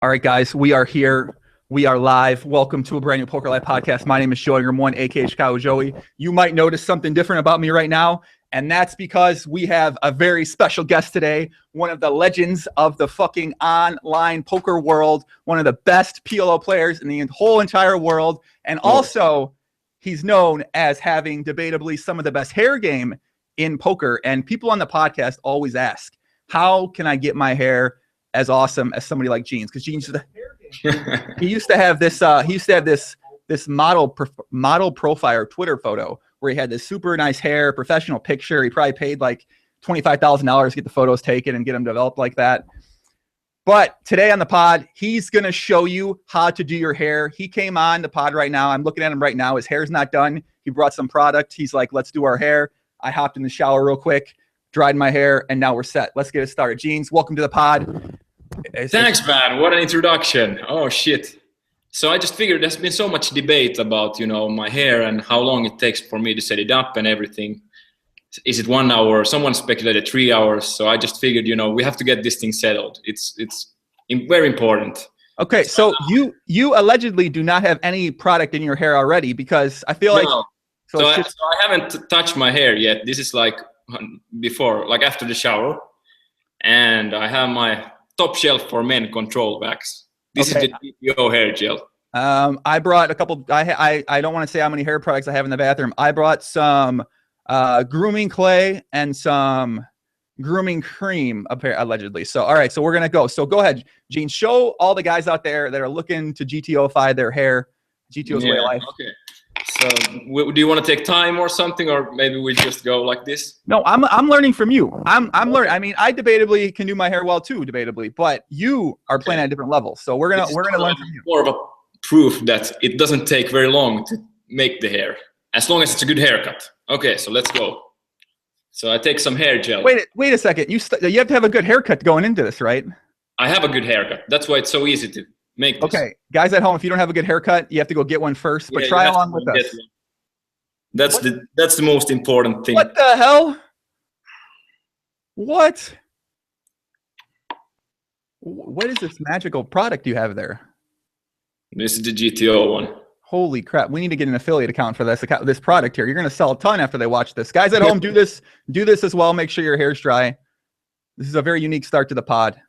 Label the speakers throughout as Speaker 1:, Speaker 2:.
Speaker 1: All right, guys, we are here. We are live. Welcome to a brand new Poker Live podcast. My name is Joey Ramon, aka Chicago Joey. You might notice something different about me right now, and that's because we have a very special guest today, one of the legends of the fucking online poker world, one of the best PLO players in the whole entire world, and also he's known as having debatably some of the best hair game in poker. And people on the podcast always ask, how can I get my hair as awesome as somebody like Jeans? Because Jeans, he used to have this model profile Twitter photo where he had this super nice hair, professional picture. He probably paid like $25,000 to get the photos taken and get them developed like that. But today on the pod, he's gonna show you how to do your hair. He came on the pod right now. I'm looking at him right now. His hair's not done. He brought some product. He's like, let's do our hair. I hopped in the shower real quick, dried my hair, and now we're set. Let's get it started. Jeans, welcome to the pod.
Speaker 2: Thanks, man. What an introduction. Oh, shit. So I just figured there's been so much debate about, my hair and how long it takes for me to set it up and everything. Is it 1 hour? Someone speculated 3 hours. So I just figured, we have to get this thing settled. It's very important.
Speaker 1: Okay, so you allegedly do not have any product in your hair already, because I feel like...
Speaker 2: No. So I haven't touched my hair yet. This is like before, like after the shower. And I have my top shelf for men control wax. This is the GTO hair gel.
Speaker 1: I brought a couple. I don't want to say how many hair products I have in the bathroom. I brought some grooming clay and some grooming cream, allegedly. So all right, so we're gonna go. So go ahead, Gene. Show all the guys out there that are looking to GTO-fy their hair. GTO's way of life.
Speaker 2: Okay. So do you want to take time or something, or maybe we just go like this?
Speaker 1: No, I'm learning from you. I'm learning. I mean, I debatably can do my hair well too, debatably, but you are playing at a different level. So we're gonna learn from you.
Speaker 2: More of a proof that it doesn't take very long to make the hair, as long as it's a good haircut. Okay, so let's go. So I take some hair gel.
Speaker 1: Wait a second. You have to have a good haircut going into this, right?
Speaker 2: I have a good haircut. That's why it's so easy to make this.
Speaker 1: Okay, guys at home, if you don't have a good haircut, you have to go get one first, but try along with us.
Speaker 2: That's the most important thing.
Speaker 1: What the hell? What is this magical product you have there?
Speaker 2: This is the GTO one.
Speaker 1: Holy crap, we need to get an affiliate account for this product here. You're going to sell a ton after they watch this. Guys at home, do this as well. Make sure your hair's dry. This is a very unique start to the pod.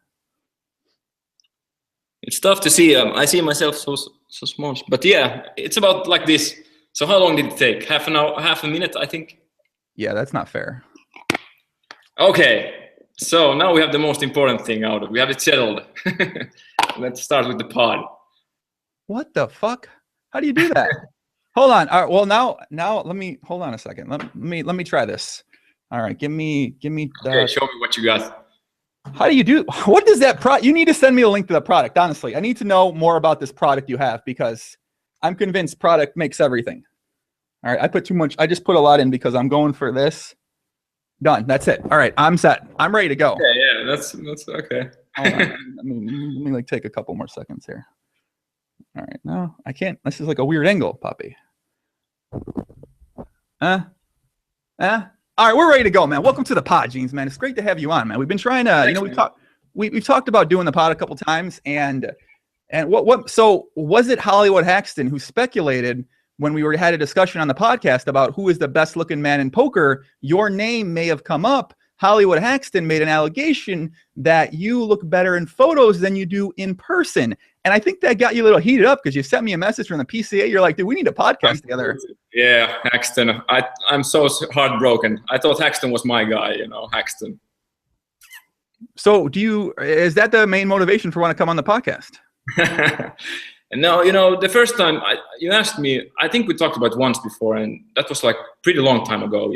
Speaker 2: It's tough to see. I see myself so small, but yeah, it's about like this. So how long did it take? Half an hour, half a minute, I think.
Speaker 1: Yeah, that's not fair.
Speaker 2: Okay, so now we have the most important thing out of it. We have it settled. Let's start with the pod.
Speaker 1: What the fuck? How do you do that? Hold on. All right, well, now let me hold on a second. Let me try this. All right, give me.
Speaker 2: Okay, show me what you got.
Speaker 1: How do you do? What does that product? You need to send me a link to the product. Honestly, I need to know more about this product you have, because I'm convinced product makes everything. All right, I put too much. I just put a lot in because I'm going for this. Done. That's it. All right, I'm set. I'm ready to go.
Speaker 2: Yeah, that's okay.
Speaker 1: Hold on. Let me like take a couple more seconds here. All right, no, I can't. This is like a weird angle, Poppy. All right, we're ready to go, man. Welcome to the pod, Jeans, man. It's great to have you on, man. We've been trying to, we've talked about doing the pod a couple times, and so was it Hollywood Haxton who speculated when we had a discussion on the podcast about who is the best looking man in poker? Your name may have come up. Hollywood Haxton made an allegation that you look better in photos than you do in person. And I think that got you a little heated up because you sent me a message from the PCA. You're like, dude, we need a podcast together.
Speaker 2: Yeah, Haxton. I'm so heartbroken. I thought Haxton was my guy, Haxton.
Speaker 1: So is that the main motivation for wanting to come on the podcast?
Speaker 2: No, the first time you asked me, I think we talked about it once before, and that was like pretty long time ago.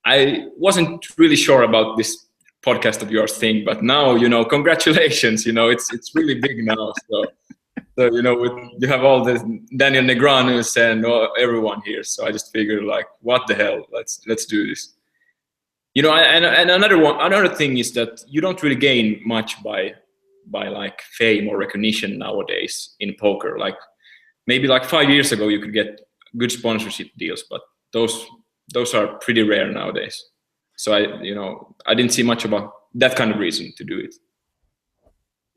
Speaker 2: I wasn't really sure about this podcast of yours thing, but now, congratulations, it's really big now. So you have all the Daniel Negranus and everyone here. So I just figured, like, what the hell? Let's do this. And another thing is that you don't really gain much by like fame or recognition nowadays in poker. Like maybe like 5 years ago you could get good sponsorship deals, but those are pretty rare nowadays. So I didn't see much about that kind of reason to do it.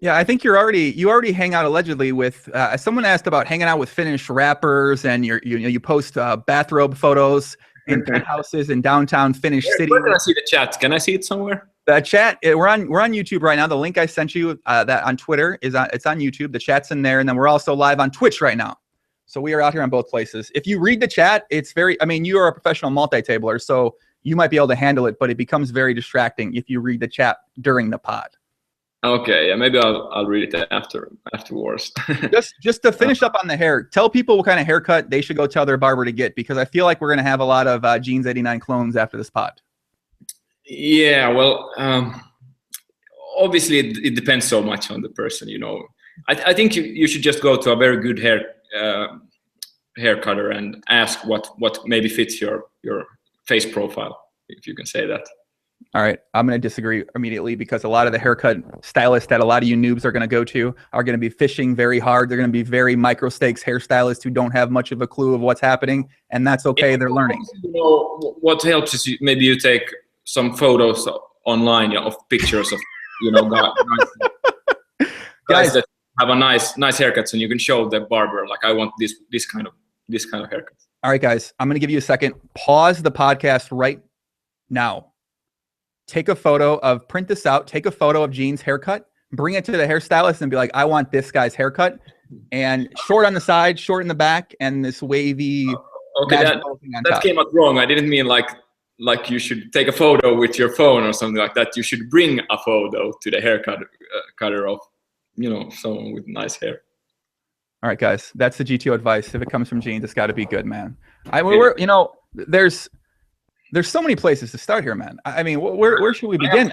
Speaker 1: Yeah, I think you already hang out allegedly with. Someone asked about hanging out with Finnish rappers, and you post bathrobe photos in penthouses in downtown Finnish city.
Speaker 2: Where can I see the chat? Can I see it somewhere?
Speaker 1: The chat, we're on YouTube right now. The link I sent you that on Twitter it's on YouTube. The chat's in there, and then we're also live on Twitch right now. So we are out here on both places. If you read the chat, it's very. I mean, you are a professional multi-tabler, so you might be able to handle it, but it becomes very distracting if you read the chat during the pod.
Speaker 2: Okay, yeah, maybe I'll read it afterwards.
Speaker 1: just to finish up on the hair, tell people what kind of haircut they should go tell their barber to get, because I feel like we're going to have a lot of Jeans89 clones after this pod.
Speaker 2: Yeah, well, obviously it depends so much on the person, you know. I think you should just go to a very good hair cutter and ask what maybe fits your face profile, if you can say that.
Speaker 1: All right, I'm going to disagree immediately, because a lot of the haircut stylists that a lot of you noobs are going to go to are going to be fishing very hard. They're going to be very micro stakes hairstylists who don't have much of a clue of what's happening, and that's okay. Yeah, they're learning.
Speaker 2: You know, what helps is maybe you take some photos online of pictures of, you know, guys that have a nice haircuts, and you can show the barber like, I want this kind of haircut.
Speaker 1: All right, guys, I'm going to give you a second. Pause the podcast right now. Take a photo of, print this out, take a photo of Jean's haircut, bring it to the hairstylist and be like, I want this guy's haircut. And short on the side, short in the back, and this wavy.
Speaker 2: Okay, that came out wrong. I didn't mean like you should take a photo with your phone or something like that. You should bring a photo to the haircut cutter of, you know, someone with nice hair. All
Speaker 1: right, guys, that's the GTO advice. If it comes from Jeans, it's got to be good, man. We're, you know, there's so many places to start here, man. I mean, where should we begin?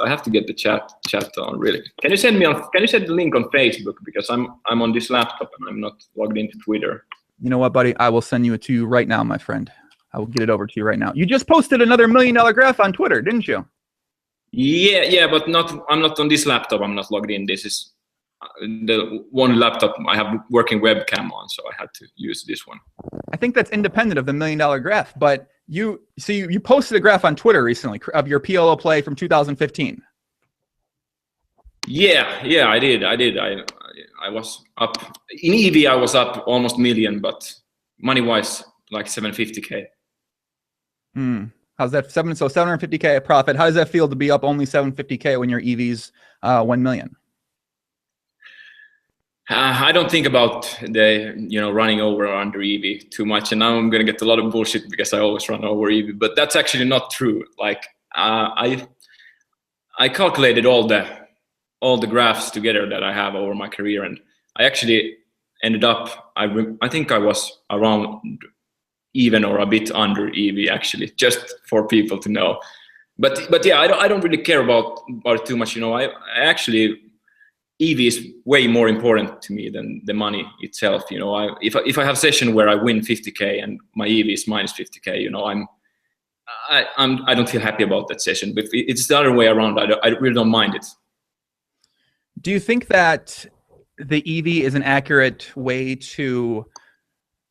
Speaker 2: I have to get the chat on, really. Can you send the link on Facebook, because I'm on this laptop and I'm not logged into Twitter.
Speaker 1: You know what, buddy? I will send you it to you right now, my friend. I will get it over to you right now. You just posted another $1 million graph on Twitter, didn't you?
Speaker 2: Yeah, but I'm not on this laptop. I'm not logged in. This is the one laptop I have working webcam on, so I had to use this one.
Speaker 1: I think that's independent of the $1 million graph, but you posted a graph on Twitter recently of your PLO play from 2015.
Speaker 2: Yeah, I did. I was up in EV. I was up almost $1 million, but money-wise, like 750K.
Speaker 1: How's that? So 750K a profit. How does that feel to be up only 750K when your EV's 1 million?
Speaker 2: I don't think about the, you know, running over or under EV too much, and now I'm gonna get a lot of bullshit because I always run over EV, but that's actually not true. Like I calculated all the graphs together that I have over my career, and I actually ended up, I think I was around even or a bit under EV, actually, just for people to know. But yeah, I don't really care about it too much. You know, I actually, EV is way more important to me than the money itself. You know, if I have a session where I win 50K and my EV is minus 50K, you know, I don't feel happy about that session. But if it's the other way around, I really don't mind it.
Speaker 1: Do you think that the EV is an accurate way to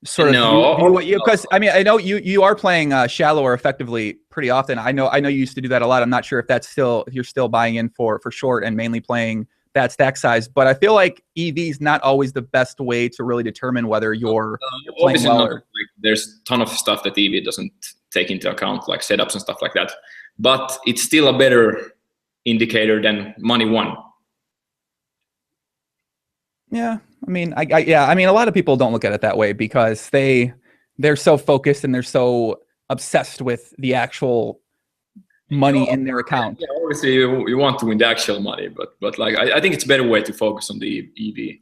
Speaker 1: sort of because I mean, I know you are playing shallower effectively pretty often. I know you used to do that a lot. I'm not sure if you're still buying in for short and mainly playing that stack size, but I feel like EV is not always the best way to really determine whether you're playing well.
Speaker 2: Like, there's a ton of stuff that EV doesn't take into account, like setups and stuff like that, but it's still a better indicator than money won.
Speaker 1: Yeah, I mean, I mean, a lot of people don't look at it that way because they're so focused and they're so obsessed with the actual money in their account.
Speaker 2: Yeah, obviously you want to win the actual money, but like I think it's a better way to focus on the EV.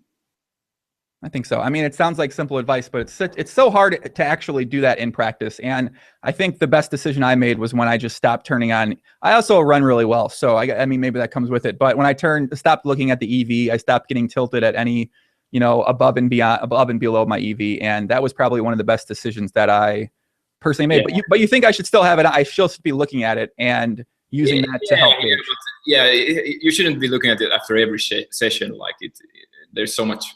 Speaker 1: I think so. I mean, it sounds like simple advice, but it's so hard to actually do that in practice. And I think the best decision I made was when I just stopped turning on. I also run really well, so I mean, maybe that comes with it. But when I stopped looking at the EV, I stopped getting tilted at any, you know, above and below my EV, and that was probably one of the best decisions that I personally made. Yeah. But you think I should still have it? I should be looking at it and using that to help me.
Speaker 2: Yeah, you shouldn't be looking at it after every session. Like there's so much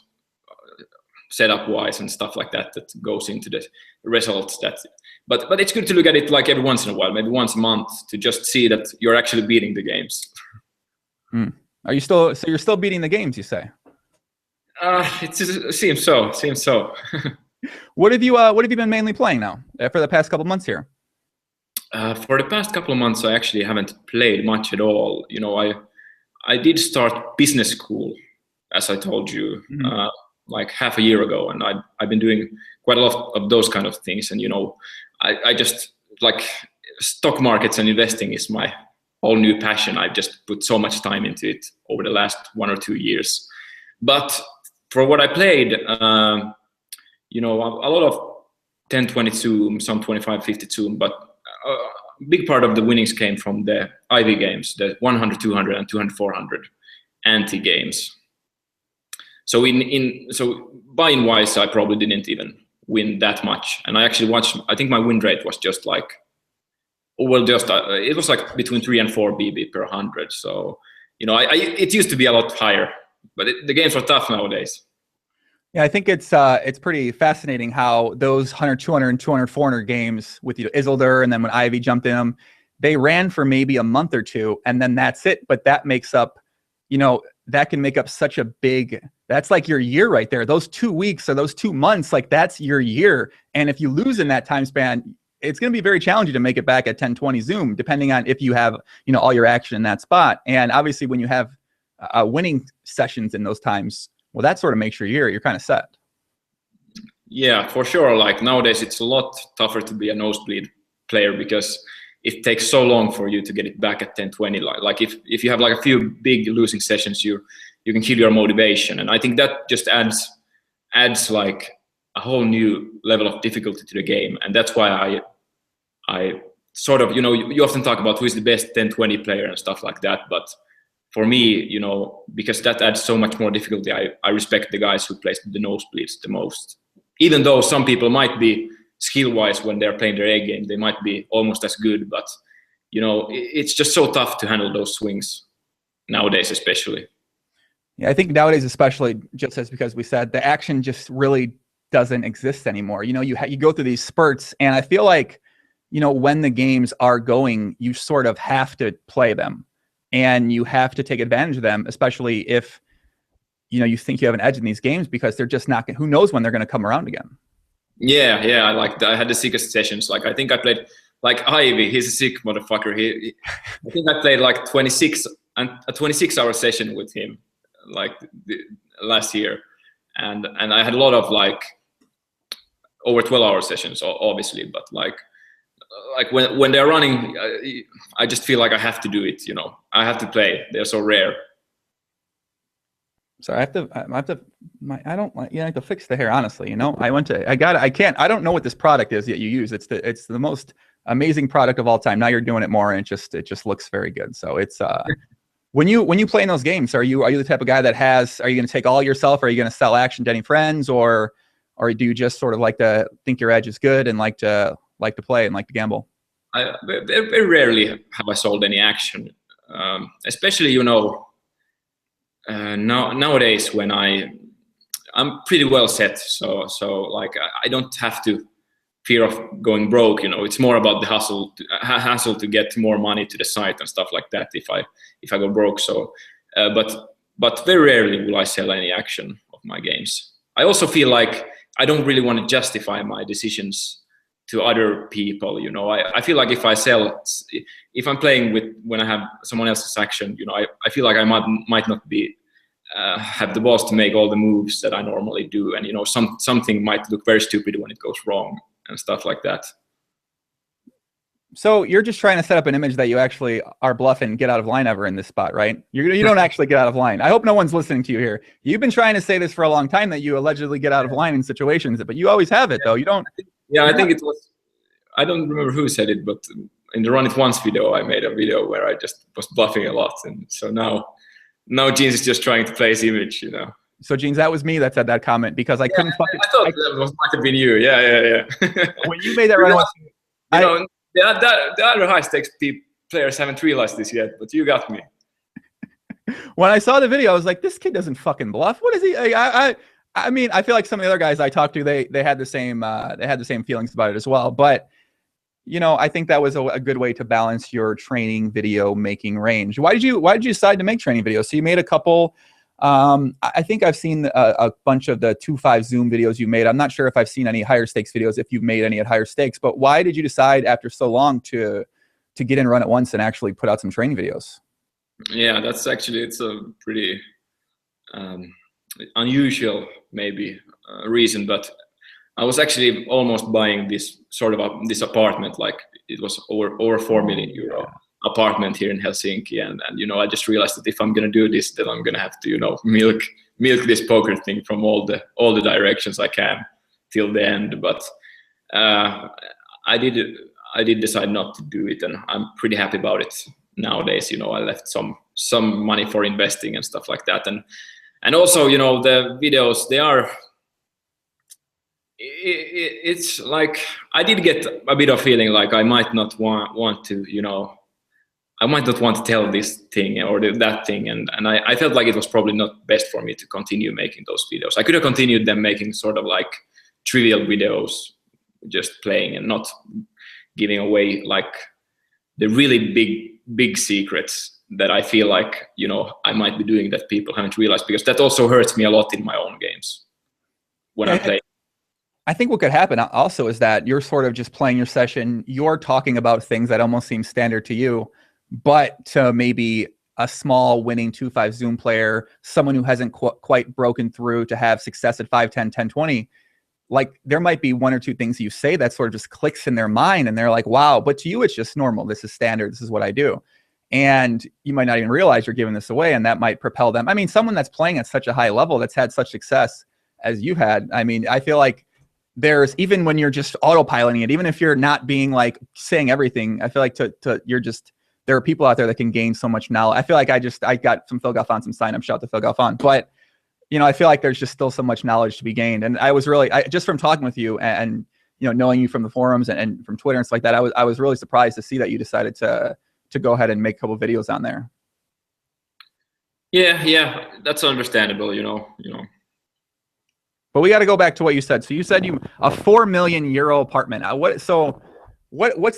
Speaker 2: setup wise and stuff like that goes into the results. But it's good to look at it like every once in a while, maybe once a month, to just see that you're actually beating the games.
Speaker 1: Are you still, so you're still beating the games, you say?
Speaker 2: It seems so. Seems so.
Speaker 1: What have you been mainly playing now for the past couple months here?
Speaker 2: For the past couple of months, I actually haven't played much at all. You know, I did start business school, as I told you, like half a year ago, and I've been doing quite a lot of those kind of things. And you know, I just like stock markets and investing is my whole new passion. I've just put so much time into it over the last 1 or 2 years. But for what I played, you know, a lot of 10-20 zoom, some 25-50 zoom, but a big part of the winnings came from the IV games, the 100, 200, and 200-400 anti games. So so buy-in wise, I probably didn't even win that much. And I actually watched, I think my win rate was just like, well, just it was like between 3 and 4 BB per 100. So, you know, it used to be a lot higher, but the games are tough nowadays.
Speaker 1: Yeah, I think it's pretty fascinating how those 100, 200, and 200, 400 games with Isildur, and then when Ivy jumped in them, they ran for maybe a month or two, and then that's it. But that makes up, you know, that can make up such a big, that's like your year right there. Those 2 weeks or those 2 months, like that's your year. And if you lose in that time span, it's going to be very challenging to make it back at 10-20 zoom, depending on if you have, you know, all your action in that spot. And obviously when you have winning sessions in those times, well, that sort of makes your year. You're kind of set.
Speaker 2: Yeah, for sure. Like nowadays, it's a lot tougher to be a nosebleed player because it takes so long for you to get it back at 10-20. Like if you have like a few big losing sessions, you can kill your motivation. And I think that just adds like a whole new level of difficulty to the game. And that's why I sort of, you know, you often talk about who is the best 10-20 player and stuff like that, but for me, you know, because that adds so much more difficulty, I respect the guys who play the nosebleeds the most. Even though some people might be skill-wise when they're playing their A game, they might be almost as good, but you know, it's just so tough to handle those swings nowadays, especially.
Speaker 1: Yeah, I think nowadays, especially, just as because we said the action just really doesn't exist anymore. You know, you go through these spurts, and I feel like, you know, when the games are going, you sort of have to play them. And you have to take advantage of them, especially if, you know, you think you have an edge in these games, because they're just not, who knows when they're going to come around again. Yeah,
Speaker 2: I had the sickest sessions. Like I think I played like Ivy, he's a sick motherfucker. I think I played like 26 and a 26-hour session with him like last year. And I had a lot of like over 12-hour sessions, obviously, but like when they're running, I just feel like I have to do it. You know, I have to play. They're so rare.
Speaker 1: So I have to fix the hair. Honestly, you know, I don't know what this product is that you use. It's the most amazing product of all time. Now you're doing it more, and it just looks very good. So it's when you play in those games, are you the type of guy that are you going to take all yourself? Or are you going to sell action to any friends, or do you just sort of like to think your edge is good and like to play and like to gamble?
Speaker 2: Very rarely have I sold any action, especially, you know, nowadays when I'm pretty well set. So like I don't have to fear of going broke. You know, it's more about the hassle to get more money to the site and stuff like that if I go broke. So, but very rarely will I sell any action of my games. I also feel like I don't really want to justify my decisions to other people. You know, I feel like if I'm playing when I have someone else's action, you know, I feel like I might not be have the balls to make all the moves that I normally do, and you know, something might look very stupid when it goes wrong and stuff like that.
Speaker 1: So you're just trying to set up an image that you actually are bluffing, get out of line ever in this spot, right? You don't actually get out of line. I hope no one's listening to you here. You've been trying to say this for a long time, that you allegedly get out of line in situations, but you always have it though. You don't.
Speaker 2: Yeah, I think it was, I don't remember who said it, but in the Run It Once video, I made a video where I just was bluffing a lot. And so now Jeans is just trying to play his image, you know.
Speaker 1: So Jeans, that was me that said that comment, because I couldn't fucking.
Speaker 2: I thought that might have been you. Yeah.
Speaker 1: When you made that Run It Once,
Speaker 2: you know, the other high stakes players haven't realized this yet, but you got me.
Speaker 1: When I saw the video, I was like, this kid doesn't fucking bluff. What is he? I mean, I feel like some of the other guys I talked to, they had the same feelings about it as well. But I think that was a good way to balance your training video making range. Why did you decide to make training videos? So you made a couple. I think I've seen a bunch of the 2.5 Zoom videos you made. I'm not sure if I've seen any higher stakes videos, if you've made any at higher stakes, but why did you decide after so long to get in run at once and actually put out some training videos?
Speaker 2: Yeah, it's a pretty unusual maybe reason, but I was actually almost buying this sort of this apartment, like it was over 4 million euro apartment here in Helsinki, and I just realized that if I'm gonna do this, then I'm gonna have to milk this poker thing from all the directions I can till the end. But I did decide not to do it, and I'm pretty happy about it nowadays. I left some money for investing and stuff like that, and also the videos, they are. It's like I did get a bit of feeling like I might not want to, I might not want to tell this thing or that thing, and I felt like it was probably not best for me to continue making those videos. I could have continued them making sort of like trivial videos, just playing and not giving away like the really big secrets that I feel like I might be doing that people haven't realized, because that also hurts me a lot in my own games when I play.
Speaker 1: I think what could happen also is that you're sort of just playing your session, you're talking about things that almost seem standard to you, but to maybe a small winning 2.5 Zoom player, someone who hasn't quite broken through to have success at 5-10, 10-20, like there might be one or two things you say that sort of just clicks in their mind and they're like, wow, but to you, it's just normal. This is standard. This is what I do. And you might not even realize you're giving this away, and that might propel them. I mean, someone that's playing at such a high level, that's had such success as you had. I mean, I feel like there's, even when you're just autopiloting it, even if you're not being like saying everything, I feel like there are people out there that can gain so much knowledge. I feel like I got some Phil Galfon, some sign-up, shout to Phil Galfon, but I feel like there's just still so much knowledge to be gained. And I was really, just from talking with you and knowing you from the forums and from Twitter and stuff like that, I was really surprised to see that you decided to go ahead and make a couple videos on there.
Speaker 2: Yeah, that's understandable,
Speaker 1: But we got to go back to what you said. So you said a 4 million euro apartment. What's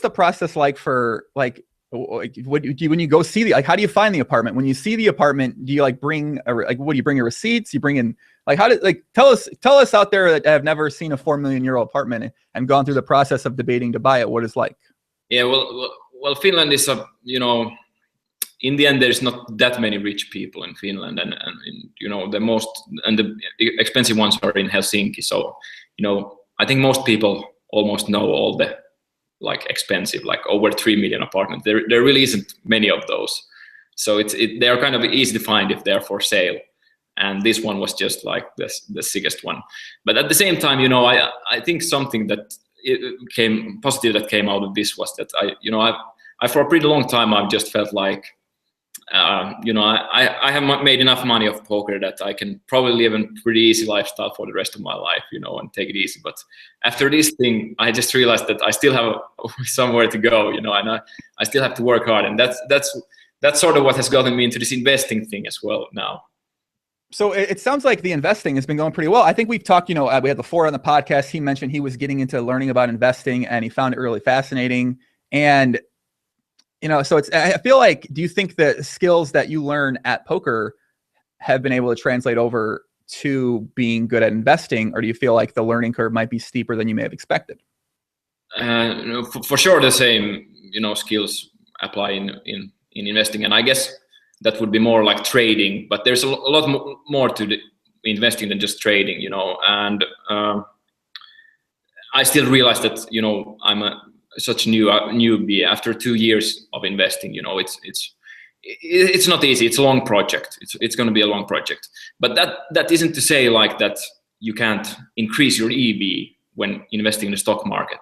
Speaker 1: the process like for like when you go see how do you find the apartment? When you see the apartment, do you bring what do you bring, your receipts? You bring in tell us out there that have never seen a 4 million euro apartment and gone through the process of debating to buy it, what it's like.
Speaker 2: Yeah, well, Finland is in the end, there's not that many rich people in Finland, and the most and the expensive ones are in Helsinki. So I think most people almost know all the expensive, over 3 million apartments. There really isn't many of those, so they are kind of easy to find if they're for sale. And this one was just like the sickest one. But at the same time, I think something that positive that came out of this was that I for a pretty long time I've just felt like I have made enough money off poker that I can probably live a pretty easy lifestyle for the rest of my life, and take it easy. But after this thing, I just realized that I still have somewhere to go, and I still have to work hard, and that's sort of what has gotten me into this investing thing as well now.
Speaker 1: So it sounds like the investing has been going pretty well. I think we've talked, we had before on the podcast, he mentioned he was getting into learning about investing and he found it really fascinating. And so I feel like, do you think the skills that you learn at poker have been able to translate over to being good at investing, or do you feel like the learning curve might be steeper than you may have expected?
Speaker 2: For sure, the same skills apply in investing, and I guess that would be more like trading. But there's a lot more to the investing than just trading, And I still realize that I'm such newbie after 2 years of investing. It's not easy. It's a long project. It's going to be a long project. But that isn't to say that you can't increase your EV when investing in the stock market.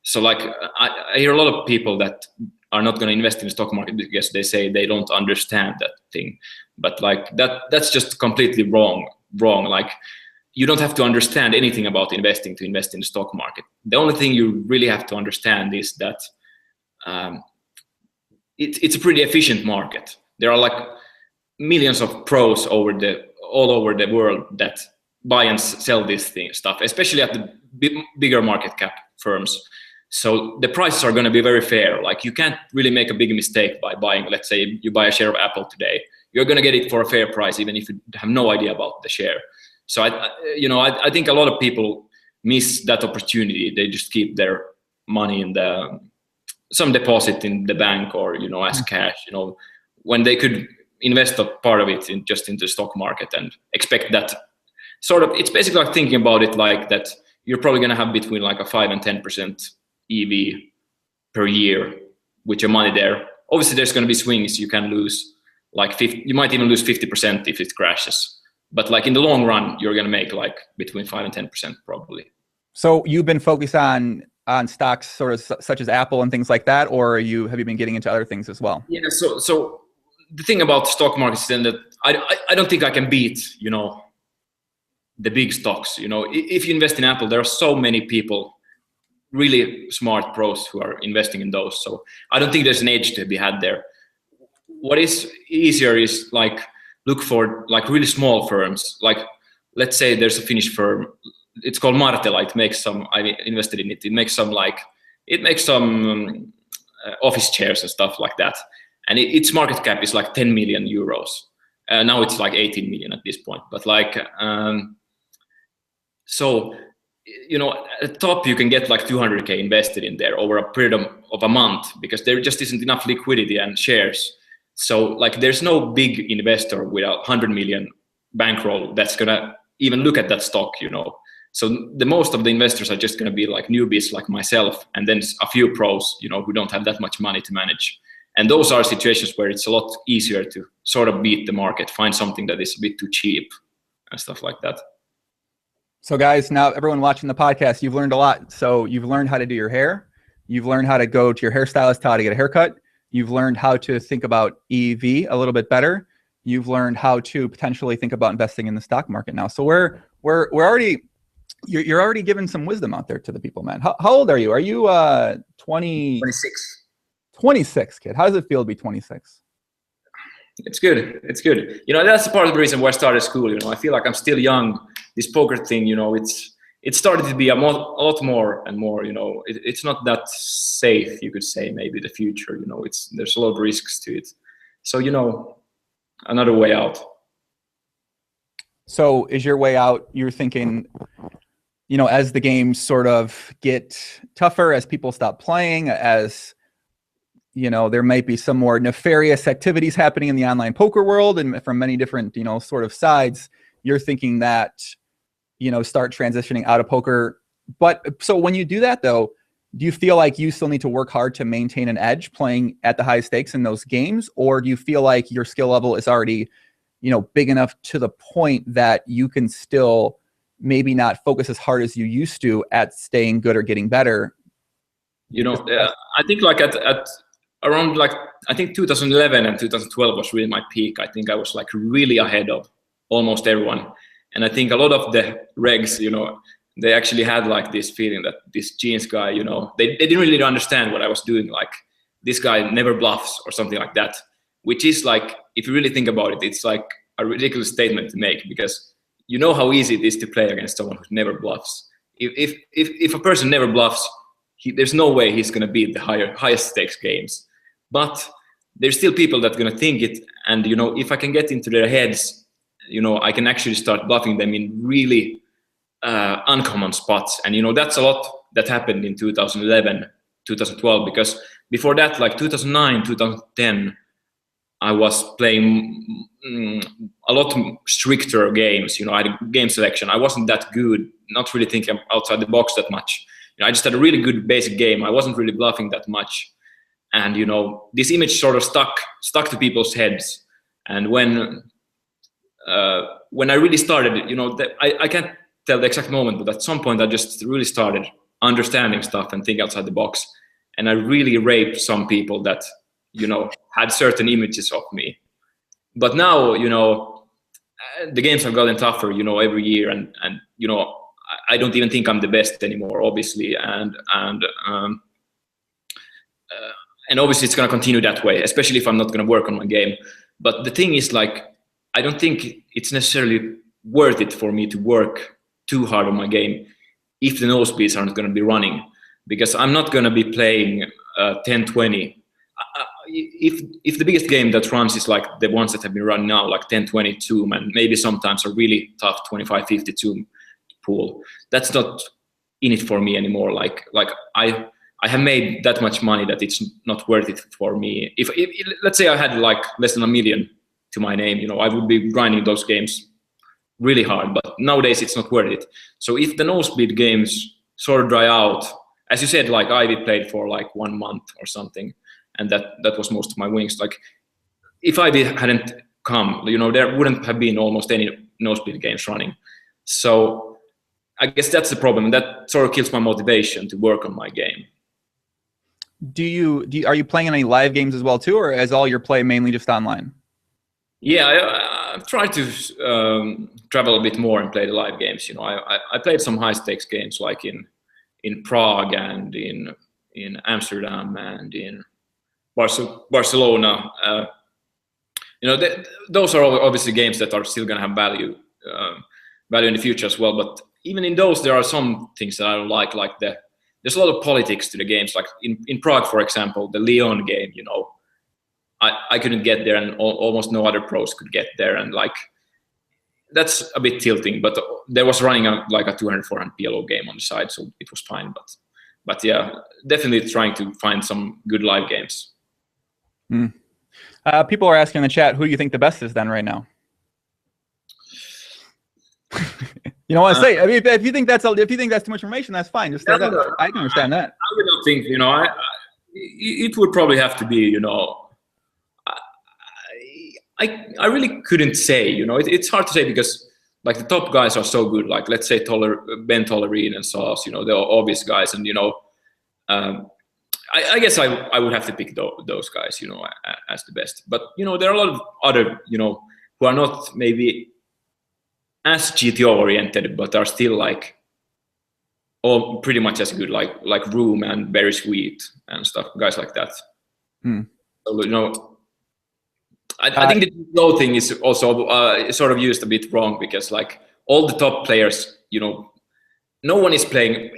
Speaker 2: So I hear a lot of people that are not going to invest in the stock market because they say they don't understand that thing. But that's just completely wrong. You don't have to understand anything about investing to invest in the stock market. The only thing you really have to understand is that it's a pretty efficient market. There are millions of pros all over the world that buy and sell this stuff, especially at the bigger market cap firms. So the prices are going to be very fair. Like you can't really make a big mistake by buying, let's say you buy a share of Apple today. You're going to get it for a fair price, even if you have no idea about the share. So I think a lot of people miss that opportunity. They just keep their money in some deposit in the bank or, as cash, when they could invest a part of it just into the stock market and expect that sort of, it's basically like thinking about it like that you're probably going to have between like a 5 and 10% EV per year with your money there. Obviously there's going to be swings. You can lose like 50, you might even lose 50% if it crashes. But like in the long run, you're going to make like between 5 and 10% probably.
Speaker 1: So you've been focused on stocks sort of such as Apple and things like that, or have you been getting into other things as well?
Speaker 2: Yeah. So the thing about the stock market is then that I don't think I can beat, the big stocks. If you invest in Apple, there are so many people, really smart pros who are investing in those. So I don't think there's an edge to be had there. What is easier is like look for like really small firms. Like let's say there's a Finnish firm. It's called Martela. It makes some. I invested in it. It makes some office chairs and stuff like that. And its market cap is like 10 million euros. Now it's like 18 million at this point. But like, so at the top you can get like 200k invested in there over a period of a month because there just isn't enough liquidity and shares. So like, there's no big investor with 100 million bankroll that's gonna even look at that stock. So the most of the investors are just going to be like newbies like myself, and then a few pros, who don't have that much money to manage. And those are situations where it's a lot easier to sort of beat the market, find something that is a bit too cheap and stuff like that.
Speaker 1: So guys, now everyone watching the podcast, you've learned a lot. So you've learned how to do your hair. You've learned how to go to your hairstylist, how to get a haircut. You've learned how to think about EV a little bit better. You've learned how to potentially think about investing in the stock market now. So we're already... You're already giving some wisdom out there to the people, man. How old are you? Are you
Speaker 2: 26.
Speaker 1: 26, kid. How does it feel to be 26?
Speaker 2: It's good. It's good. That's part of the reason why I started school. I feel like I'm still young. This poker thing, it started to be a lot more and more. It's not that safe, you could say. Maybe the future. There's a lot of risks to it. So another way out.
Speaker 1: So is your way out? You're thinking, as the games sort of get tougher, as people stop playing, as there might be some more nefarious activities happening in the online poker world and from many different, sort of sides, you're thinking that, start transitioning out of poker. But so when you do that though, do you feel like you still need to work hard to maintain an edge playing at the high stakes in those games? Or do you feel like your skill level is already, big enough to the point that you can still maybe not focus as hard as you used to at staying good or getting better?
Speaker 2: I think like at around like, I think 2011 and 2012 was really my peak. I think I was like really ahead of almost everyone. And I think a lot of the regs, they actually had like this feeling that this Jeans guy, they didn't really understand what I was doing. Like this guy never bluffs or something like that, which is like, if you really think about it, it's like a ridiculous statement to make because how easy it is to play against someone who never bluffs. If a person never bluffs, there's no way he's going to beat the highest stakes games. But there's still people that are going to think it, and if I can get into their heads, I can actually start bluffing them in really uncommon spots. And that's a lot that happened in 2011, 2012, because before that, like 2009, 2010, I was playing a lot stricter games. I had a game selection. I wasn't that good, not really thinking outside the box that much. I just had a really good basic game. I wasn't really bluffing that much. And, this image sort of stuck to people's heads. And when I really started, I can't tell the exact moment, but at some point I just really started understanding stuff and think outside the box. And I really raped some people that, had certain images of me. But now, the games have gotten tougher, every year. And I don't even think I'm the best anymore, obviously. And obviously it's going to continue that way, especially if I'm not going to work on my game. But the thing is, like, I don't think it's necessarily worth it for me to work too hard on my game if the nosebleeds aren't going to be running. because I'm not going to be playing 10-20. If the biggest game that runs is like the ones that have been run now, like 10-22, and maybe sometimes a really tough 25-52 pool, that's not in it for me anymore. Like I have made that much money that it's not worth it for me. If let's say I had like less than $1 million to my name, you know, I would be grinding those games really hard, but nowadays it's not worth it. So if the nosebleed games sort of dry out, as you said, like Ivy played for like 1 month or something, and that was most of my wings. Like if Ivy hadn't come, you know, there wouldn't have been almost any nosebleed games running. So I guess that's the problem. That sort of kills my motivation to work on my game.
Speaker 1: Are you playing any live games as well too, or is all your play mainly just online?
Speaker 2: Yeah, I've tried to travel a bit more and play the live games. You know, I played some high stakes games like in Prague and in Amsterdam and in Barcelona. You know, those are obviously games that are still going to have value in the future as well. But even in those, there are some things that I don't like there's a lot of politics to the games. Like in Prague, for example, the Lyon game, you know, I couldn't get there, and almost no other pros could get there, and like that's a bit tilting. But there was running like a 200-400 PLO game on the side, so it was fine. But yeah, definitely trying to find some good live games.
Speaker 1: People are asking in the chat, who do you think the best is then right now? You don't want to say. I mean, if you think that's too much information, that's fine. Just say that. I can understand that.
Speaker 2: I would not think, you know, it would probably have to be, you know, I really couldn't say, you know, it's hard to say because like the top guys are so good. Like let's say Ben Tollerine and Sauce, you know, they're obvious guys, and you know, I guess I would have to pick those guys, you know, as the best. But you know, there are a lot of other, you know, who are not maybe as GTO oriented, but are still like all pretty much as good, like Room and Very Sweet and stuff, guys like that. So you know, I think the GTO thing is also sort of used a bit wrong, because like all the top players, you know, no one is playing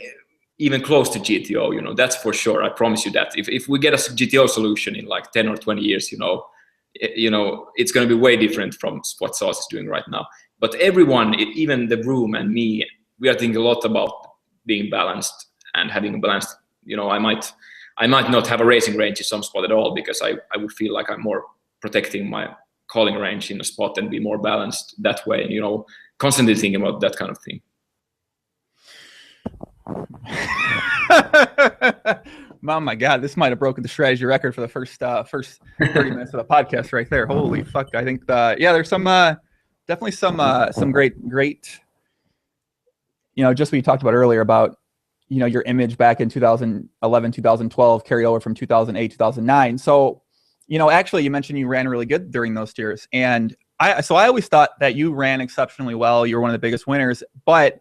Speaker 2: even close to GTO, you know, that's for sure. I promise you that. If we get a GTO solution in like 10 or 20 years, you know, it's going to be way different from what Sauce is doing right now. But everyone, even the Room and me, we are thinking a lot about being balanced and having a balanced, you know, I might not have a racing range in some spot at all, because I would feel like I'm more protecting my calling range in a spot and be more balanced that way. And, you know, constantly thinking about that kind of thing.
Speaker 1: Oh my God, this might have broken the strategy record for the first 30 minutes of the podcast right there. Holy fuck. I think yeah, there's some definitely some great, you know, just what you talked about earlier about, you know, your image back in 2011, 2012 carried over from 2008, 2009. So, you know, actually you mentioned you ran really good during those tiers. And I always thought that you ran exceptionally well. You were one of the biggest winners. But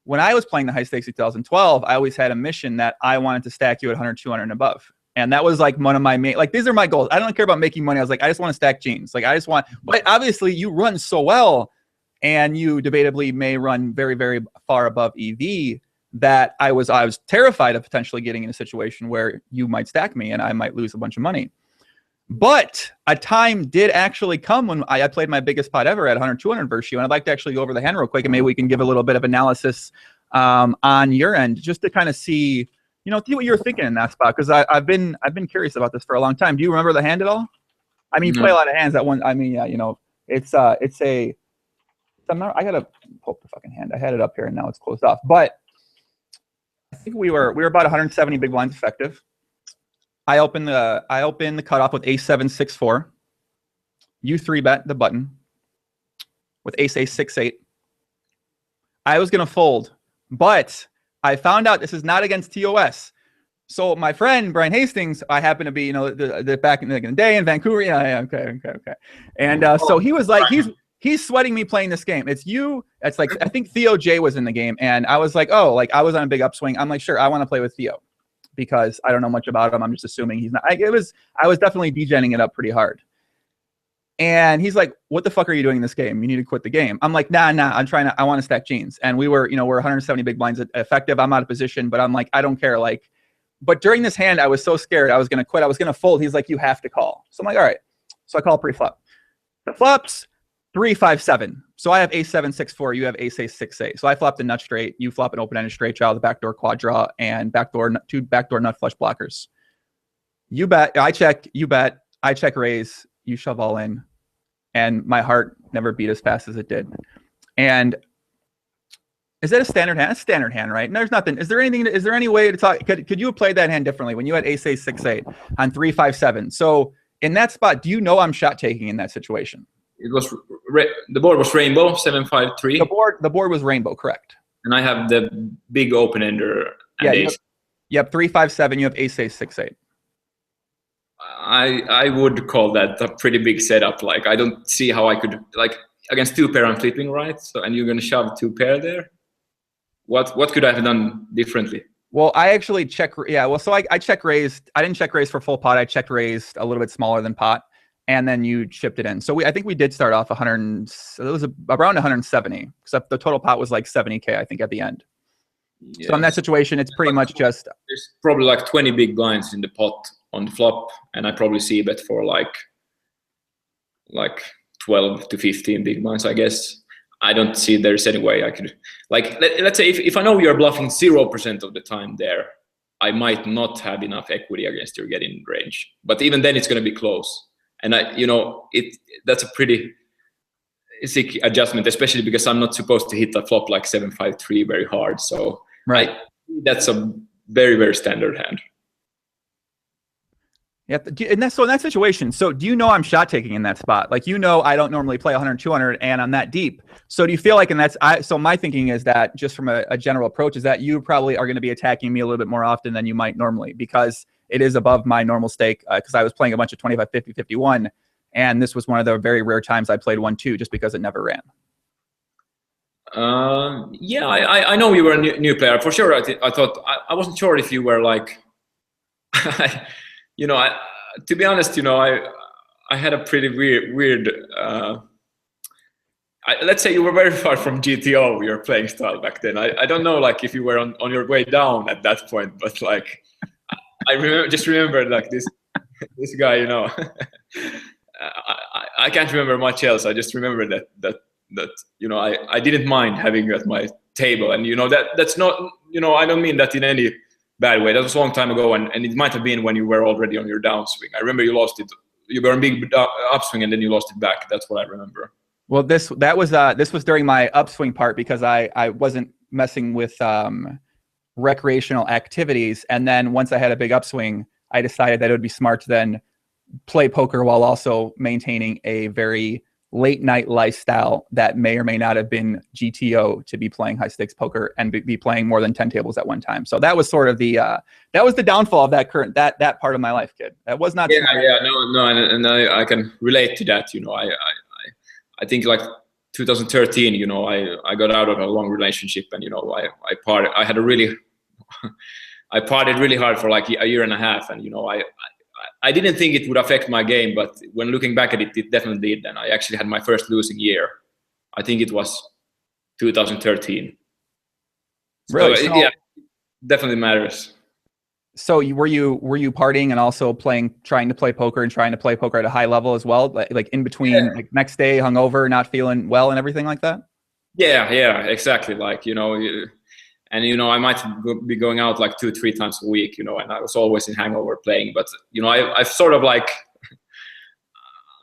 Speaker 1: when I was playing the high stakes in 2012, I always had a mission that I wanted to stack you at 100, 200 and above. And that was like one of my main, like, these are my goals. I don't care about making money. I was like, I just want to stack Jeans. Like, I just want, but obviously you run so well, and you debatably may run very, very far above EV, that I was terrified of potentially getting in a situation where you might stack me and I might lose a bunch of money. But a time did actually come when I played my biggest pot ever at 100, 200 versus you. And I'd like to actually go over the hand real quick, and maybe we can give a little bit of analysis on your end, just to kind of see, you know, see what you're thinking in that spot. Because I've been curious about this for a long time. Do you remember the hand at all? I mean, you play a lot of hands at one. I mean, yeah, you know, I gotta pull up the fucking hand. I had it up here and now it's closed off. But I think we were about 170 big blinds effective. I opened the cutoff with ace 7 6 4. You 3-bet the button with ace 6 8. I was gonna fold, but I found out this is not against TOS. So my friend Brian Hastings, I happen to be, you know, the back in the day in Vancouver. Yeah, okay. And so he was like, he's sweating me playing this game. It's you. It's like, I think Theo J was in the game, and I was like, oh, like I was on a big upswing. I'm like, sure, I want to play with Theo, because I don't know much about him. I'm just assuming he's not. I was definitely degenning it up pretty hard. And he's like, what the fuck are you doing in this game? You need to quit the game. I'm like, nah, I want to stack Jeans. And we were, you know, we're 170 big blinds effective. I'm out of position, but I'm like, I don't care. Like, But during this hand, I was so scared. I was going to quit. I was going to fold. He's like, you have to call. So I'm like, all right. So I call pre-flop. The flops 3-5-7. So I have ace-7, 6-4. You have ace-8, 6-8. So I flop the nut straight. You flop an open-ended straight draw, the backdoor quad draw, and two backdoor nut flush blockers. You bet. I check. You bet. I check raise. You shove all in. And my heart never beat as fast as it did. And is that a standard hand? It's a standard hand, right? There's nothing. Is there any way to talk? Could you have played that hand differently when you had ace-8, 6-8 on 3-5-7? So in that spot, do you know I'm shot taking in that situation?
Speaker 2: It was the board was rainbow 7-5-3.
Speaker 1: The board was rainbow, correct?
Speaker 2: And I have the big open ender.
Speaker 1: Yeah. Yep. 3-5-7. You have ace-8, 6-8.
Speaker 2: I would call that a pretty big setup. Like I don't see how I could against two pair I'm flipping, right? So and you're gonna shove two pair there. What could I have done differently?
Speaker 1: Well, I actually check. Yeah. Well, so I check raised. I didn't check raised for full pot. I checked raised a little bit smaller than pot, and then you chipped it in. So I think we did start off 100. It was around 170, except the total pot was like 70K, I think, at the end. Yes. So in that situation, it's pretty much just.
Speaker 2: There's probably like 20 big blinds in the pot on the flop, and I probably see bet for like 12 to 15 big blinds, I guess. I don't see there's any way I could, like, let's say if I know you're bluffing 0% of the time there, I might not have enough equity against your getting range. But even then it's going to be close. And that's a pretty sick adjustment, especially because I'm not supposed to hit a flop like 7-5-3 very hard. So
Speaker 1: right.
Speaker 2: That's a very, very standard hand.
Speaker 1: Yeah, and so in that situation, so do you know I'm shot taking in that spot? Like, I don't normally play 100, 200, and I'm that deep. So do you feel like, so my thinking is that just from a general approach is that you probably are going to be attacking me a little bit more often than you might normally, because it is above my normal stake, because I was playing a bunch of 25, 50, 51, and this was one of the very rare times I played 1-2 just because it never ran.
Speaker 2: Yeah, I know you were a new player for sure. I thought I wasn't sure if you were like. To be honest, I had a pretty weird. Let's say you were very far from GTO, your playing style back then. I don't know, like if you were on your way down at that point, but like I remember like this guy, I can't remember much else. I just remember that I didn't mind having you at my table, and that's not I don't mean that in any bad way. That was a long time ago, and it might have been when you were already on your downswing. I remember you lost it. You were on big upswing, and then you lost it back. That's what I remember.
Speaker 1: Well, this was during my upswing part, because I wasn't messing with recreational activities, and then once I had a big upswing, I decided that it would be smart to then play poker while also maintaining a very late night lifestyle that may or may not have been GTO to be playing high stakes poker and be playing more than 10 tables at one time. So that was sort of the downfall of that part of my life, kid. That was not.
Speaker 2: No, and I can relate to that. I think like 2013, I got out of a long relationship, and I had a really I partied really hard for like a year and a half, and I didn't think it would affect my game, but when looking back at it, it definitely did. And I actually had my first losing year. I think it was 2013.
Speaker 1: Really?
Speaker 2: So, yeah, definitely matters.
Speaker 1: So were you partying and also trying to play poker at a high level as well? Like in between, like next day, hungover, not feeling well, and everything like that?
Speaker 2: Yeah, exactly. Like and I might be going out like 2-3 times a week, and I was always in hangover playing. But I sort of like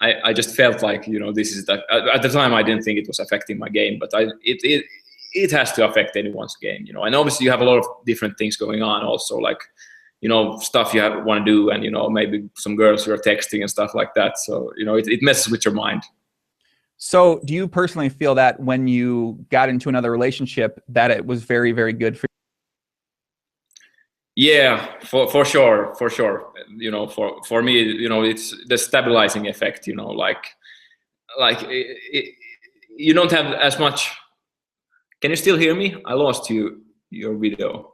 Speaker 2: I just felt like this is that. At the time I didn't think it was affecting my game, but it has to affect anyone's game, And obviously you have a lot of different things going on, also like stuff you want to do, and maybe some girls who are texting and stuff like that. So it messes with your mind.
Speaker 1: So do you personally feel that when you got into another relationship that it was very, very good for you?
Speaker 2: Yeah, for sure. For me, it's the stabilizing effect, like you don't have as much. Can you still hear me? I lost your video.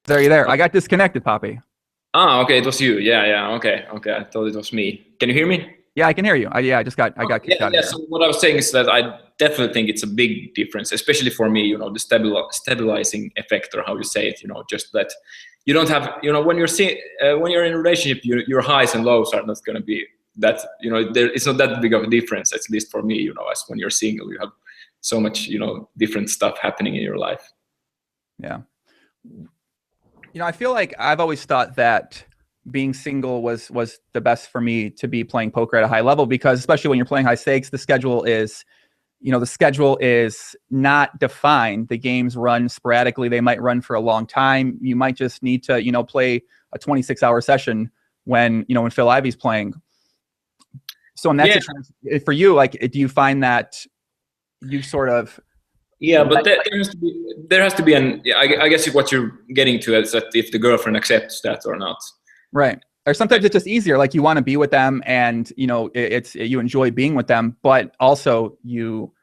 Speaker 1: Are you there? I got disconnected, Poppy.
Speaker 2: Ah, okay, it was you. Yeah, yeah. Okay, okay. I thought it was me. Can you hear me?
Speaker 1: Yeah, I can hear you. Yeah, I got kicked
Speaker 2: Yeah,
Speaker 1: out of
Speaker 2: yeah.
Speaker 1: here.
Speaker 2: So what I was saying is that I definitely think it's a big difference, especially for me. You know, the stabilizing effect, or how you say it. You know, just that you don't have. You know, when when you're in a relationship, your highs and lows are not going to be that. You know, it's not that big of a difference. At least for me, you know, as when you're single, you have so much, you know, different stuff happening in your life.
Speaker 1: Yeah. You know, I feel like I've always thought that being single was the best for me to be playing poker at a high level, because especially when you're playing high stakes, the schedule is not defined. The games run sporadically. They might run for a long time. You might just need to, play a 26-hour session when Phil Ivey's playing. So in that situation, for you, like, do you find that you sort of
Speaker 2: but there has to be I guess what you're getting to is that if the girlfriend accepts that or not.
Speaker 1: Right. Or sometimes it's just easier. Like, you want to be with them, and you enjoy being with them, but also you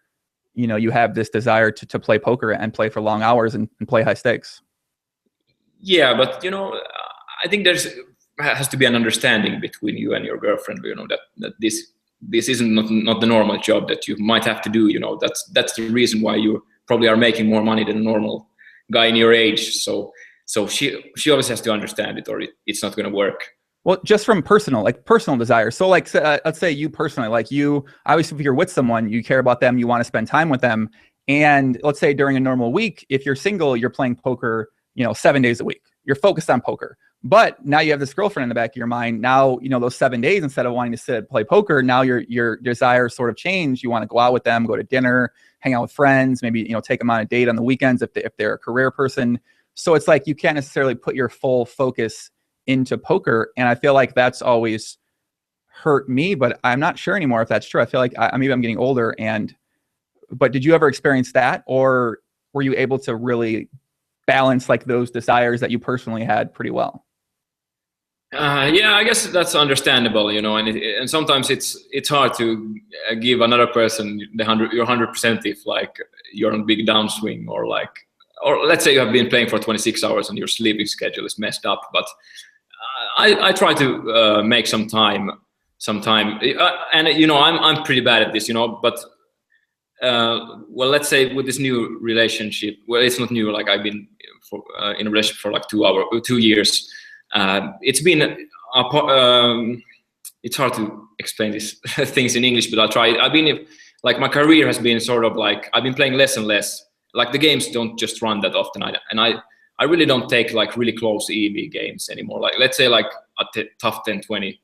Speaker 1: have this desire to play poker and play for long hours and play high stakes.
Speaker 2: Yeah, but I think has to be an understanding between you and your girlfriend. You know that this isn't not the normal job that you might have to do. You know, that's the reason why you probably are making more money than a normal guy in your age. So she always has to understand it, or it's not going to work.
Speaker 1: Well, just from personal desire. So like, let's say you personally, like, you obviously, if you're with someone, you care about them, you want to spend time with them. And let's say during a normal week, if you're single, you're playing poker, 7 days a week, you're focused on poker. But now you have this girlfriend in the back of your mind. Now, those 7 days, instead of wanting to sit and play poker, now your desires sort of change. You want to go out with them, go to dinner, hang out with friends, maybe, take them on a date on the weekends if they're a career person. So it's like, you can't necessarily put your full focus into poker. And I feel like that's always hurt me, but I'm not sure anymore if that's true. I feel like maybe I'm getting older. But did you ever experience that, or were you able to really balance like those desires that you personally had pretty well?
Speaker 2: Yeah, I guess that's understandable, and sometimes it's hard to give another person your 100% if like you're on a big downswing, or let's say you have been playing for 26 hours and your sleeping schedule is messed up. But I try to make some time, and I'm pretty bad at this, but well, let's say with this new relationship, well, it's not new, like I've been in a relationship for like 2 years. It's been it's hard to explain these things in English, but I'll try. I've been like, my career has been sort of like, I've been playing less and less. Like, the games don't just run that often, I really don't take like really close EV games anymore. Like, let's say like a tough 10-20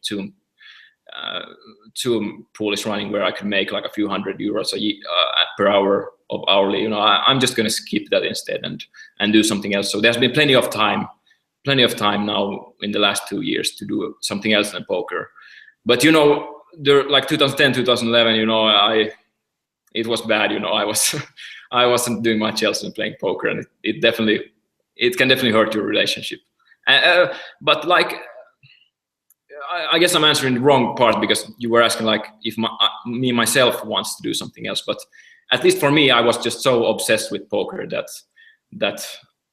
Speaker 2: two pool is running where I can make like a few €100 per hour of hourly. I'm just going to skip that instead and do something else. So there's been plenty of time now in the last 2 years to do something else than poker. But there, like 2010, 2011, it was bad. I wasn't doing much else than playing poker, and it can definitely hurt your relationship. But like, I guess I'm answering the wrong part, because you were asking like if me myself wants to do something else. But at least for me, I was just so obsessed with poker that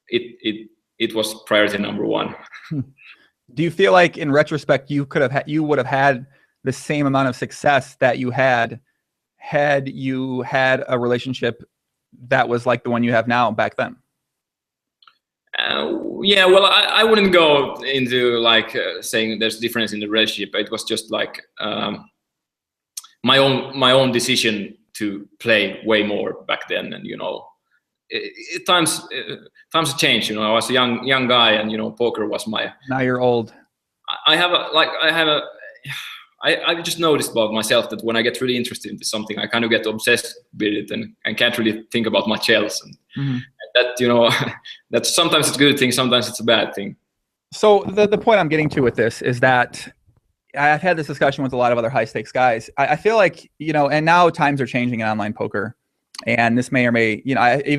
Speaker 2: it was priority number one.
Speaker 1: Do you feel like in retrospect you would have had the same amount of success that you had you had a relationship that was like the one you have now back then?
Speaker 2: Yeah, well, I wouldn't go into like saying there's difference in the relationship. It was just like my own decision to play way more back then, and times change. I was a young guy, and poker was my.
Speaker 1: Now you're old.
Speaker 2: I just noticed about myself that when I get really interested into something, I kind of get obsessed with it and can't really think about much else. And that, that sometimes it's a good thing, sometimes it's a bad thing.
Speaker 1: So the point I'm getting to with this is that I've had this discussion with a lot of other high stakes guys. I feel like, and now times are changing in online poker, and this may or may,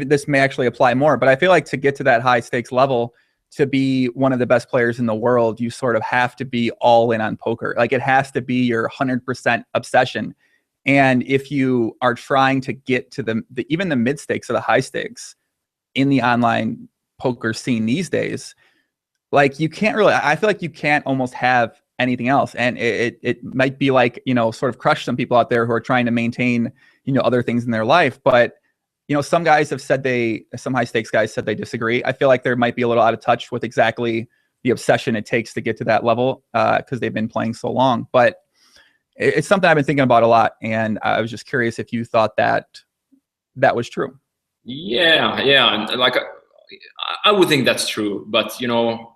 Speaker 1: this may actually apply more, but I feel like to get to that high stakes level, to be one of the best players in the world, you sort of have to be all in on poker. Like, it has to be your 100% obsession. And if you are trying to get to even the mid stakes or the high stakes in the online poker scene these days, like you can't really, I feel like you can't almost have anything else. And it might be like, you know, sort of crush some people out there who are trying to maintain, you know, other things in their life. But, you know, some guys have said some high stakes guys said they disagree. I feel like there might be a little out of touch with exactly the obsession it takes to get to that level because they've been playing so long. But it's something I've been thinking about a lot. And I was just curious if you thought that was true.
Speaker 2: Yeah. And like, I would think that's true. But, you know,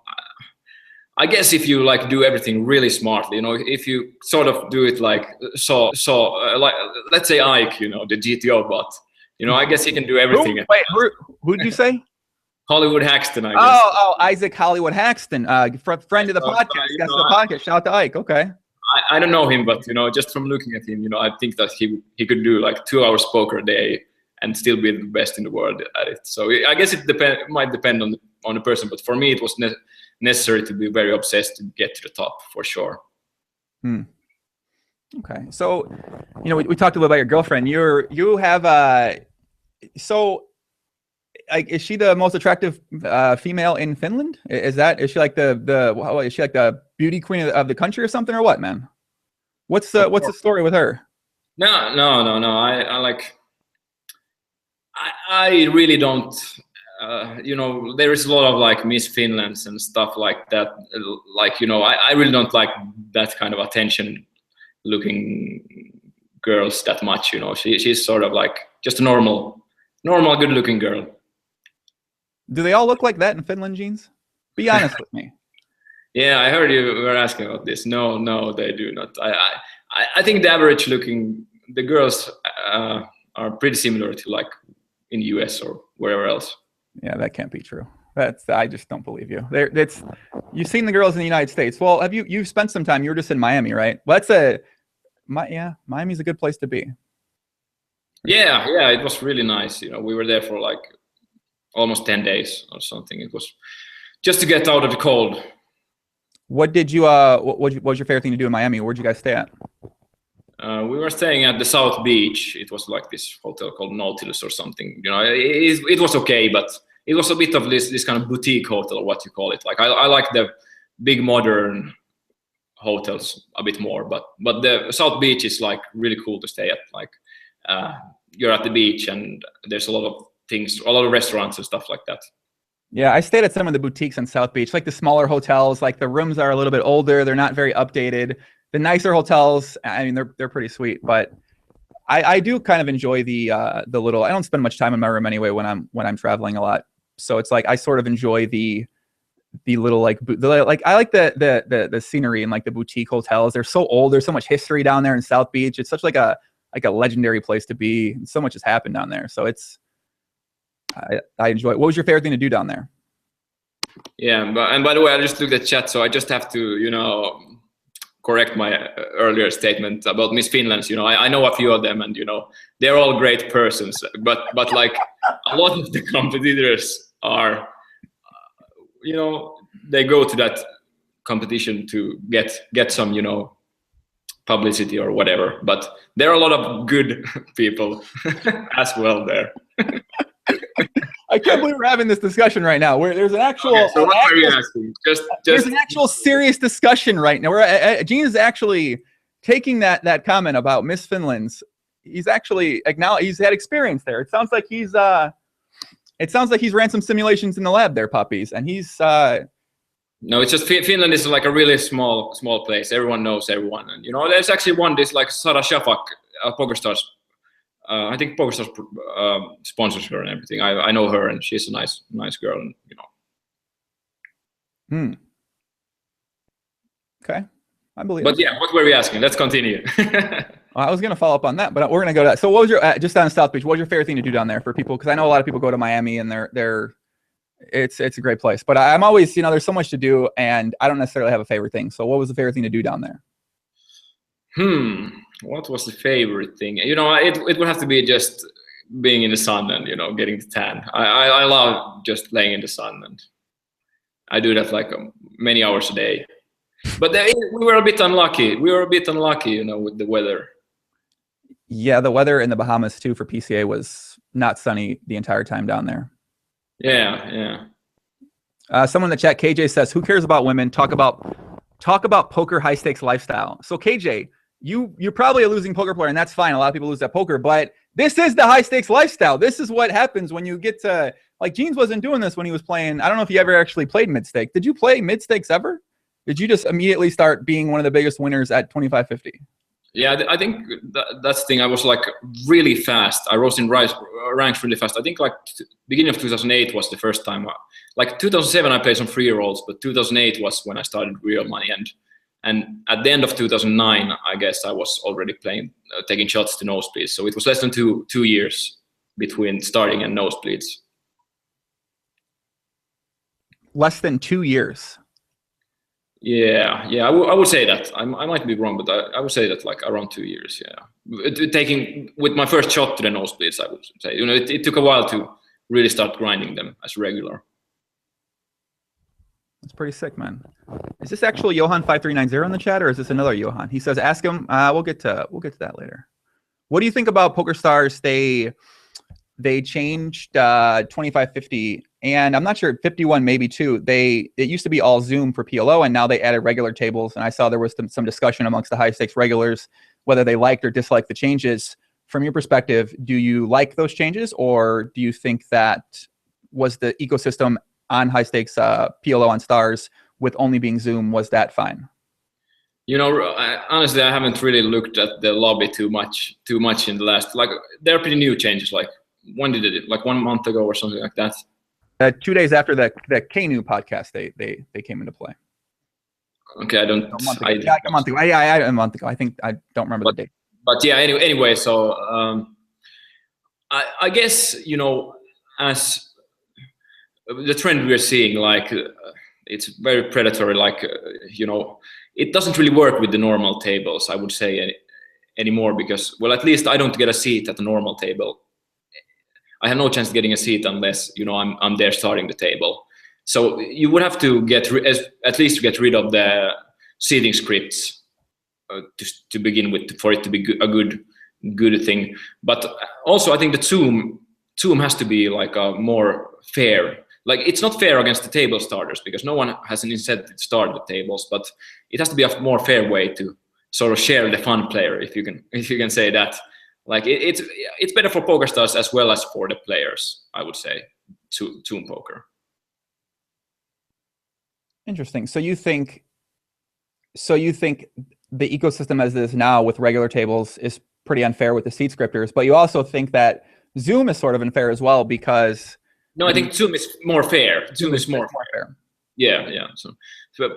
Speaker 2: I guess if you like do everything really smartly, you know, if you sort of do it like, like, let's say Ike, you know, the GTO bot, you know, I guess he can do everything.
Speaker 1: Who did you say?
Speaker 2: Hollywood Haxton, I guess.
Speaker 1: Oh, Isaac Hollywood Haxton, friend of the podcast, guest of the podcast. Shout out to Ike. Okay.
Speaker 2: I don't know him, but, you know, just from looking at him, you know, I think that he could do like 2 hours poker a day and still be the best in the world at it. So I guess it might depend on the person, but for me, it was necessary to be very obsessed to get to the top for sure.
Speaker 1: Okay. So, you know, we talked a little about your girlfriend. You have so like, is she the most attractive female in Finland? Is she like is she like the beauty queen of the country or something, or what, man? What's the story with her?
Speaker 2: No. I really don't. You know, there is a lot of like Miss Finlands and stuff like that. Like, you know, I really don't like that kind of attention-looking girls that much. You know, she's sort of like just a normal, good-looking girl.
Speaker 1: Do they all look like that in Finland, Jeans? Be honest with me.
Speaker 2: Yeah, I heard you were asking about this. No, they do not. I think the average-looking the girls are pretty similar to like in the US or wherever else. Yeah,
Speaker 1: that can't be true. I just don't believe you. You've seen the girls in the United States. Well, you've spent some time. You were just in Miami, right? Well, Miami's a good place to be.
Speaker 2: Yeah, it was really nice. You know, we were there for like almost 10 days or something. It was just to get out of the cold.
Speaker 1: What did you what was your favorite thing to do in Miami? Where'd you guys stay at?
Speaker 2: We were staying at the South Beach. It was like this hotel called Nautilus or something. You know, it was okay, but it was a bit of this kind of boutique hotel, or what you call it. Like I like the big modern hotels a bit more, but the South Beach is like really cool to stay at. Like you're at the beach and there's a lot of things, a lot of restaurants and stuff like that.
Speaker 1: Yeah, I stayed at some of the boutiques on South Beach, like the smaller hotels. Like the rooms are a little bit older; they're not very updated. The nicer hotels, I mean, they're pretty sweet. But I do kind of enjoy the little. I don't spend much time in my room anyway when I'm traveling a lot. So it's like I sort of enjoy the little like I like the scenery in like the boutique hotels. They're so old. There's so much history down there in South Beach. It's such like a legendary place to be. And so much has happened down there. So I enjoy it. What was your favorite thing to do down there?
Speaker 2: Yeah, and by the way, I just looked at chat, so I just have to, you know, correct my earlier statement about Miss Finlands. You know, I know a few of them, and you know, they're all great persons. But like a lot of the competitors are, you know, they go to that competition to get some, you know, publicity or whatever. But there are a lot of good people as well there.
Speaker 1: I can't believe we're having this discussion right now. Where there's an actual.
Speaker 2: Okay, so what are you asking?
Speaker 1: There's an actual serious discussion right now. Gene is actually taking that comment about Miss Finland's. He's actually he's had experience there. It sounds like he's ran some simulations in the lab there, puppies, and he's.
Speaker 2: No, it's just Finland is like a really small place. Everyone knows everyone, and you know, there's actually this like Sara Shafak, Pokerstars. I think Pokerstars sponsors her and everything. I know her, and she's a nice girl, and, you know.
Speaker 1: Okay, I believe.
Speaker 2: But yeah, what were we asking? Let's continue.
Speaker 1: I was going to follow up on that, but we're going to go to that. So, what was your just down in South Beach? What was your favorite thing to do down there for people? Because I know a lot of people go to Miami, and it's a great place. But I'm always, you know, there's so much to do, and I don't necessarily have a favorite thing. So, what was the favorite thing to do down there?
Speaker 2: What was the favorite thing? You know, it would have to be just being in the sun and, you know, getting the tan. I love just laying in the sun, and I do that like many hours a day. But we were a bit unlucky. You know, with the weather.
Speaker 1: Yeah, the weather in the Bahamas too for PCA was not sunny the entire time down there.
Speaker 2: Yeah.
Speaker 1: Someone in the chat, KJ says, "Who cares about women? Talk about poker high stakes lifestyle." So KJ, you're probably a losing poker player, and that's fine. A lot of people lose at poker, but this is the high stakes lifestyle. This is what happens when you get to, like, Jeans wasn't doing this when he was playing. I don't know if he ever actually played mid stakes. Did you play mid stakes ever? Did you just immediately start being one of the biggest winners at 2550?
Speaker 2: Yeah, I think that's the thing. I was like really fast. I rose in ranks really fast. I think like beginning of 2008 was the first time. Like 2007, I played some free rolls, but 2008 was when I started real money. And at the end of 2009, I guess I was already playing, taking shots to nosebleeds. So it was less than two years between starting and nosebleeds.
Speaker 1: Less than 2 years.
Speaker 2: Yeah, I would say that. I might be wrong, but I would say that like around 2 years. Yeah, taking with my first shot to the nosebleeds, I would say. You know, it took a while to really start grinding them as regular.
Speaker 1: That's pretty sick, man. Is this actual Johan5390 in the chat, or is this another Johan? He says, "Ask him." We'll get to that later. What do you think about Pokerstars? They changed 2550, and I'm not sure 51 maybe too. It used to be all Zoom for PLO, and now they added regular tables. And I saw there was some discussion amongst the high stakes regulars whether they liked or disliked the changes. From your perspective, do you like those changes, or do you think that was the ecosystem on high stakes PLO on Stars with only being Zoom, was that fine?
Speaker 2: You know, honestly, I haven't really looked at the lobby too much in the last, like, they're pretty new changes. Like, when did it? Like 1 month ago or something like that.
Speaker 1: 2 days after the Kanu podcast, they came into play.
Speaker 2: Okay, I don't.
Speaker 1: A month ago. Yeah, a month ago. A month ago. I think I don't remember the date.
Speaker 2: But yeah, anyway, so I guess, you know, as the trend we're seeing, like it's very predatory. Like you know, it doesn't really work with the normal tables, I would say, anymore, because, well, at least I don't get a seat at the normal table. I have no chance of getting a seat unless, you know, I'm there starting the table. So you would have to at least get rid of the seating scripts to begin with, for it to be a good thing. But also, I think the Zoom has to be like a more fair. Like, it's not fair against the table starters because no one has an incentive to start the tables, but it has to be a more fair way to sort of share the fun player, if you can say that. Like, it's better for Pokerstars as well as for the players, I would say, Zoom poker.
Speaker 1: Interesting. So you think the ecosystem as it is now with regular tables is pretty unfair with the seat scripters, but you also think that Zoom is sort of unfair as well because...
Speaker 2: No, I think Zoom is more fair. Zoom is more fair. Yeah. So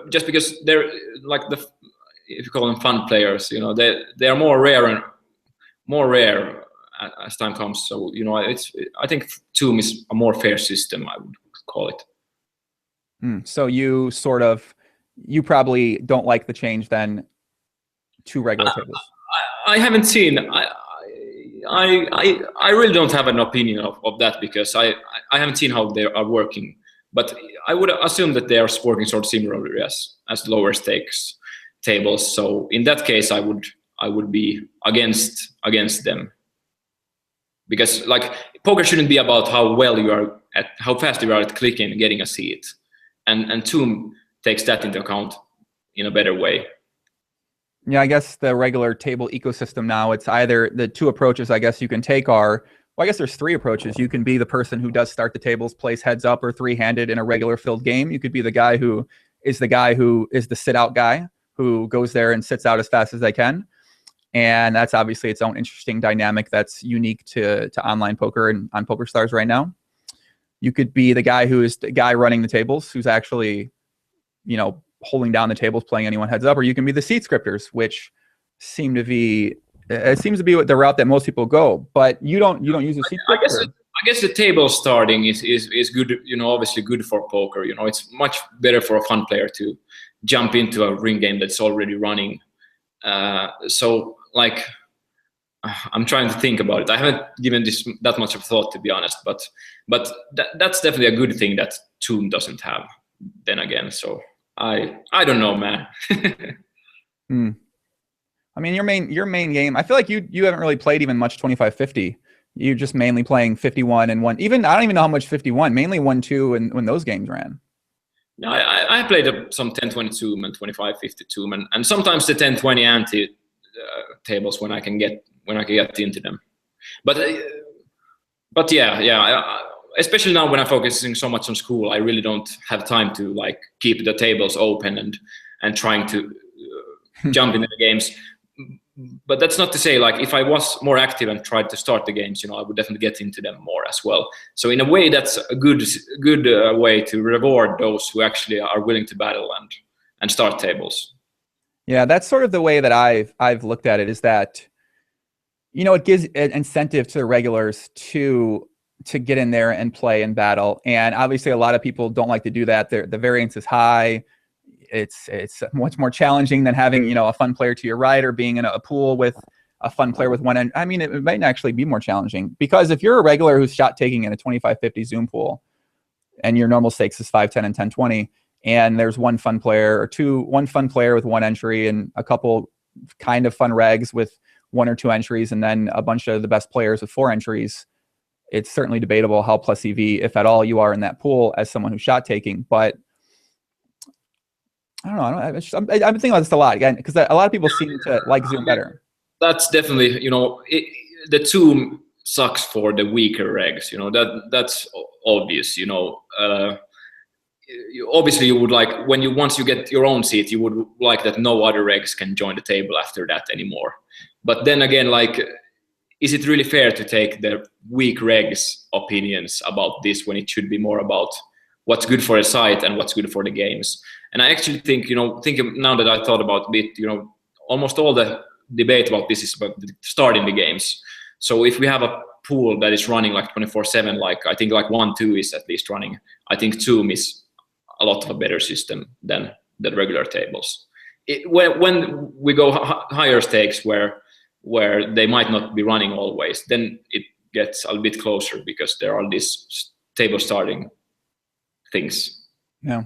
Speaker 2: just because they're like if you call them fun players, you know, they are more rare as time comes. So, you know, I think Zoom is a more fair system, I would call it.
Speaker 1: So you probably don't like the change then to regular tables.
Speaker 2: I haven't seen. I really don't have an opinion of that because I haven't seen how they are working. But I would assume that they are working sort of similarly as lower stakes tables. So in that case, I would be against them, because like poker shouldn't be about how fast you are at clicking and getting a seat, and Zoom takes that into account in a better way.
Speaker 1: Yeah, I guess the regular table ecosystem now, it's either the two approaches I guess you can take are, well, I guess there's three approaches. You can be the person who does start the tables, plays heads up or three-handed in a regular filled game. You could be the guy who is the sit-out guy who goes there and sits out as fast as they can. And that's obviously its own interesting dynamic that's unique to online poker and on Pokerstars right now. You could be the guy who is the guy running the tables, who's actually, you know, holding down the tables, playing anyone heads up, or you can be the seat scripters, which seems to be what the route that most people go. But you don't use a seat scripter.
Speaker 2: I guess the table starting is good, you know, obviously good for poker. You know, it's much better for a fun player to jump into a ring game that's already running. So like, I'm trying to think about it. I haven't given this that much of thought, to be honest, but that's definitely a good thing that Zoom doesn't have, then again. So I don't know, man.
Speaker 1: I mean, your main game, I feel like you haven't really played even much 2550. You're just mainly playing 51 and 1. Even I don't even know how much 51, mainly 1-2 when those games ran.
Speaker 2: No, I played some 10-20 and 25-50 and sometimes the 10-20 ante tables when I can get into them. But yeah. Especially now when I'm focusing so much on school, I really don't have time to like keep the tables open and trying to jump into the games. But that's not to say, like, if I was more active and tried to start the games, I would definitely get into them more as well. So in a way, that's a good way to reward those who actually are willing to battle and start tables.
Speaker 1: Yeah, that's sort of the way that I've looked at it, is that, it gives an incentive to the regulars to get in there and play and battle. And obviously a lot of people don't like to do that. The variance is high. It's much more challenging than having, a fun player to your right, or being in a pool with a fun player with one end. I mean, it might actually be more challenging, because if you're a regular who's shot taking in a 25-50 Zoom pool and your normal stakes is 5-10 and 10-20, and there's one fun player one fun player with one entry and a couple kind of fun regs with 1 or 2 entries, and then a bunch of the best players with 4 entries, it's certainly debatable how plus EV, if at all, you are in that pool as someone who's shot taking. But I don't know. I'm thinking about this a lot, again, because a lot of people seem to like Zoom better.
Speaker 2: That's definitely, the Zoom sucks for the weaker regs. That's obvious. Obviously you would like, once you get your own seat, you would like that no other regs can join the table after that anymore. But then again, like, is it really fair to take the weak regs opinions about this when it should be more about what's good for the site and what's good for the games? And I actually think, now that I thought about a bit, almost all the debate about this is about starting the games. So if we have a pool that is running like 24/7, like I think like 1-2 is at least running, I think Zoom is a lot of a better system than the regular tables. When we go higher stakes where they might not be running always, then it gets a bit closer, because there are these table starting things.
Speaker 1: Yeah.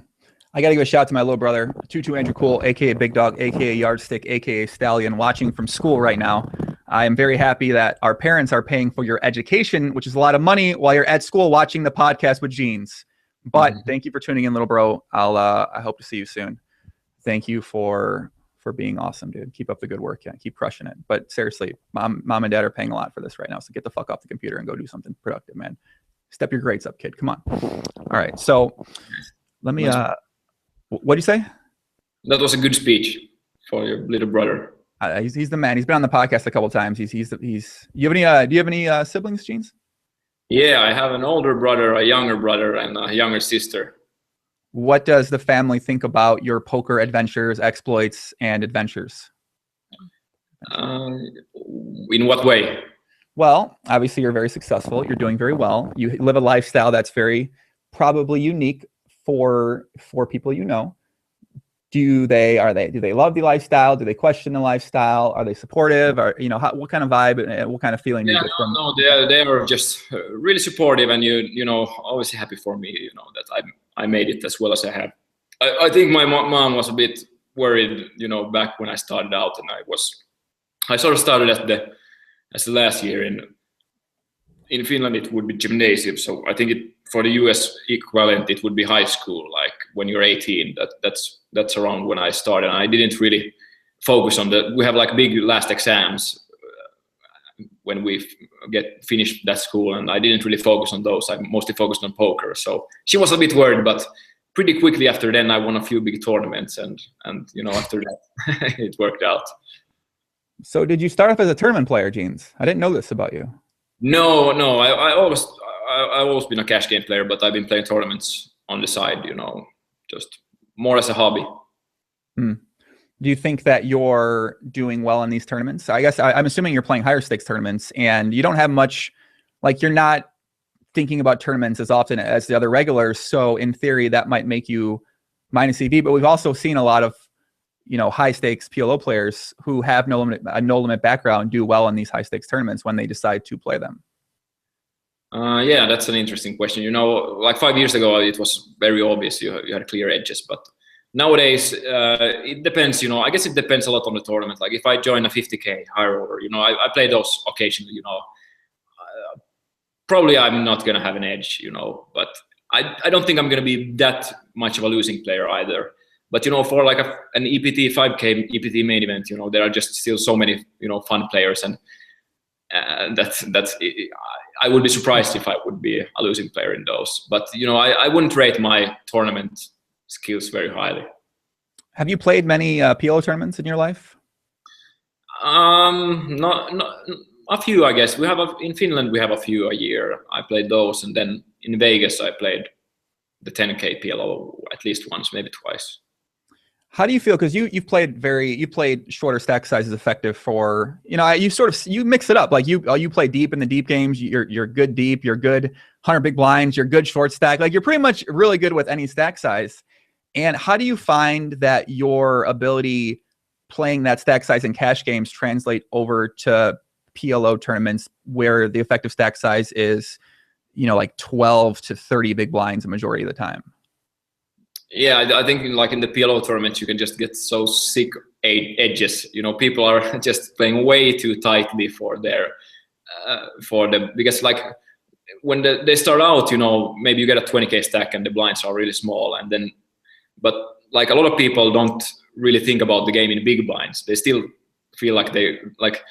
Speaker 1: I got to give a shout out to my little brother, 22 Andrew Cool, aka Big Dog, aka Yardstick, aka Stallion, watching from school right now. I am very happy that our parents are paying for your education, which is a lot of money, while you're at school watching the podcast with Jeans. But thank you for tuning in, little bro. I hope to see you soon. Thank you for being awesome, dude. Keep up the good work. Yeah, keep crushing it. But seriously, mom and dad are paying a lot for this right now. So get the fuck off the computer and go do something productive, man. Step your grades up, kid. Come on. All right. So let me, what'd you say?
Speaker 2: That was a good speech for your little brother.
Speaker 1: He's the man. He's been on the podcast a couple of times. Do you have any siblings, Jeans?
Speaker 2: Yeah, I have an older brother, a younger brother, and a younger sister.
Speaker 1: What does the family think about your poker adventures, exploits, and adventures?
Speaker 2: In what way?
Speaker 1: Well, obviously you're very successful. You're doing very well. You live a lifestyle that's very probably unique for people you know. Do they love the lifestyle? Do they question the lifestyle? Are they supportive? Or what kind of vibe and what kind of feeling do you get from?
Speaker 2: No, they are just really supportive, and obviously happy for me. That I made it as well as I have. I think my mom was a bit worried, back when I started out, and I sort of started as the last year in Finland. It would be gymnasium, so I think for the US equivalent it would be high school, like when you're 18. That's around when I started. And I didn't really focus on we have like big last exams when we get finished that school, and I didn't really focus on those. I mostly focused on poker. So she was a bit worried, but pretty quickly after then I won a few big tournaments, and after that it worked out.
Speaker 1: So did you start off as a tournament player, Jeans? I didn't know this about you.
Speaker 2: No, I've always been a cash game player, but I've been playing tournaments on the side, just more as a hobby.
Speaker 1: Do you think that you're doing well in these tournaments? I guess I'm assuming you're playing higher stakes tournaments, and you don't have much, like, you're not thinking about tournaments as often as the other regulars. So in theory, that might make you minus EV. But we've also seen a lot of, high stakes PLO players who have no limit background do well in these high stakes tournaments when they decide to play them.
Speaker 2: Yeah, that's an interesting question. Like 5 years ago, it was very obvious you had clear edges, but nowadays it depends. I guess it depends a lot on the tournament. Like if I join a 50K high roller, I play those occasionally. Probably I'm not gonna have an edge, but I don't think I'm going to be that much of a losing player either. But for like an EPT 5K EPT main event, there are just still so many fun players, and that's I would be surprised if I would be a losing player in those. But I wouldn't rate my tournament skills very highly.
Speaker 1: Have you played many PLO tournaments in your life?
Speaker 2: Not a few, I guess. We have in Finland we have a few a year. I played those, and then in Vegas I played the 10K PLO at least once, maybe twice.
Speaker 1: How do you feel? Because you played shorter stack sizes effective for you mix it up, like you play deep in the deep games. You're good deep. You're good 100 big blinds. You're good short stack. Like you're pretty much really good with any stack size. And how do you find that your ability playing that stack size in cash games translate over to PLO tournaments where the effective stack size is like 12 to 30 big blinds the majority of the time?
Speaker 2: Yeah, I think like in the PLO tournaments, you can just get so sick edges. People are just playing way too tightly for because like when they start out, maybe you get a 20K stack and the blinds are really small, but like a lot of people don't really think about the game in big blinds. They still feel like they like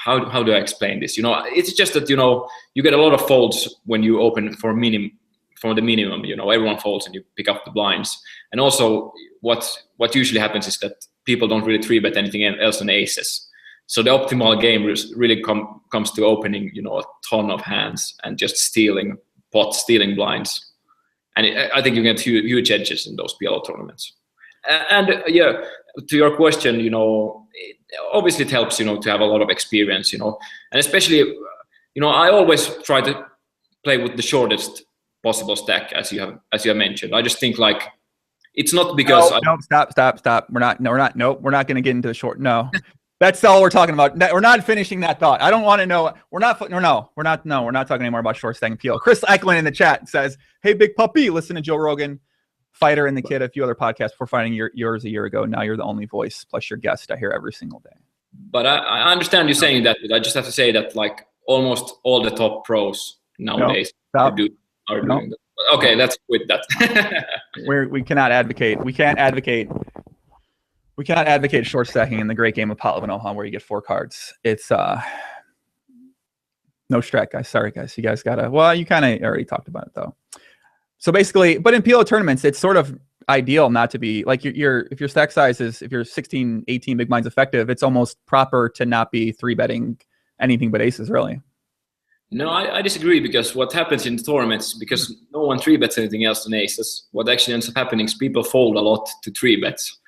Speaker 2: how do I explain this? It's just that you get a lot of folds when you open for the minimum. Everyone folds and you pick up the blinds. And also what usually happens is that people don't really 3-bet anything else than aces. So the optimal game really comes to opening a ton of hands and just stealing blinds. And I think you get huge edges in those PLO tournaments. And yeah, to your question, obviously it helps to have a lot of experience, and especially I always try to play with the shortest possible stack, as you have mentioned. I just think like it's not because
Speaker 1: stop. We're not going to get into the short. No, that's all we're talking about. We're not finishing that thought. I don't want to know. We're not talking anymore about short stack and PLO. Chris Eichlin in the chat says, "Hey, big puppy, listen to Joe Rogan, Fighter, and the Kid, a few other podcasts before finding yours a year ago. Now you're the only voice plus your guest I hear every single day."
Speaker 2: But I understand you saying that. But I just have to say that like almost all the top pros nowadays are doing that. Okay, let's quit that.
Speaker 1: We cannot advocate. We can't advocate short stacking in the great game of Pot Vanoha where you get 4 cards. It's no strat, guys. Sorry, guys. You guys gotta. Well, you kind of already talked about it though. So basically, but in PLO tournaments, it's sort of ideal not to be like if your stack size is, if you're 16, 18 big blinds effective, it's almost proper to not be 3-betting anything but aces, really.
Speaker 2: No, I disagree, because what happens in the tournaments, because no one 3-bets anything else than aces, what actually ends up happening is people fold a lot to 3-bets.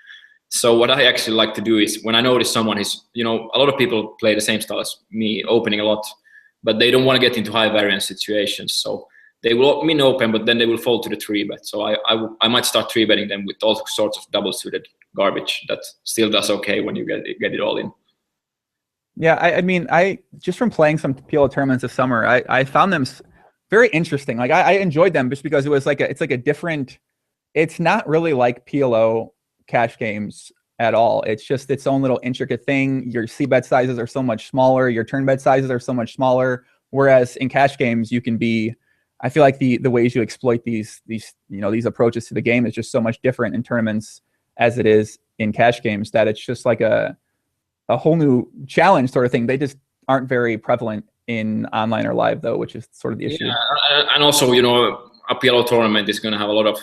Speaker 2: So what I actually like to do is when I notice someone is, a lot of people play the same style as me, opening a lot, but they don't want to get into high variance situations. So they will min open, but then they will fold to the 3-bet. So I might start 3-betting them with all sorts of double suited garbage that still does okay when you get it all in.
Speaker 1: Yeah, I mean, I just from playing some PLO tournaments this summer, I found them very interesting. Like I enjoyed them just because it was it's like a different. It's not really like PLO cash games at all. It's just its own little intricate thing. Your c-bet sizes are so much smaller. Your turn bet sizes are so much smaller. Whereas in cash games, you can be. I feel like the ways you exploit these approaches to the game is just so much different in tournaments as it is in cash games that it's just like a whole new challenge sort of thing. They just aren't very prevalent in online or live though, which is sort of the issue.
Speaker 2: Yeah, and also, a PLO tournament is going to have a lot of,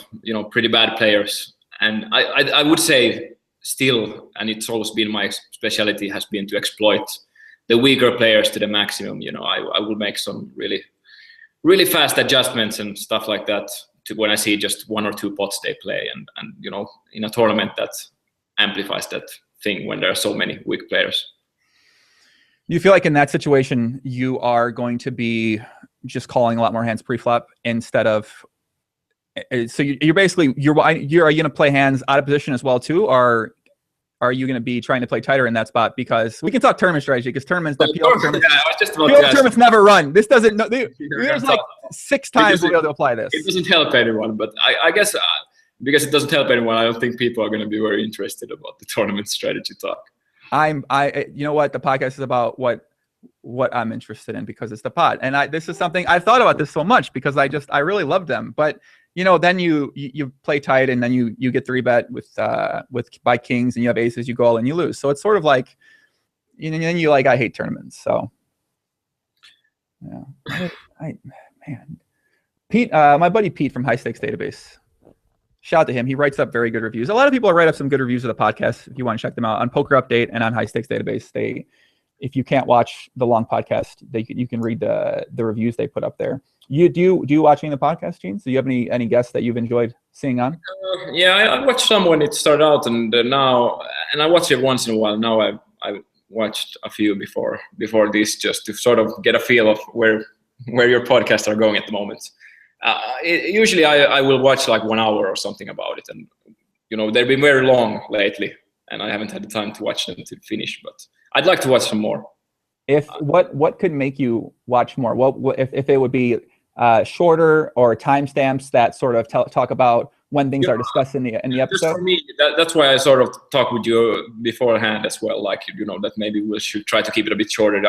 Speaker 2: pretty bad players. And I would say still, and it's always been my specialty, has been to exploit the weaker players to the maximum. I will make some really, really fast adjustments and stuff like that to when I see just 1 or 2 pots they play. And in a tournament that amplifies that thing when there are so many weak players.
Speaker 1: You feel like in that situation, you are going to be just calling a lot more hands pre-flop instead of, so you're basically, are you going to play hands out of position as well too? Or are you going to be trying to play tighter in that spot? Because we can talk tournament strategy, because tournaments, PLO tournaments never run. This doesn't, there's like 6 times we'll be able to apply this.
Speaker 2: It doesn't help anyone, but I guess because it doesn't help anyone, I don't think people are going to be very interested about the tournament strategy talk.
Speaker 1: You know what? The podcast is about what what I'm interested in because it's the pod. And this is something I've thought about this so much because I really love them. But then you play tight and then you get 3-bet with by kings and you have aces, you go all and you lose. So it's sort of like, and then you I hate tournaments. So yeah, man, Pete, my buddy Pete from High Stakes Database. Shout out to him. He writes up very good reviews. A lot of people write up some good reviews of the podcast. If you want to check them out on Poker Update and on High Stakes Database, if you can't watch the long podcast, you can read the reviews they put up there. Do you watching the podcast, Jeans? Do you have any guests that you've enjoyed seeing on?
Speaker 2: Yeah, I watched some when it started out, and now I watch it once in a while. Now I watched a few before this just to sort of get a feel of where your podcasts are going at the moment. Usually I will watch 1 hour or something about it, and they've been very long lately, and I haven't had the time to watch them to finish. But I'd like to watch some more.
Speaker 1: What could make you watch more? What if it would be shorter or timestamps that sort of talk about when things are discussed in the episode?
Speaker 2: Just for me, that's why I sort of talked with you beforehand as well. That maybe we should try to keep it a bit shorter.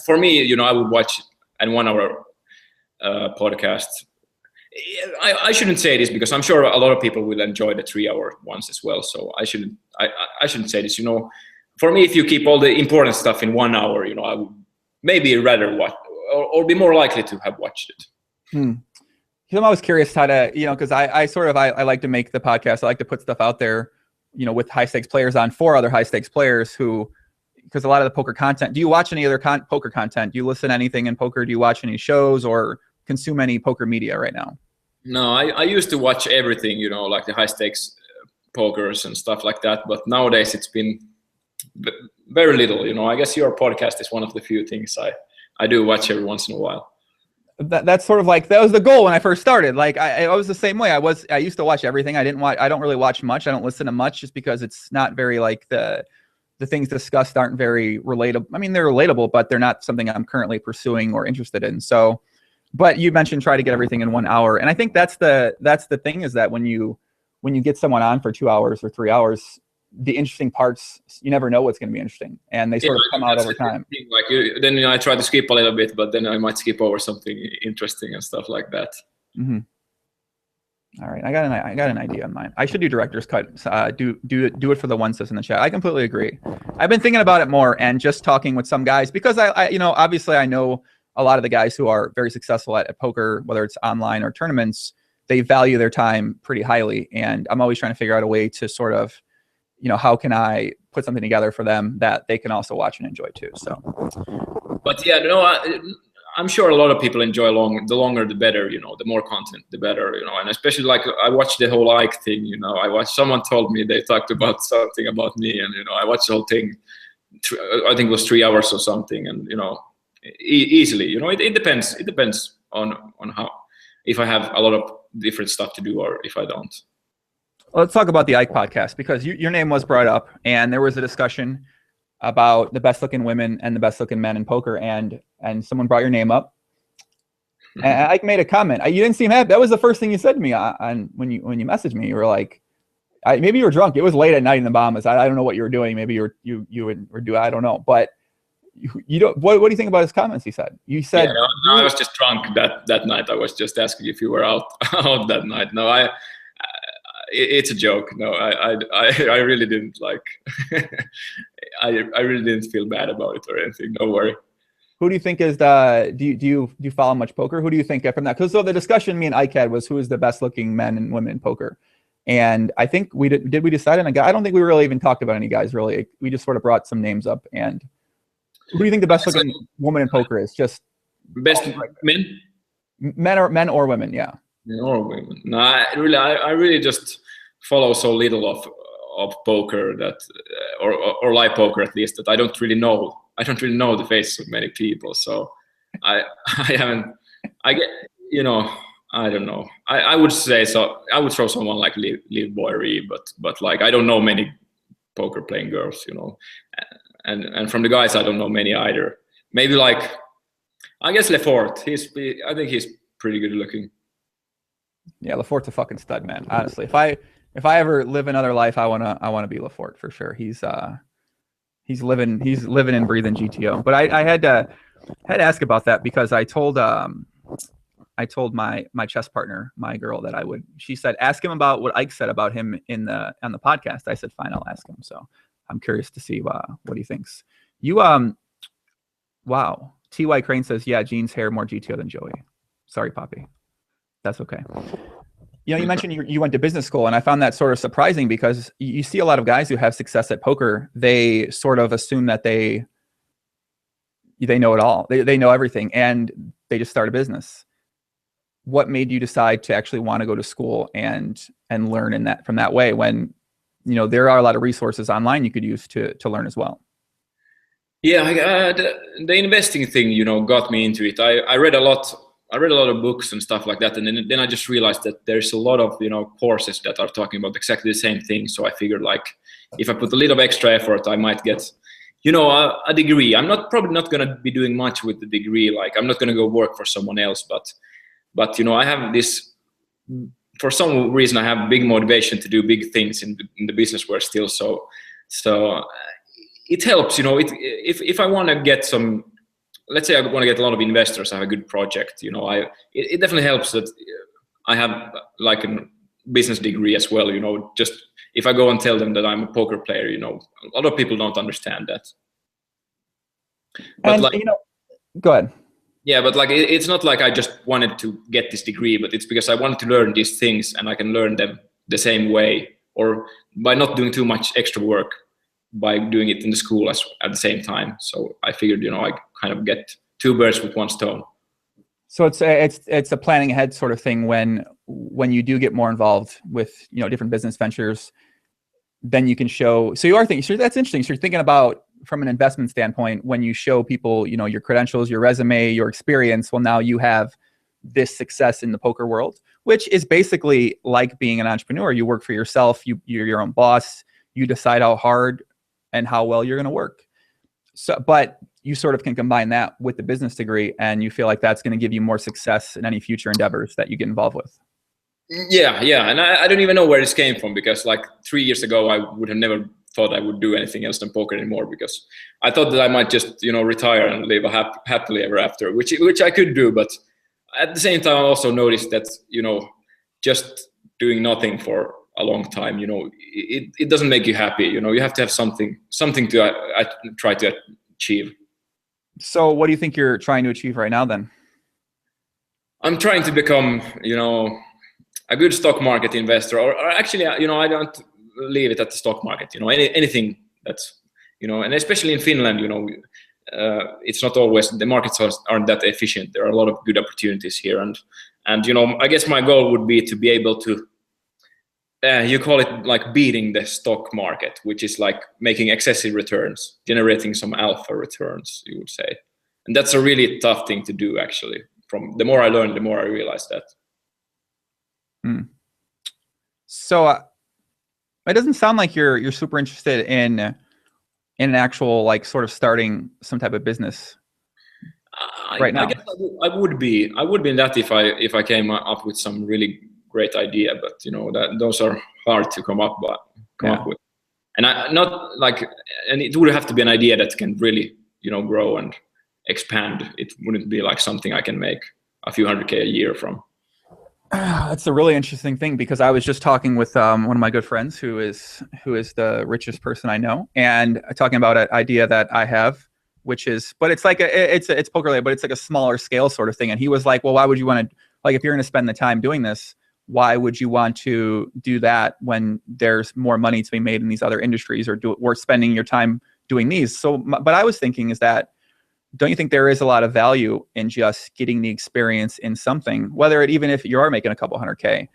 Speaker 2: For me, I would watch a 1 hour podcast. I shouldn't say this because I'm sure a lot of people will enjoy the 3 hour ones as well. So I shouldn't say this. For me, if you keep all the important stuff in 1 hour, I would maybe rather watch or be more likely to have watched it.
Speaker 1: I'm always curious how to, because I like to make the podcast. I like to put stuff out there, with high stakes players on for other high stakes players because a lot of the poker content. Do you watch any other poker content? Do you listen to anything in poker? Do you watch any shows or consume any poker media right now?
Speaker 2: No, I used to watch everything, like the high stakes pokers and stuff like that. But nowadays it's been very little. I guess your podcast is one of the few things I do watch every once in a while.
Speaker 1: That's sort of that was the goal when I first started. I was the same way. I used to watch everything. I don't really watch much. I don't listen to much just because it's not very the things discussed aren't very relatable. I mean, they're relatable, but they're not something I'm currently pursuing or interested in. So, but you mentioned try to get everything in 1 hour. And I think that's the thing is that when you get someone on for 2 hours or 3 hours, the interesting parts, you never know what's going to be interesting, and they sort of come out over time.
Speaker 2: Then I try to skip a little bit, but then I might skip over something interesting and stuff like that.
Speaker 1: Mm-hmm. All right, I got an idea in mind. I should do director's cut. Do it for the one sis in the chat. I completely agree. I've been thinking about it more and just talking with some guys because I obviously I know a lot of the guys who are very successful at poker, whether it's online or tournaments. They value their time pretty highly, and I'm always trying to figure out a way to sort of, how can I put something together for them that they can also watch and enjoy too. So,
Speaker 2: but yeah, I'm sure a lot of people enjoy the longer the better, the more content the better, and especially I watched the whole Ike thing, someone told me they talked about something about me, and I watched the whole thing. I think it was 3 hours or something, and easily, it depends on how, if I have a lot of different stuff to do or if I don't.
Speaker 1: Let's talk about the Ike podcast because your name was brought up and there was a discussion about the best looking women and the best looking men in poker, and someone brought your name up. And Ike made a comment. You didn't seem happy. That was the first thing you said to me on when you messaged me. You were like, maybe you were drunk. It was late at night in the Bahamas. I don't know what you were doing. Maybe you were doing, I don't know. But you don't. What do you think about his comments? He said. You said.
Speaker 2: Yeah, no, I was just drunk that night. I was just asking if you were out that night. No, it's a joke. No, I really didn't I really didn't feel bad about it or anything. Don't worry.
Speaker 1: Who do you think is do you follow much poker? Who do you think from that? Because so the discussion me and Ike had was who is the best looking men and women in poker, and I think we decide on a guy? I don't think we really even talked about any guys really. We just sort of brought some names up. And who do you think the best looking woman in poker is? Just
Speaker 2: best men
Speaker 1: or women? Yeah.
Speaker 2: Men or women? No, I really just follow so little of poker that or live poker at least that I don't really know the faces of many people. So I haven't. I get I don't know. I would say so. I would throw someone like Liv Boyery, but I don't know many poker playing girls, and from the guys I don't know many either. Maybe I guess Lefort. I think he's pretty good looking.
Speaker 1: Yeah, Lefort's a fucking stud, man. Honestly, if I ever live another life, I wanna be Lefort for sure. He's He's living and breathing GTO. But I had to ask about that because I told my chess partner, my girl, that she said, ask him about what Ike said about him on the podcast. I said, fine, I'll ask him. So I'm curious to see what he thinks. You, wow. T.Y. Crane says, yeah, Gene's hair more GTO than Joey. Sorry, Poppy. That's okay. You know, you mentioned you went to business school, and I found that sort of surprising because you see a lot of guys who have success at poker. They sort of assume that they know it all. They know everything, and they just start a business. What made you decide to actually want to go to school and learn from that way when, you know, there are a lot of resources online you could use to learn as well?
Speaker 2: Yeah, the investing thing, you know, got me into it. I read a lot of books and stuff like that, and then I just realized that there's a lot of, you know, courses that are talking about exactly the same thing. So I figured, like, if I put a little extra effort, I might get, you know, a degree. I'm probably not going to be doing much with the degree. Like, I'm not going to go work for someone else, but you know, I have this, for some reason, I have big motivation to do big things in the business world still. So it helps, you know. If I want to get some, let's say I want to get a lot of investors, I have a good project, you know, it definitely helps that I have like a business degree as well, you know. Just if I go and tell them that I'm a poker player, you know, a lot of people don't understand that. But,
Speaker 1: and,
Speaker 2: like,
Speaker 1: you know, go ahead.
Speaker 2: Yeah, but like, it's not like I just wanted to get this degree, but it's because I wanted to learn these things, and I can learn them the same way, or by not doing too much extra work, by doing it in the school at the same time. So I figured, you know, I kind of get two birds with one stone.
Speaker 1: So it's a planning ahead sort of thing when you do get more involved with, you know, different business ventures, then you can show. So you are thinking, so that's interesting. So you're thinking about from an investment standpoint, when you show people, you know, your credentials, your resume, your experience, well, now you have this success in the poker world, which is basically like being an entrepreneur. You work for yourself, you're your own boss, you decide how hard and how well you're going to work. So, but you sort of can combine that with the business degree, and you feel like that's going to give you more success in any future endeavors that you get involved with.
Speaker 2: Yeah. And I don't even know where this came from, because like 3 years ago, I would have never thought I would do anything else than poker anymore, because I thought that I might just, you know, retire and live happily ever after, which I could do. But at the same time, I also noticed that, you know, just doing nothing for a long time, you know, it doesn't make you happy. You know, you have to have something to try to achieve. So
Speaker 1: what do you think you're trying to achieve right now then?
Speaker 2: I'm trying to become, you know, a good stock market investor, or actually, you know, I don't leave it at the stock market, you know, anything that's, you know, and especially in Finland, you know, it's not always, the markets aren't that efficient. There are a lot of good opportunities here. And, you know, I guess my goal would be to be able to, you call it like beating the stock market, which is like making excessive returns, generating some alpha returns, you would say. And that's a really tough thing to do, actually. From the more I learn, the more I realize that.
Speaker 1: So it doesn't sound like you're super interested in an actual, like, sort of starting some type of business right now.
Speaker 2: I guess I would be in that if I came up with some really great idea, but you know, that those are hard to come up with. And and it would have to be an idea that can really, you know, grow and expand. It wouldn't be like something I can make a few $100K a year from.
Speaker 1: That's a really interesting thing, because I was just talking with one of my good friends who is the richest person I know, and talking about an idea that I have, which is, but it's like it's poker related, but it's like a smaller scale sort of thing. And he was like, well, why would you want to, like, if you're going to spend the time doing this, why would you want to do that when there's more money to be made in these other industries, or we're spending your time doing these? So, but I was thinking is that, don't you think there is a lot of value in just getting the experience in something, whether even if you are making a couple $100K,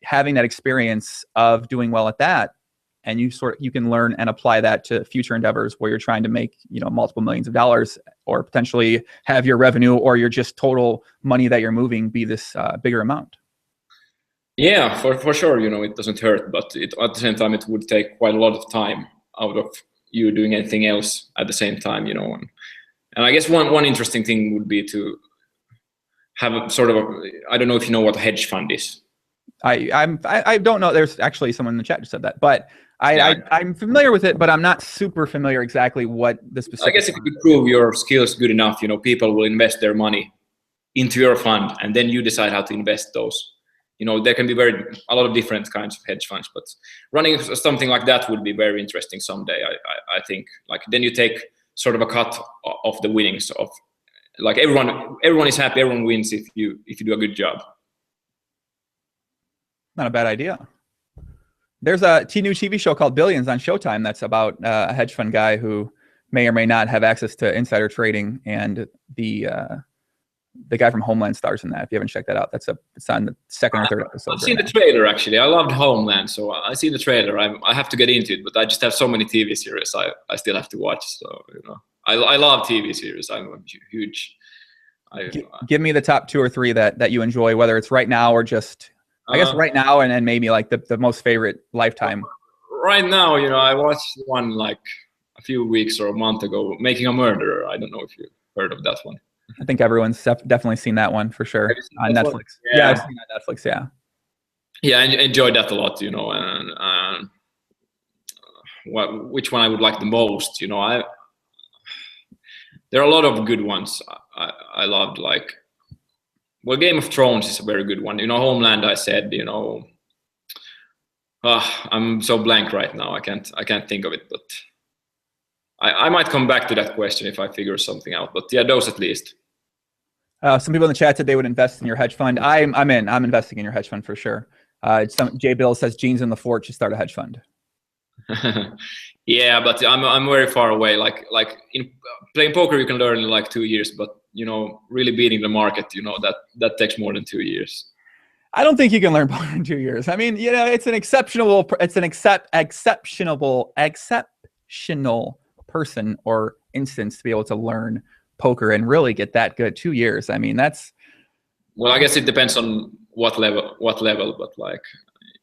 Speaker 1: having that experience of doing well at that, and you can learn and apply that to future endeavors where you're trying to make, you know, multiple millions of dollars, or potentially have your revenue or your just total money that you're moving be this bigger amount.
Speaker 2: Yeah, for sure. You know, it doesn't hurt, but at the same time, it would take quite a lot of time out of you doing anything else at the same time, you know. And I guess one interesting thing would be to have a sort of I don't know if you know what a hedge fund is.
Speaker 1: I don't know. There's actually someone in the chat who said that, but I'm familiar with it, but I'm not super familiar exactly what the specific.
Speaker 2: I guess if you could prove your skills good enough, people will invest their money into your fund, and then you decide how to invest those. There can be a lot of different kinds of hedge funds, but running something like that would be very interesting someday. I think, like, then you take sort of a cut of the winnings of, like, everyone is happy, everyone wins if you do a good job.
Speaker 1: Not a bad idea. There's a new TV show called Billions on Showtime that's about a hedge fund guy who may or may not have access to insider trading, and the guy from Homeland stars in that. If you haven't checked that out, it's on the second or third episode.
Speaker 2: I've seen the trailer, actually. I loved Homeland, so I see the trailer. I have to get into it, but I just have so many TV series I still have to watch. So I love TV series. I'm a huge.
Speaker 1: Give me the top 2 or 3 that you enjoy, whether it's right now or just. I guess right now, and then maybe like the most favorite lifetime.
Speaker 2: Right now, I watched one like a few weeks or a month ago, Making a Murderer. I don't know if you heard of that one.
Speaker 1: I think everyone's definitely seen that one for sure on Netflix. Yeah, I've seen that on Netflix. Yeah.
Speaker 2: Yeah, I enjoyed that a lot. And which one I would like the most? There are a lot of good ones. I loved, like. Well, Game of Thrones is a very good one. Homeland, I said, I'm so blank right now. I can't think of it, but I might come back to that question if I figure something out. But yeah, those at least.
Speaker 1: Some people in the chat said they would invest in your hedge fund. I'm in. I'm investing in your hedge fund for sure. Jay Bill says Jeans in the Fort should start a hedge fund.
Speaker 2: Yeah, but I'm very far away. Like in playing poker, you can learn in like 2 years, but really beating the market, that takes more than 2 years.
Speaker 1: I don't think you can learn poker in 2 years. I mean, it's an exceptional person or instance to be able to learn poker and really get that good. 2 years. I mean, that's.
Speaker 2: Well, I guess it depends on what level, but like,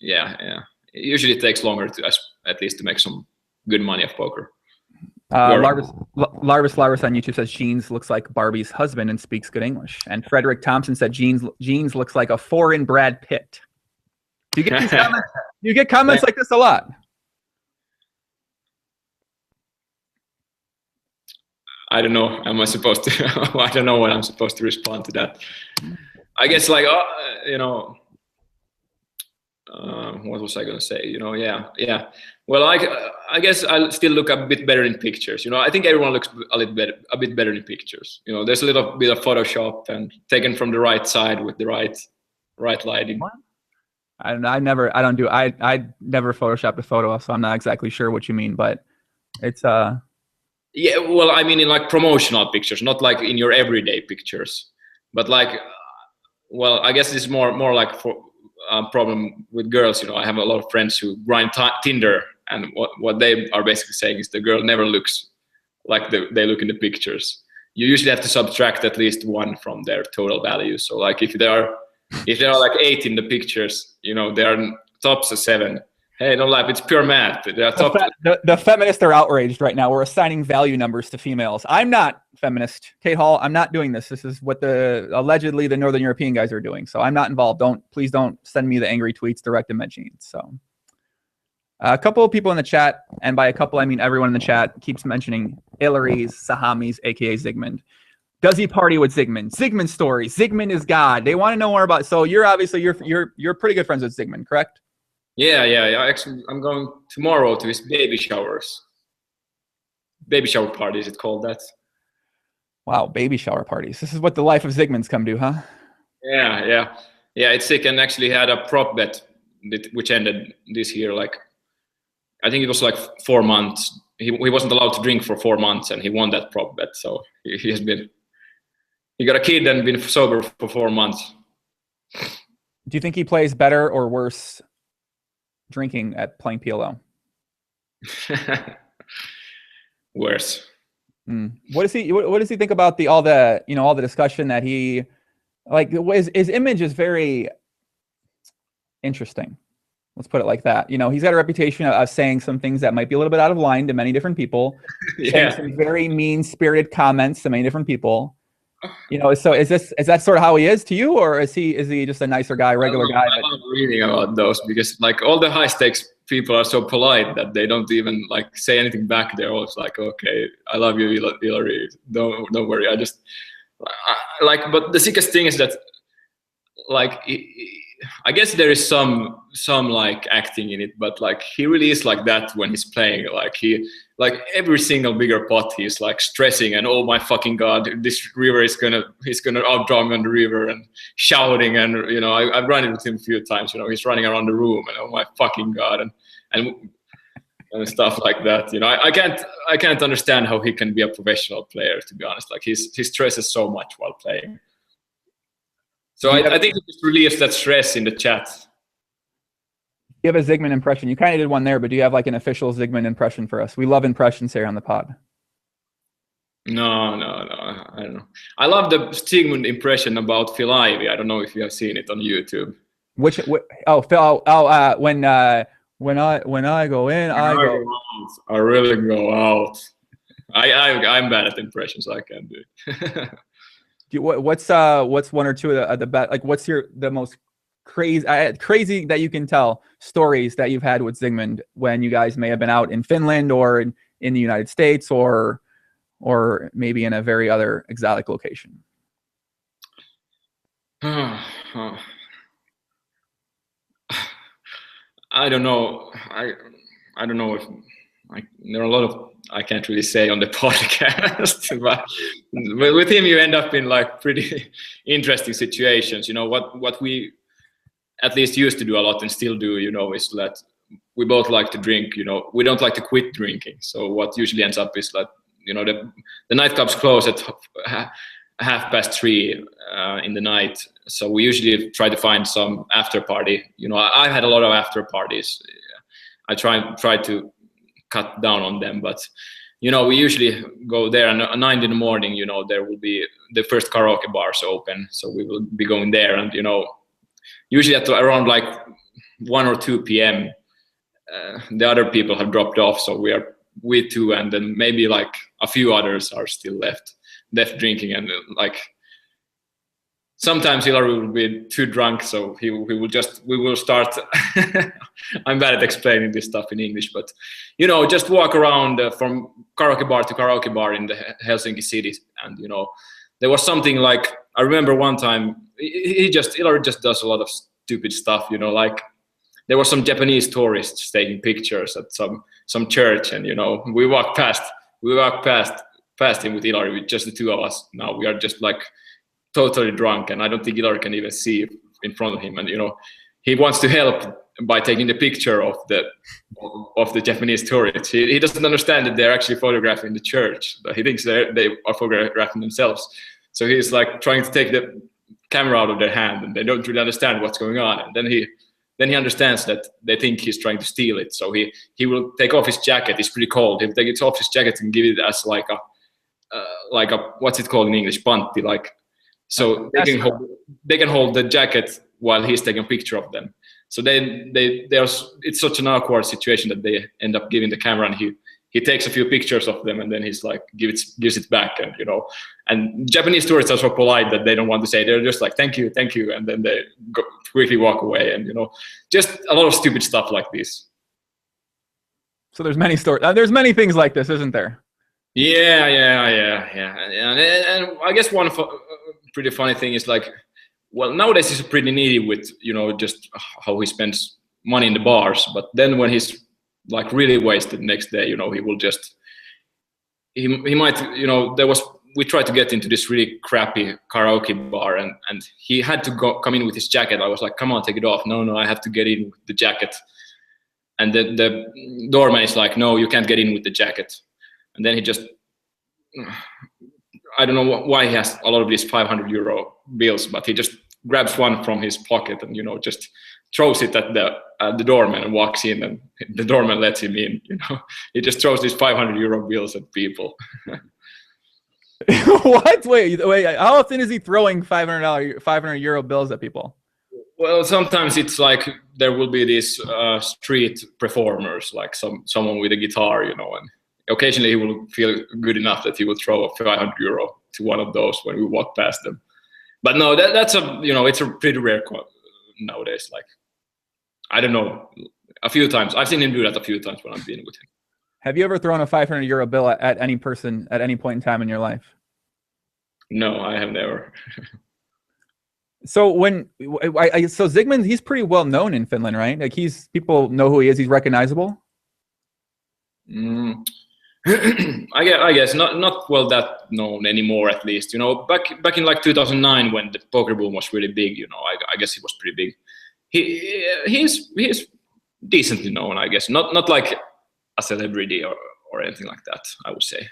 Speaker 2: yeah. Usually it takes longer at least to make some good money off poker.
Speaker 1: Larvis on YouTube says Jeans looks like Barbie's husband and speaks good English. And Frederick Thompson said Jeans looks like a foreign Brad Pitt. Do you get these comments? You get comments like this a lot.
Speaker 2: I don't know. Am I supposed to? I don't know what I'm supposed to respond to that. I guess like what was I gonna say? Yeah. Well, I guess I still look a bit better in pictures. I think everyone looks a bit better in pictures. There's a little bit of Photoshop and taken from the right side with the right lighting.
Speaker 1: I never photoshopped a photo, so I'm not exactly sure what you mean, but it's
Speaker 2: Yeah, well, I mean in like promotional pictures, not like in your everyday pictures, but like, well, I guess it's more like for problem with girls. I have a lot of friends who grind Tinder, and what they are basically saying is the girl never looks like they look in the pictures. You usually have to subtract at least 1 from their total value. So like if there are like 8 in the pictures, they are tops of 7. Hey, don't laugh. It's pure math.
Speaker 1: The feminists are outraged right now. We're assigning value numbers to females. I'm not feminist. Kate Hall, I'm not doing this. This is what allegedly the Northern European guys are doing. So I'm not involved. Please don't send me the angry tweets directed at Jeans. So a couple of people in the chat, and by a couple, I mean everyone in the chat, keeps mentioning Ilari's Sahamis, aka Ziigmund. Does he party with Ziigmund? Ziigmund stories. Ziigmund is God. They want to know more about. So you're obviously you're pretty good friends with Ziigmund, correct?
Speaker 2: Yeah. Actually, I'm going tomorrow to his baby showers. Baby shower party, is it called that?
Speaker 1: Wow, baby shower parties. This is what the life of Ziigmund's come to, huh?
Speaker 2: Yeah. It's sick. And actually had a prop bet which ended this year. Like, I think it was like 4 months. He wasn't allowed to drink for 4 months, and he won that prop bet. So he got a kid and been sober for 4 months.
Speaker 1: Do you think he plays better or worse drinking at playing PLO?
Speaker 2: Worse.
Speaker 1: What does he think about all the discussion that he, like, his image is very interesting. Let's put it like that. He's got a reputation of saying some things that might be a little bit out of line to many different people.
Speaker 2: Yeah.
Speaker 1: Saying some very mean-spirited comments to many different people. You know, so is that sort of how he is to you, or is he just a nicer guy, regular guy?
Speaker 2: I love reading about those because like all the high stakes people are so polite that they don't even like say anything back. They're always like, okay, I love you, Ilari. Don't worry. But the sickest thing is that like I guess there is some like acting in it, but like he really is like that when he's playing. Like every single bigger pot, he's like stressing and oh my fucking god, this river he's gonna outdraw me on the river and shouting, and you know I've run into him a few times. You know, he's running around the room and oh my fucking god and stuff like that. You know, I can't understand how he can be a professional player, to be honest. Like he stresses so much while playing. So I think it just relieves that stress in the chat.
Speaker 1: You have a Ziigmund impression. You kind of did one there, but do you have like an official Ziigmund impression for us? We love impressions here on the pod.
Speaker 2: No, I don't know. I love the Ziigmund impression about Phil Ivey. I don't know if you have seen it on YouTube.
Speaker 1: When I go in, I go
Speaker 2: out. I really go out. I'm bad at impressions. I can't do it.
Speaker 1: What's one or two of the best? Like, what's the most crazy that you can tell stories that you've had with Ziigmund when you guys may have been out in Finland or in the United States or maybe in a very other exotic location?
Speaker 2: I don't know. I don't know if there are a lot of I can't really say on the podcast, but with him you end up in like pretty interesting situations. You know what we at least used to do a lot and still do. You know, is that we both like to drink. You know, we don't like to quit drinking. So what usually ends up is that you know the nightclubs close at 3:30 in the night. So we usually try to find some after party. You know, I had a lot of after parties. I try to cut down on them, but you know we usually go there and at 9 in the morning, you know, there will be the first karaoke bars open, so we will be going there, and you know usually at around like 1 or 2 p.m. The other people have dropped off, so we two and then maybe like a few others are still left drinking, and like sometimes Ilari will be too drunk, so we will start. I'm bad at explaining this stuff in English, but you know, just walk around from karaoke bar to karaoke bar in the Helsinki city, and you know, there was something like I remember one time Ilari just does a lot of stupid stuff, you know, like there were some Japanese tourists taking pictures at some church, and you know, we walked past him with Ilari, with just the two of us. Now we are just like totally drunk, and I don't think Ilari can even see in front of him, and you know he wants to help by taking the picture of the Japanese tourists. He doesn't understand that they're actually photographing the church, but he thinks they are photographing themselves. So he's like trying to take the camera out of their hand, and they don't really understand what's going on, and then he understands that they think he's trying to steal it. So he will take off his jacket. It's pretty cold. He'll take it off his jacket and give it as like a what's it called in English, pantti, like. So they can hold the jacket while he's taking a picture of them. So it's such an awkward situation that they end up giving the camera, and he takes a few pictures of them, and then he's like gives it back, and you know, and Japanese tourists are so polite that they don't want to say. They're just like thank you, and then they quickly walk away, and you know, just a lot of stupid stuff like this.
Speaker 1: So there's many stories. There's many things like this, isn't there?
Speaker 2: Yeah. And I guess one pretty funny thing is like, well, nowadays he's pretty needy with, you know, just how he spends money in the bars. But then when he's like really wasted next day, you know, he will just, he might, you know, we tried to get into this really crappy karaoke bar, and he had to come in with his jacket. I was like, come on, take it off. No, I have to get in with the jacket. And the doorman is like, no, you can't get in with the jacket. And then he just, I don't know why he has a lot of these 500 euro bills, but he just grabs one from his pocket and, you know, just throws it at the doorman and walks in, and the doorman lets him in. You know, he just throws these 500 euro bills at people.
Speaker 1: What? Wait, how often is he throwing 500 euro bills at people?
Speaker 2: Well, sometimes it's like there will be these street performers, like someone with a guitar, you know, and occasionally he will feel good enough that he will throw a 500 euro to one of those when we walk past them. But no, that's a, you know, it's a pretty rare nowadays. Like, I don't know, a few times. I've seen him do that a few times when I've been with him.
Speaker 1: Have you ever thrown a 500 euro bill at any person at any point in time in your life?
Speaker 2: No, I have never.
Speaker 1: So so Ziigmund, he's pretty well known in Finland, right? Like people know who he is. He's recognizable.
Speaker 2: I guess not well that known anymore, at least. You know, back in like 2009 when the poker boom was really big, you know, I guess he was pretty big. He's decently known, I guess. Not like a celebrity or anything like that, I would say.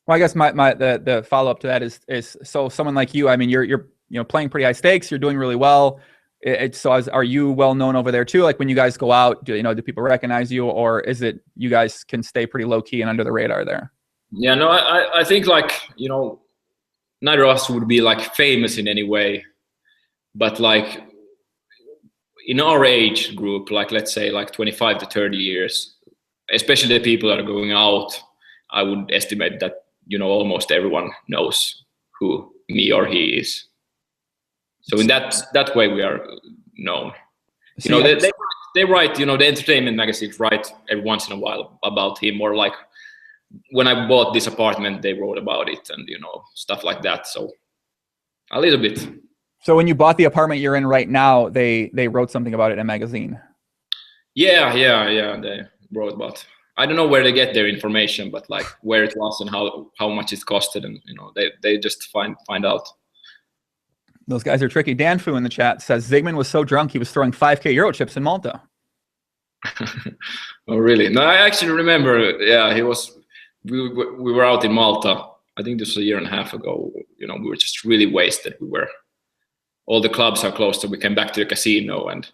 Speaker 1: Well, I guess the follow up to that is so someone like you, I mean, you're playing pretty high stakes, you're doing really well. Are you well known over there too? Like when you guys go out, do people recognize you, or is it you guys can stay pretty low key and under the radar there?
Speaker 2: Yeah, no, I think like, you know, neither of us would be like famous in any way, but like in our age group, like let's say like 25 to 30 years, especially the people that are going out, I would estimate that, you know, almost everyone knows who me or he is. So in that way, we are known. You know, they write, you know, the entertainment magazines write every once in a while about him, or like when I bought this apartment, they wrote about it, and you know, stuff like that. So a little bit.
Speaker 1: So when you bought the apartment you're in right now, they wrote something about it in a magazine. Yeah,
Speaker 2: they wrote about. I don't know where they get their information, but like where it was and how much it costed, and you know, they just find out.
Speaker 1: Those guys are tricky. Dan Fu in the chat says Ziigmund was so drunk he was throwing 5K Euro chips in Malta.
Speaker 2: Oh, really? No, I actually remember. Yeah, he was. We were out in Malta. I think this was a year and a half ago. You know, we were just really wasted. All the clubs are closed, so we came back to the casino. And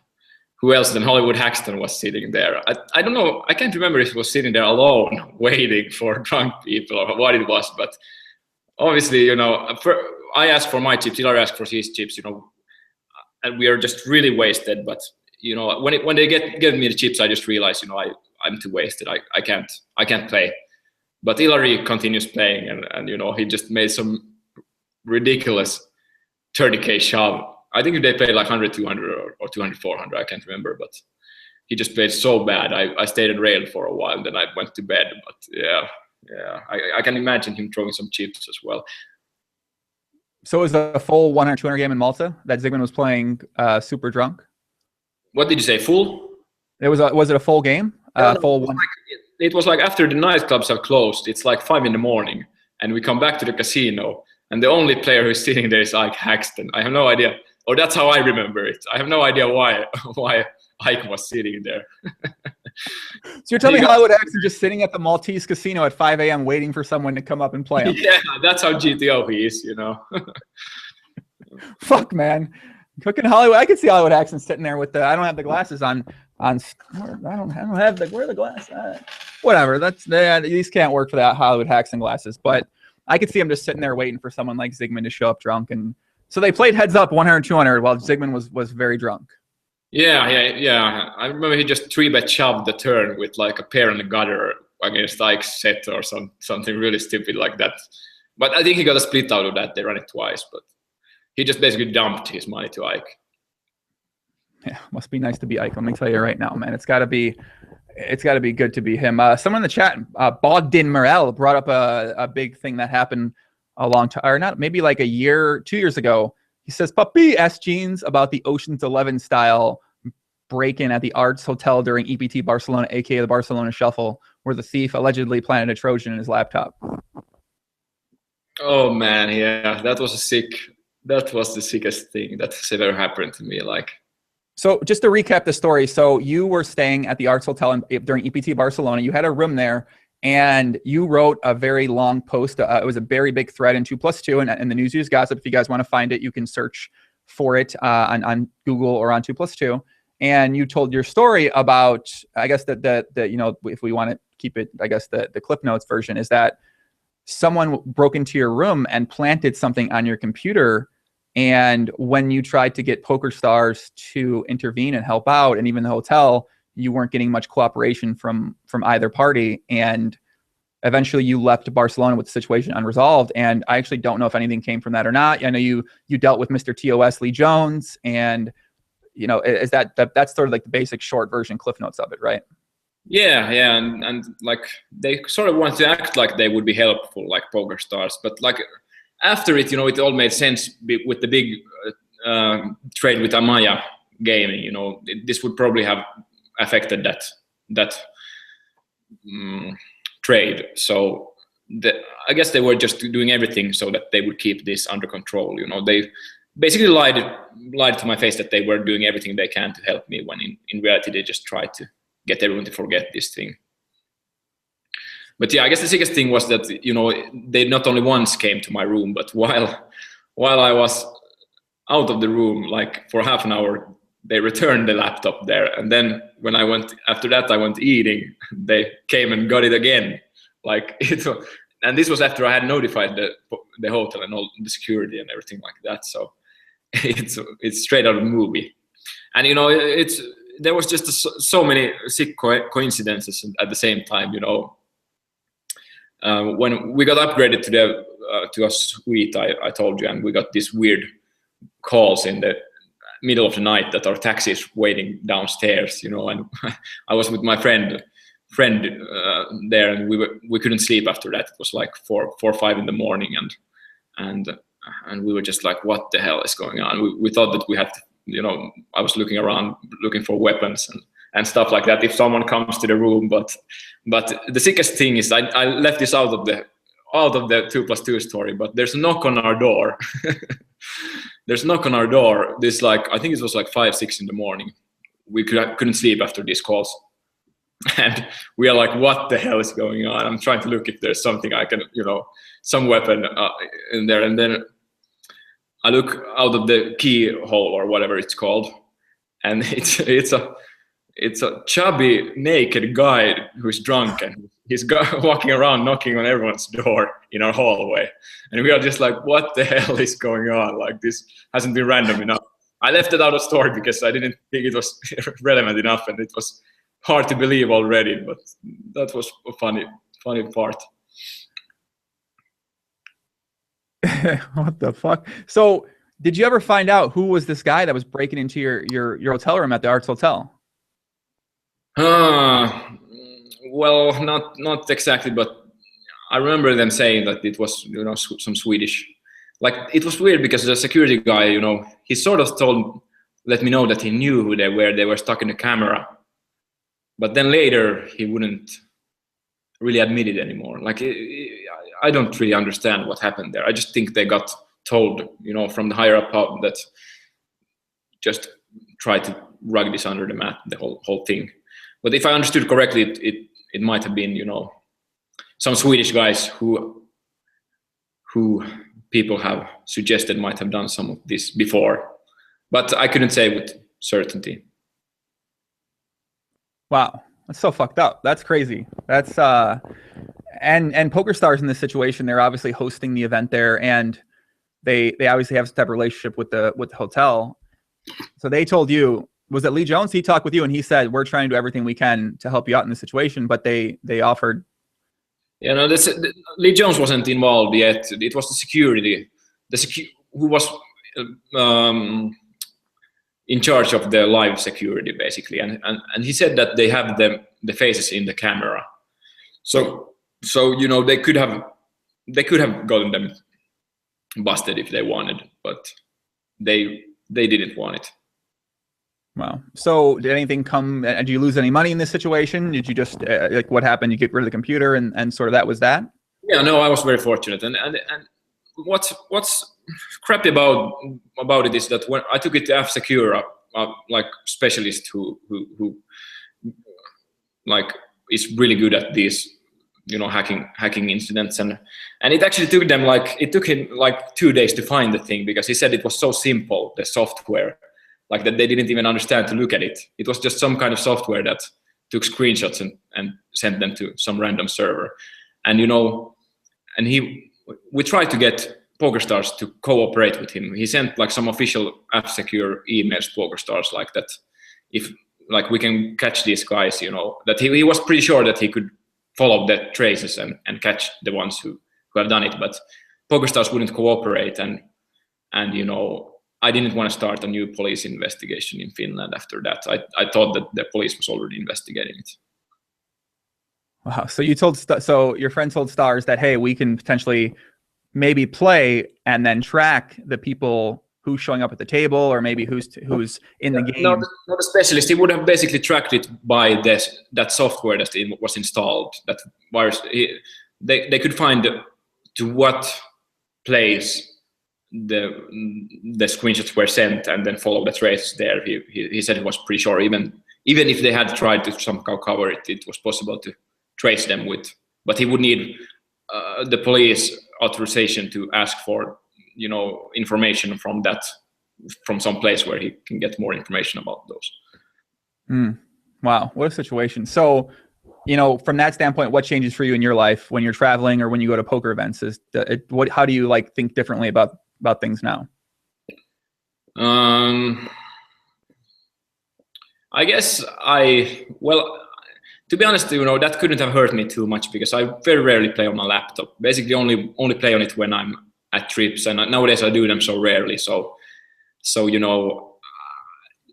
Speaker 2: who else than Hollywood Haxton was sitting there? I don't know. I can't remember if he was sitting there alone, waiting for drunk people or what it was. But obviously, you know, I asked for my chips. Ilari asked for his chips. You know, and we are just really wasted. But you know, when they give me the chips, I just realize, you know, I'm too wasted. I can't play. But Ilari continues playing, and you know, he just made some ridiculous 30K shove. I think they played like 100, 200 or 200, 400. I can't remember, but he just played so bad. I stayed at rail for a while, then I went to bed. But yeah, I can imagine him throwing some chips as well.
Speaker 1: So it was a full 100, 200 game in Malta that Ziigmund was playing super drunk?
Speaker 2: What did you say, full?
Speaker 1: Was it a full game? Full one?
Speaker 2: It was like after the nightclubs are closed, it's like 5 in.m, and we come back to the casino, and the only player who's sitting there is Ike Cast. I have no idea, or that's how I remember it. I have no idea why Ike was sitting there.
Speaker 1: So you're telling me Hollywood X are just sitting at the Maltese casino at 5 a.m. waiting for someone to come up and play him?
Speaker 2: Yeah, that's how GTO he is, you know.
Speaker 1: Fuck, man. Cooking Hollywood. I can see Hollywood X sitting there with I don't have the glasses on. I don't have where are the glasses at? Whatever. These can't work for that Hollywood Haxton glasses. But I could see him just sitting there waiting for someone like Ziigmund to show up drunk. And so they played heads up 100, 200 while Ziigmund was very drunk. Yeah.
Speaker 2: I remember he just 3-bet shoved the turn with like a pair and a gutter against Ike's set or something really stupid like that. But I think he got a split out of that. They ran it twice, but he just basically dumped his money to Ike.
Speaker 1: Yeah, must be nice to be Ike. Let me tell you right now, man. It's got to be good to be him. Someone in the chat, Bogdan Morel, brought up a big thing that happened a long time, or not, maybe like 2 years ago. He says, Puppy asked Jeans about the Ocean's 11 style break-in at the Arts Hotel during EPT Barcelona, aka the Barcelona Shuffle, where the thief allegedly planted a Trojan in his laptop.
Speaker 2: Oh man, yeah, that was the sickest thing that has ever happened to me. Like.
Speaker 1: So just to recap the story, so you were staying at the Arts Hotel during EPT Barcelona. You had a room there, and you wrote a very long post. It was a very big thread in 2+2 and the News Gossip. If you guys want to find it, you can search for it on Google or on 2+2. And you told your story about, I guess that you know, if we want to keep it, I guess the Clip Notes version is that someone broke into your room and planted something on your computer. And when you tried to get Pokerstars to intervene and help out, and even the hotel, you weren't getting much cooperation from either party. And eventually you left Barcelona with the situation unresolved. And I actually don't know if anything came from that or not. I know you dealt with Mr. TOS Lee Jones, and is that's sort of like the basic short version, cliff notes of it, right?
Speaker 2: Yeah, and like they sort of want to act like they would be helpful, like Pokerstars, but like after it, it all made sense with the big trade with Amaya Gaming. This would probably have affected that trade. So I guess they were just doing everything so that they would keep this under control. They basically lied to my face that they were doing everything they can to help me, when in reality they just tried to get everyone to forget this thing. But yeah, I guess the sickest thing was that they not only once came to my room, but while I was out of the room, like for half an hour, they returned the laptop there, and then when I went after that, I went eating. They came and got it again, like it. And this was after I had notified the hotel and all the security and everything like that. So it's straight out of the movie, and there was just so many sick coincidences at the same time. When we got upgraded to a suite, I told you, and we got these weird calls in the middle of the night that our taxi is waiting downstairs. And I was with my friend there, and we couldn't sleep after that. It was like 4 or 5 in the morning, and we were just like, what the hell is going on? We thought that we had to, I was looking around looking for weapons and stuff like that if someone comes to the room. But the sickest thing is I left this out of the 2+2 story, but there's a knock on our door. There's a knock on our door. This, like, I think it was like 5, 6 in the morning. We couldn't sleep after these calls. And we are like, what the hell is going on? I'm trying to look if there's something I can, some weapon in there. And then I look out of the keyhole or whatever it's called, and it's a chubby naked guy who's drunk, and he's walking around knocking on everyone's door in our hallway. And we are just like, what the hell is going on? Like, this hasn't been random enough. I left it out of story because I didn't think it was relevant enough, and it was hard to believe already, but that was a funny part.
Speaker 1: What the fuck? So did you ever find out who was this guy that was breaking into your hotel room at the Arts Hotel?
Speaker 2: Well, not exactly, but I remember them saying that it was some Swedish. Like, it was weird because the security guy, he sort of let me know that he knew who they were. They were stuck in the camera, but then later he wouldn't really admit it anymore. Like, I don't really understand what happened there. I just think they got told, from the higher up that just try to rug this under the mat, the whole thing. But if I understood correctly, it might have been, some Swedish guys who people have suggested might have done some of this before, but I couldn't say with certainty.
Speaker 1: Wow, that's so fucked up. That's crazy. That's and Pokerstars in this situation, they're obviously hosting the event there, and they obviously have some type of relationship with the hotel. So they told you, was it Lee Jones? He talked with you and he said, we're trying to do everything we can to help you out in this situation, but they offered.
Speaker 2: Lee Jones wasn't involved yet. It was the security, who was in charge of the live security, basically, and he said that they have the faces in the camera, so they could have gotten them busted if they wanted, but they didn't want it.
Speaker 1: Wow. So did anything come? Did you lose any money in this situation? Did you just like, what happened? You get rid of the computer and sort of that was that?
Speaker 2: Yeah, no, I was very fortunate, and what's crappy about it is that when I took it to F-Secure, like specialist who like is really good at these hacking incidents, and it actually took him like 2 days to find the thing, because he said it was so simple, the software, like that they didn't even understand to look at it. It was just some kind of software that took screenshots and sent them to some random server, and we tried to get Pokerstars to cooperate with him. He sent like some official F-Secure emails to Pokerstars, like that if like we can catch these guys, that he was pretty sure that he could follow the traces and catch the ones who have done it. But Pokerstars wouldn't cooperate, and you know, I didn't want to start a new police investigation in Finland after that. I thought that the police was already investigating it.
Speaker 1: Wow. So you told, so your friend told Stars that, hey, we can potentially maybe play and then track the people who's showing up at the table, or maybe who's in the game.
Speaker 2: No, not a specialist. He would have basically tracked it by that software that was installed. That virus. They could find to what place the screenshots were sent, and then follow the traces there. He said he was pretty sure, even if they had tried to somehow cover it, it was possible to trace them with. But he would need the police authorization to ask for, you know, information from some place where he can get more information about those.
Speaker 1: Wow, what a situation. So, you know, from that standpoint, what changes for you in your life when you're traveling or when you go to poker events? How do you like think differently about things now?
Speaker 2: I guess to be honest, you know, that couldn't have hurt me too much, because I very rarely play on my laptop. Basically only play on it when I'm at trips, and nowadays I do them so rarely. So you know,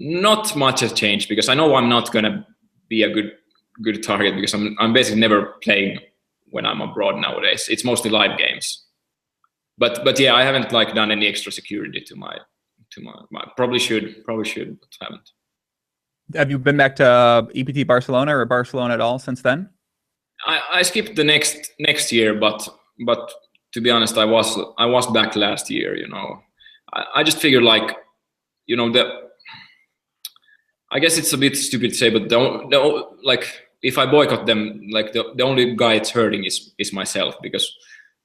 Speaker 2: not much has changed, because I know I'm not gonna be a good target, because I'm basically never playing when I'm abroad nowadays. It's mostly live games. But yeah, I haven't like done any extra security to my probably should, but haven't.
Speaker 1: Have you been back to EPT Barcelona or Barcelona at all since then?
Speaker 2: I skipped the next year, but to be honest, I was back last year. You know, I just figured, like, you know, I guess it's a bit stupid to say, but like, if I boycott them, like the only guy it's hurting is myself, because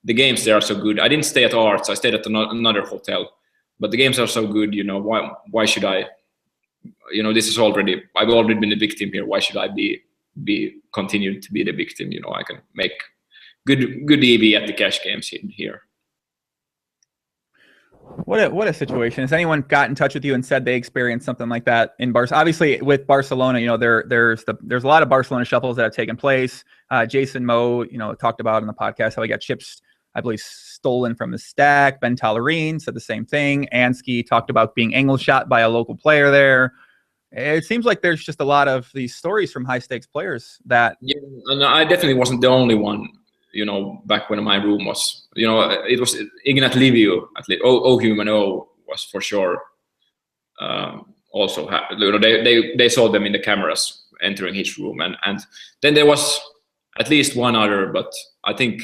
Speaker 2: the games there are so good. I didn't stay at Arts, I stayed at another hotel, but the games are so good. You know, why should I? You know, I've already been the victim here. Why should I be continued to be the victim? You know, I can make good EV at the cash games here.
Speaker 1: What a situation. Has anyone got in touch with you and said they experienced something like that in Barcelona? Obviously, with Barcelona, you know, there's a lot of Barcelona shuffles that have taken place. Jason Moe, you know, talked about in the podcast how he got chips, I believe, stolen from his stack. Ben Tallerine said the same thing. Ansky talked about being angle shot by a local player there. It seems like there's just a lot of these stories from high stakes players that.
Speaker 2: Yeah, and I definitely wasn't the only one. You know, back when my room was, you know, it was Ignat Liviu, at least. Human O was for sure. Also, you know, they saw them in the cameras entering his room, and then there was at least one other, but I think,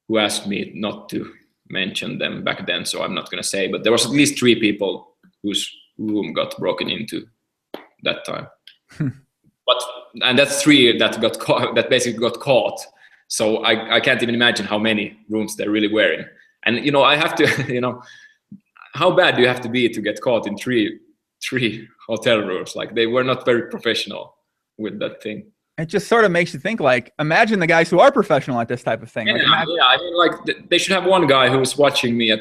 Speaker 2: who asked me not to mention them back then, so I'm not going to say. But there was at least 3 people whose room got broken into that time. And that's 3 that got caught, that basically got caught. So I can't even imagine how many rooms they're really wearing. And, you know, I have to, you know, how bad do you have to be to get caught in three hotel rooms? Like, they were not very professional with that thing.
Speaker 1: It just sort of makes you think, like, imagine the guys who are professional at this type of thing.
Speaker 2: Yeah, I mean, like, they should have one guy who's watching me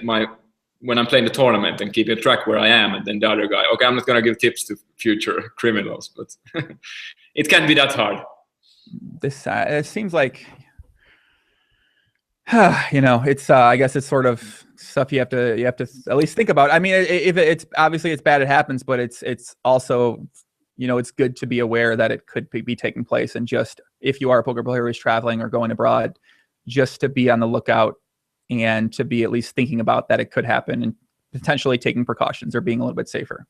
Speaker 2: when I'm playing the tournament and keeping track where I am, and then the other guy, okay, I'm not going to give tips to future criminals, but it can't be that hard.
Speaker 1: It seems like, you know, it's I guess it's sort of stuff you have to at least think about. I mean, if it's obviously it's bad, it happens, but it's also, you know, it's good to be aware that it could be taking place, and just, if you are a poker player who's traveling or going abroad, just to be on the lookout and to be at least thinking about that it could happen, and potentially taking precautions or being a little bit safer.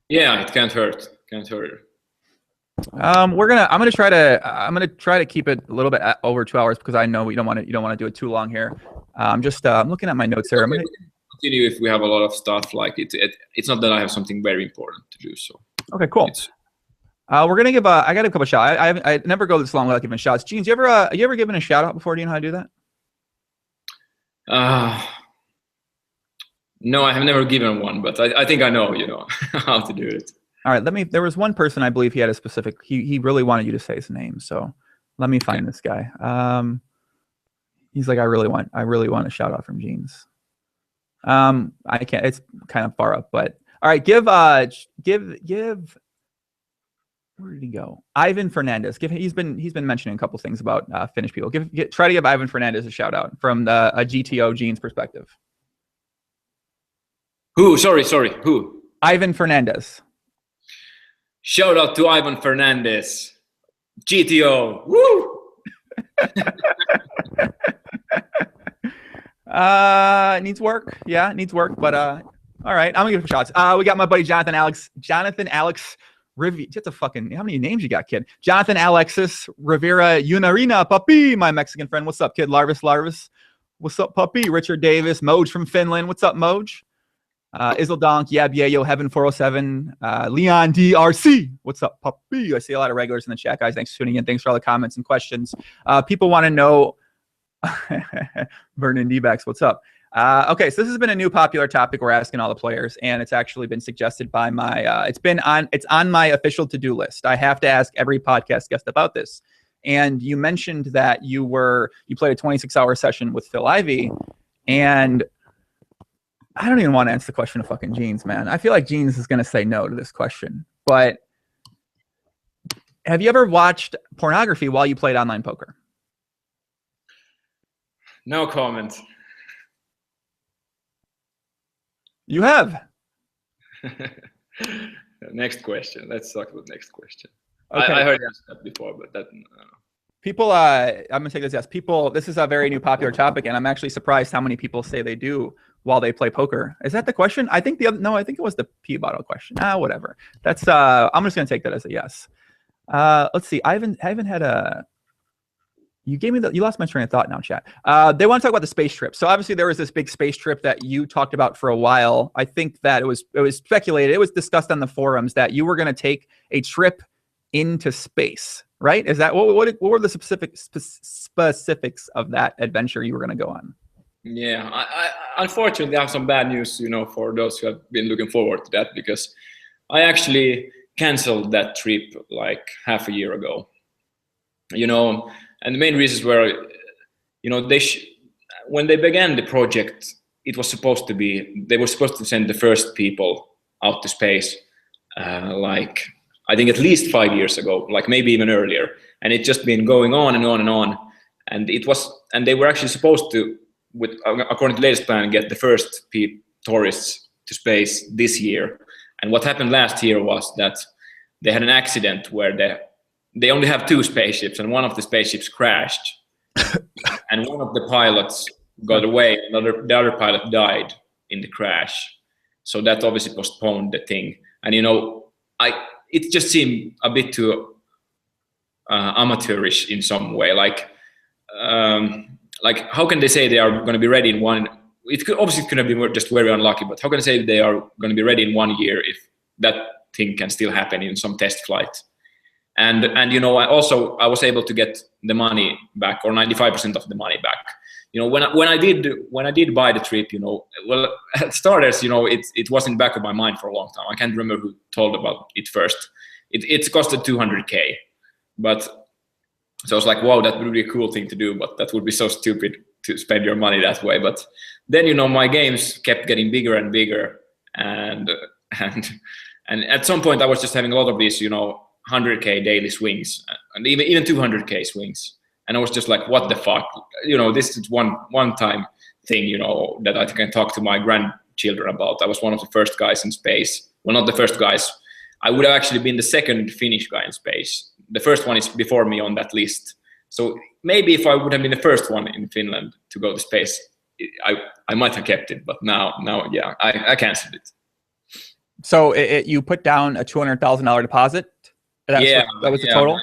Speaker 2: Yeah, it can't hurt. Can't hurt.
Speaker 1: I'm gonna try to keep it a little bit over 2 hours, because I know you don't want to do it too long here. I'm looking at my notes here.
Speaker 2: I'm gonna continue if we have a lot of stuff. Like it's not that I have something very important to do. So
Speaker 1: okay, cool. We're gonna give I got a couple shout. I never go this long without giving shots. Jeans, you ever given a shout out before? Do you know how to do that?
Speaker 2: No, I have never given one, but I think I know, you know, how to do it.
Speaker 1: All right, there was one person, I believe he had a specific, he really wanted you to say his name. So let me find this guy. He's like, I really want a shout out from Jeans. I can't, it's kind of far up, but all right, give Where did he go? Ivan Fernandez. He's been mentioning a couple things about Finnish people. Try to give Ivan Fernandez a shout out from a GTO Jeans perspective.
Speaker 2: Who? Sorry. Who?
Speaker 1: Ivan Fernandez.
Speaker 2: Shout out to Ivan Fernandez. GTO. Woo!
Speaker 1: Needs work. Yeah, needs work. But all right, I'm gonna give it shots. We got my buddy Jonathan Alex That's a fucking, how many names you got, kid? Jonathan Alexis Rivera Unarina Papi, my Mexican friend. What's up, kid? Larvis. What's up, puppy? Richard Davis, Moj from Finland. What's up, Moj? Isildonk, Yabieyo, Heaven 407, Leon DRC. What's up, puppy? I see a lot of regulars in the chat, guys. Thanks for tuning in. Thanks for all the comments and questions. People want to know, Vernon D-Backs, what's up? Okay, so this has been a new popular topic we're asking all the players, and it's actually been suggested by my, it's on my official to-do list. I have to ask every podcast guest about this. And you mentioned that you played a 26-hour session with Phil Ivey, and I don't even want to answer the question of fucking Jeans, man. I feel like Jeans is going to say no to this question. But have you ever watched pornography while you played online poker?
Speaker 2: No comment.
Speaker 1: You have.
Speaker 2: Next question. Let's talk about next question.
Speaker 1: Okay.
Speaker 2: I heard you ask that before, but that.
Speaker 1: People, I'm gonna take this as people. This is a very new popular topic, and I'm actually surprised how many people say they do while they play poker. Is that the question? I think I think it was the pee bottle question. Whatever. That's. I'm just gonna take that as a yes. Let's see. I haven't had a. You gave me you lost my train of thought now, chat. They want to talk about the space trip. So obviously there was this big space trip that you talked about for a while. I think that it was speculated, it was discussed on the forums that you were going to take a trip into space, right? Is that what were the specifics of that adventure you were going to go on?
Speaker 2: Yeah, I unfortunately have some bad news, for those who have been looking forward to that, because I actually canceled that trip like half a year ago. And the main reasons were, when they began the project, they were supposed to send the first people out to space, like, I think at least 5 years ago, like maybe even earlier. And it's just been going on and on and on. And they were actually supposed to, according to the latest plan, get the first tourists to space this year. And what happened last year was that they had an accident where they only have 2 spaceships, and one of the spaceships crashed, and one of the pilots got away, and the other pilot died in the crash. So that obviously postponed the thing. And it just seemed a bit too amateurish in some way. Like how can they say they are going to be ready in one? It could have been just very unlucky, but how can they say they are going to be ready in 1 year if that thing can still happen in some test flight? And I was able to get the money back, or 95% of the money back. When I did buy the trip, well, at starters, it was in the back of my mind for a long time. I can't remember who told about it first. It costed $200K, but so I was like, wow, that would be a cool thing to do, but that would be so stupid to spend your money that way. But then my games kept getting bigger and bigger, and at some point I was just having a lot of these, 100K daily swings, and even 200K swings, and I was just like, what the fuck? This is one time thing, that I can talk to my grandchildren about. I was one of the first guys in space. Well, not the first guys. I would have actually been the second Finnish guy in space. The first one is before me on that list. So maybe if I would have been the first one in Finland to go to space, I might have kept it. But now, yeah, I canceled it.
Speaker 1: So you put down a $200,000 deposit? That was the total?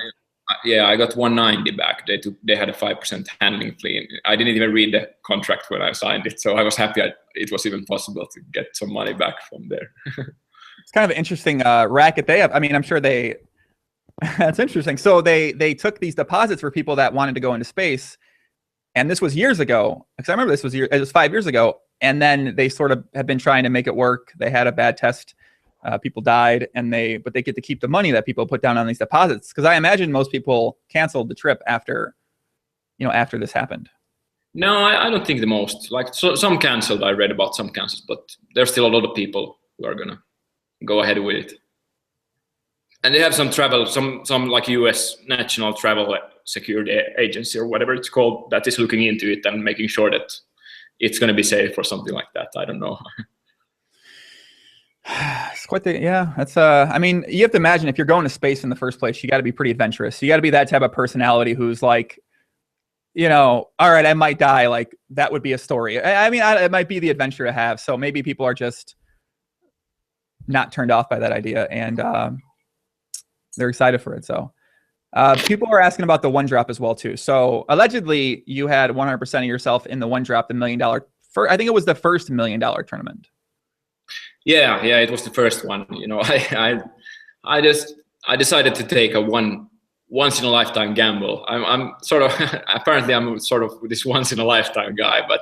Speaker 2: I got 190 back. They had a 5% handling fee. I didn't even read the contract when I signed it, so I was happy it was even possible to get some money back from there.
Speaker 1: It's kind of an interesting racket they have. I mean, I'm sure that's interesting. So they took these deposits for people that wanted to go into space, and this was years ago. Because I remember it was 5 years ago, and then they sort of have been trying to make it work. They had a bad test. People died, but they get to keep the money that people put down on these deposits. Because I imagine most people canceled the trip after this happened.
Speaker 2: No, I don't think the most. Like, some canceled. I read about some cancels, but there's still a lot of people who are gonna go ahead with it. And they have some travel, some like US National Travel Security Agency or whatever it's called that is looking into it and making sure that it's going to be safe or something like that. I don't know.
Speaker 1: It's quite the, yeah, that's I mean, you have to imagine if you're going to space in the first place, you got to be pretty adventurous. You got to be that type of personality who's like, you know, all right, I might die. Like that would be a story. I mean, it might be the adventure to have. So maybe people are just not turned off by that idea, and they're excited for it. So people are asking about the one drop as well too. So allegedly you had 100% of yourself in the one drop, the $1 million. I think it was the first $1 million tournament. Yeah,
Speaker 2: it was the first one. You know, I decided to take a once in a lifetime gamble. I'm sort of apparently I'm sort of this once in a lifetime guy, but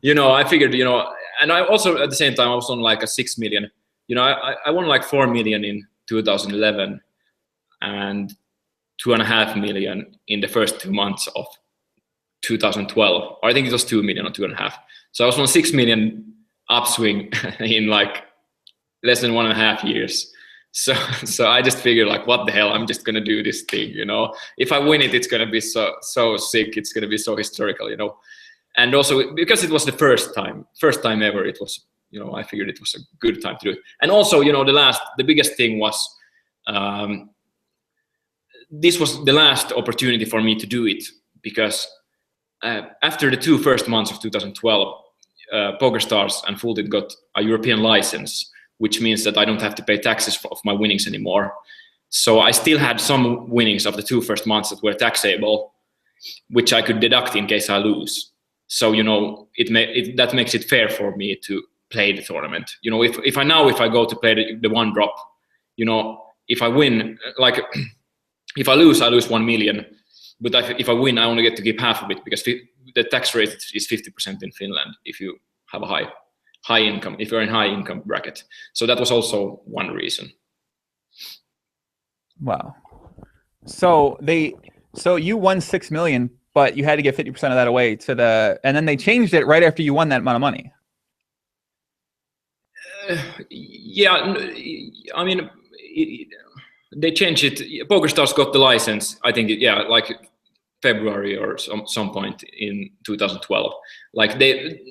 Speaker 2: you know, I figured, you know, and I also at the same time I was on like a 6 million. You know, I won like 4 million in 2011 and 2.5 million in the first 2 months of 2012. Or I think it was 2 million or 2.5. So I was on 6 million upswing in like less than 1.5 years. So I just figured like, what the hell? I'm just gonna do this thing, you know. If I win it, it's gonna be so sick. It's gonna be so historical, you know. And also because it was the first time ever, it was, you know, I figured it was a good time to do it. And also, you know, the biggest thing was this was the last opportunity for me to do it, because after the 2 first months of 2012, Pokerstars and Full Tilt got a European license, which means that I don't have to pay taxes of my winnings anymore. So I still had some winnings of the 2 first months that were taxable, which I could deduct in case I lose. So, you know, that makes it fair for me to play the tournament. You know, if I go to play the one drop, you know, if I win, like if I lose 1 million, but if I win, I only get to keep half of it, because the tax rate is 50% in Finland if you have a high income, if you're in high income bracket. So that was also one reason.
Speaker 1: Wow. So you won 6 million, but you had to give 50% of that away and then they changed it right after you won that amount of money.
Speaker 2: Yeah, I mean, they changed it. Pokerstars got the license, I think, like February or some point in 2012. Like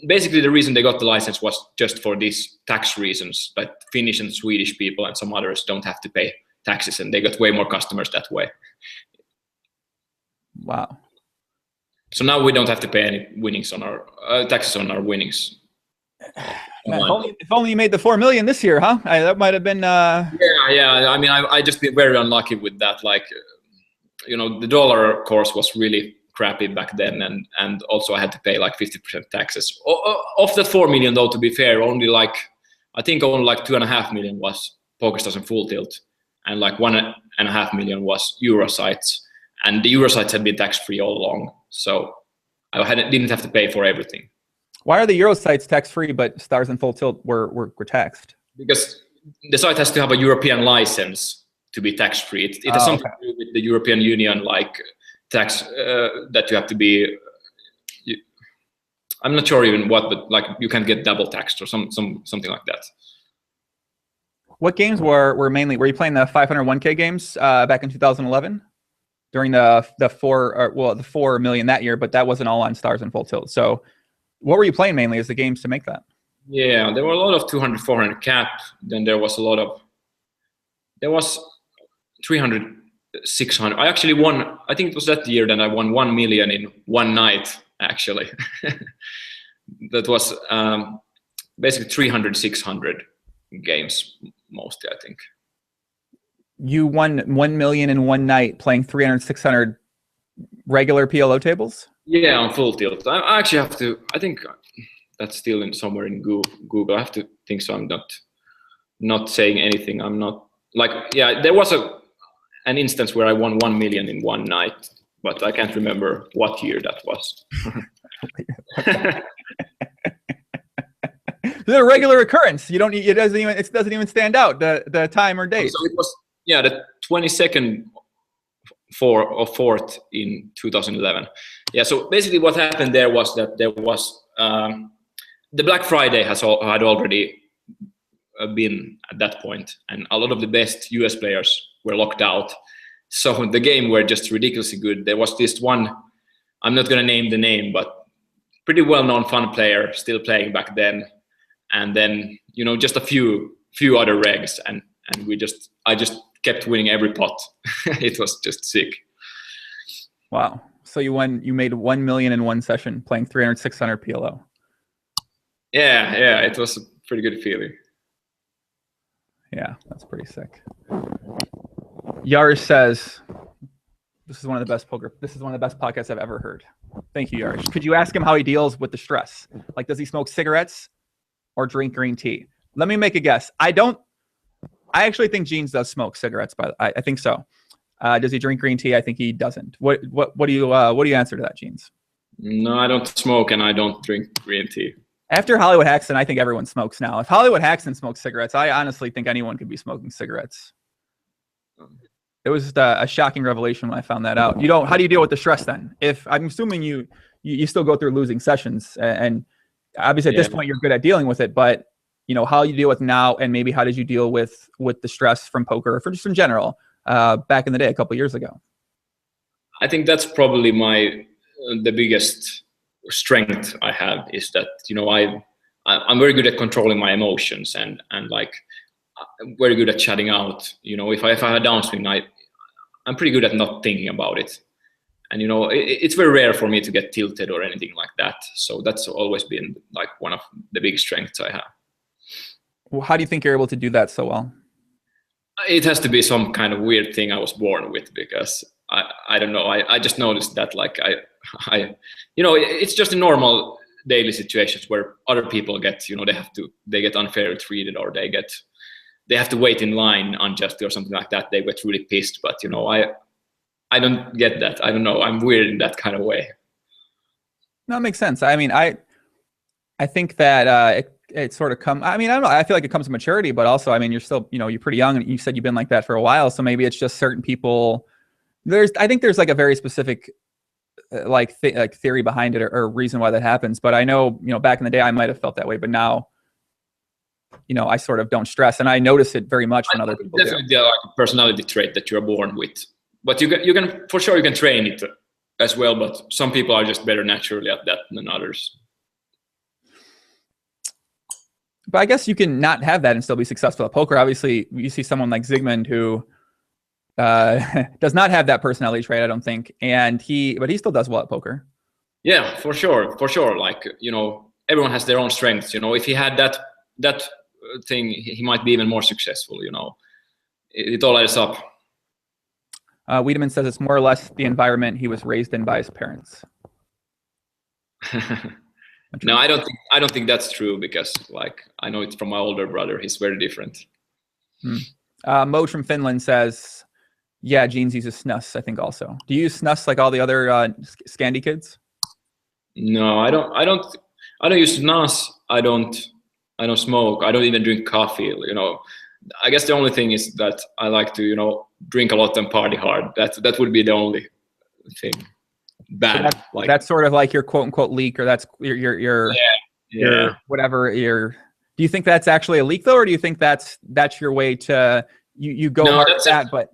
Speaker 2: basically the reason they got the license was just for these tax reasons, that Finnish and Swedish people and some others don't have to pay taxes, and they got way more customers that way.
Speaker 1: Wow.
Speaker 2: So now we don't have to pay any winnings on our taxes on our winnings.
Speaker 1: Man, if only you made the 4 million this year, huh? That might have been.
Speaker 2: Yeah. I mean, I just been very unlucky with that. Like, you know, the dollar course was really crappy back then, and also I had to pay like 50% taxes. Of that 4 million, though, to be fair, only like 2.5 million was Pokerstars and Full Tilt, and like 1.5 million was Eurosites, and the Eurosites had been tax-free all along, so I didn't have to pay for everything.
Speaker 1: Why are the Eurosites tax-free, but Stars and Full Tilt were taxed?
Speaker 2: Because the site has to have a European license to be tax-free. It has something to do with the European Union, like tax that you have to be. I'm not sure even what, but like you can't get double taxed or something like that.
Speaker 1: What games were mainly? Were you playing the 501k games back in 2011 during the 4 million that year? But that wasn't all on Stars and Full Tilt. So what were you playing mainly as the games to make that?
Speaker 2: Yeah, there were a lot of 200, 400 cap. Then there was 300, 600. I actually won, I think it was that year that I won 1 million in one night, actually. That was basically 300, 600 games, mostly, I think.
Speaker 1: You won 1 million in one night playing 300, 600 regular PLO tables?
Speaker 2: Yeah, on Full Tilt. I actually have to, I think that's still somewhere in Google. I have to think so. I'm not saying anything. I'm not like, yeah, there was an instance where I won 1 million in one night, but I can't remember what year that was.
Speaker 1: It's a regular occurrence. You don't need, it doesn't even stand out the time or date.
Speaker 2: So it was, yeah, the 22nd or 4th in 2011. Yeah, so basically what happened there was that there was the Black Friday had already been at that point, and a lot of the best US players were locked out. So the game were just ridiculously good. There was this one, I'm not going to name the name, but pretty well-known fun player still playing back then. And then, you know, just a few other regs, and I just kept winning every pot. It was just sick.
Speaker 1: Wow. So you made 1 million in one session playing 300, 600 PLO.
Speaker 2: Yeah, it was a pretty good feeling.
Speaker 1: Yeah, that's pretty sick. Yaris says, this is one of the best podcasts I've ever heard. Thank you, Yaris. Could you ask him how he deals with the stress? Like, does he smoke cigarettes or drink green tea? Let me make a guess. I actually think Jeans does smoke cigarettes, but I think so. Does he drink green tea? I think he doesn't. What do you answer to that, Jeans?
Speaker 2: No, I don't smoke and I don't drink green tea.
Speaker 1: After Hollywood Haxton, I think everyone smokes now. If Hollywood Haxton smokes cigarettes, I honestly think anyone could be smoking cigarettes. It was just a shocking revelation when I found that out. How do you deal with the stress then? If I'm assuming you still go through losing sessions, and obviously at this point you're good at dealing with it, but you know how you deal with now, and maybe how did you deal with the stress from poker, for just in general, back in the day, a couple years ago?
Speaker 2: I think that's probably the biggest strength I have, is that, you know, I'm very good at controlling my emotions, and like I'm very good at shutting out. You know, if I have a downswing, I'm pretty good at not thinking about it. And you know, it's very rare for me to get tilted or anything like that. So that's always been like one of the big strengths I have.
Speaker 1: Well, how do you think you're able to do that so well?
Speaker 2: It has to be some kind of weird thing I was born with, because I don't know. I just noticed that, like I you know, it's just in normal daily situations where other people get, you know, they get unfairly treated, or they have to wait in line unjustly or something like that. They get really pissed. But you know, I don't get that. I don't know. I'm weird in that kind of way.
Speaker 1: No, it makes sense. I mean, I think that it sort of I don't know. I feel like it comes to maturity, but also, I mean, you're still, you know, you're pretty young, and you said you've been like that for a while. So maybe it's just certain people. I think there's like a very specific like theory behind it, or reason why that happens. But I know, you know, back in the day I might have felt that way, but now, you know, I sort of don't stress, and I notice it very much when other people do.
Speaker 2: Definitely like a personality trait that you're born with, but you can for sure, you can train it as well. But some people are just better naturally at that than others.
Speaker 1: But I guess you can not have that and still be successful at poker. Obviously, you see someone like Ziigmund who does not have that personality trait, I don't think, but he still does well at poker.
Speaker 2: Yeah, for sure. Like, you know, everyone has their own strengths. You know, if he had that thing, he might be even more successful. You know, it all adds up.
Speaker 1: Wiedemann says it's more or less the environment he was raised in by his parents.
Speaker 2: No, I don't think that's true, because like I know it's from my older brother. He's very different.
Speaker 1: Mo from Finland says, yeah, Jeans uses snus, I think also. Do you use snus like all the other Scandi kids?
Speaker 2: No, I don't use snus. I don't smoke. I don't even drink coffee. You know, I guess the only thing is that I like to, you know, drink a lot and party hard. That would be the only thing bad.
Speaker 1: So that's sort of like your quote unquote leak, or that's your whatever your. Do you think that's actually a leak though, or do you think that's your way to you go hard at that? But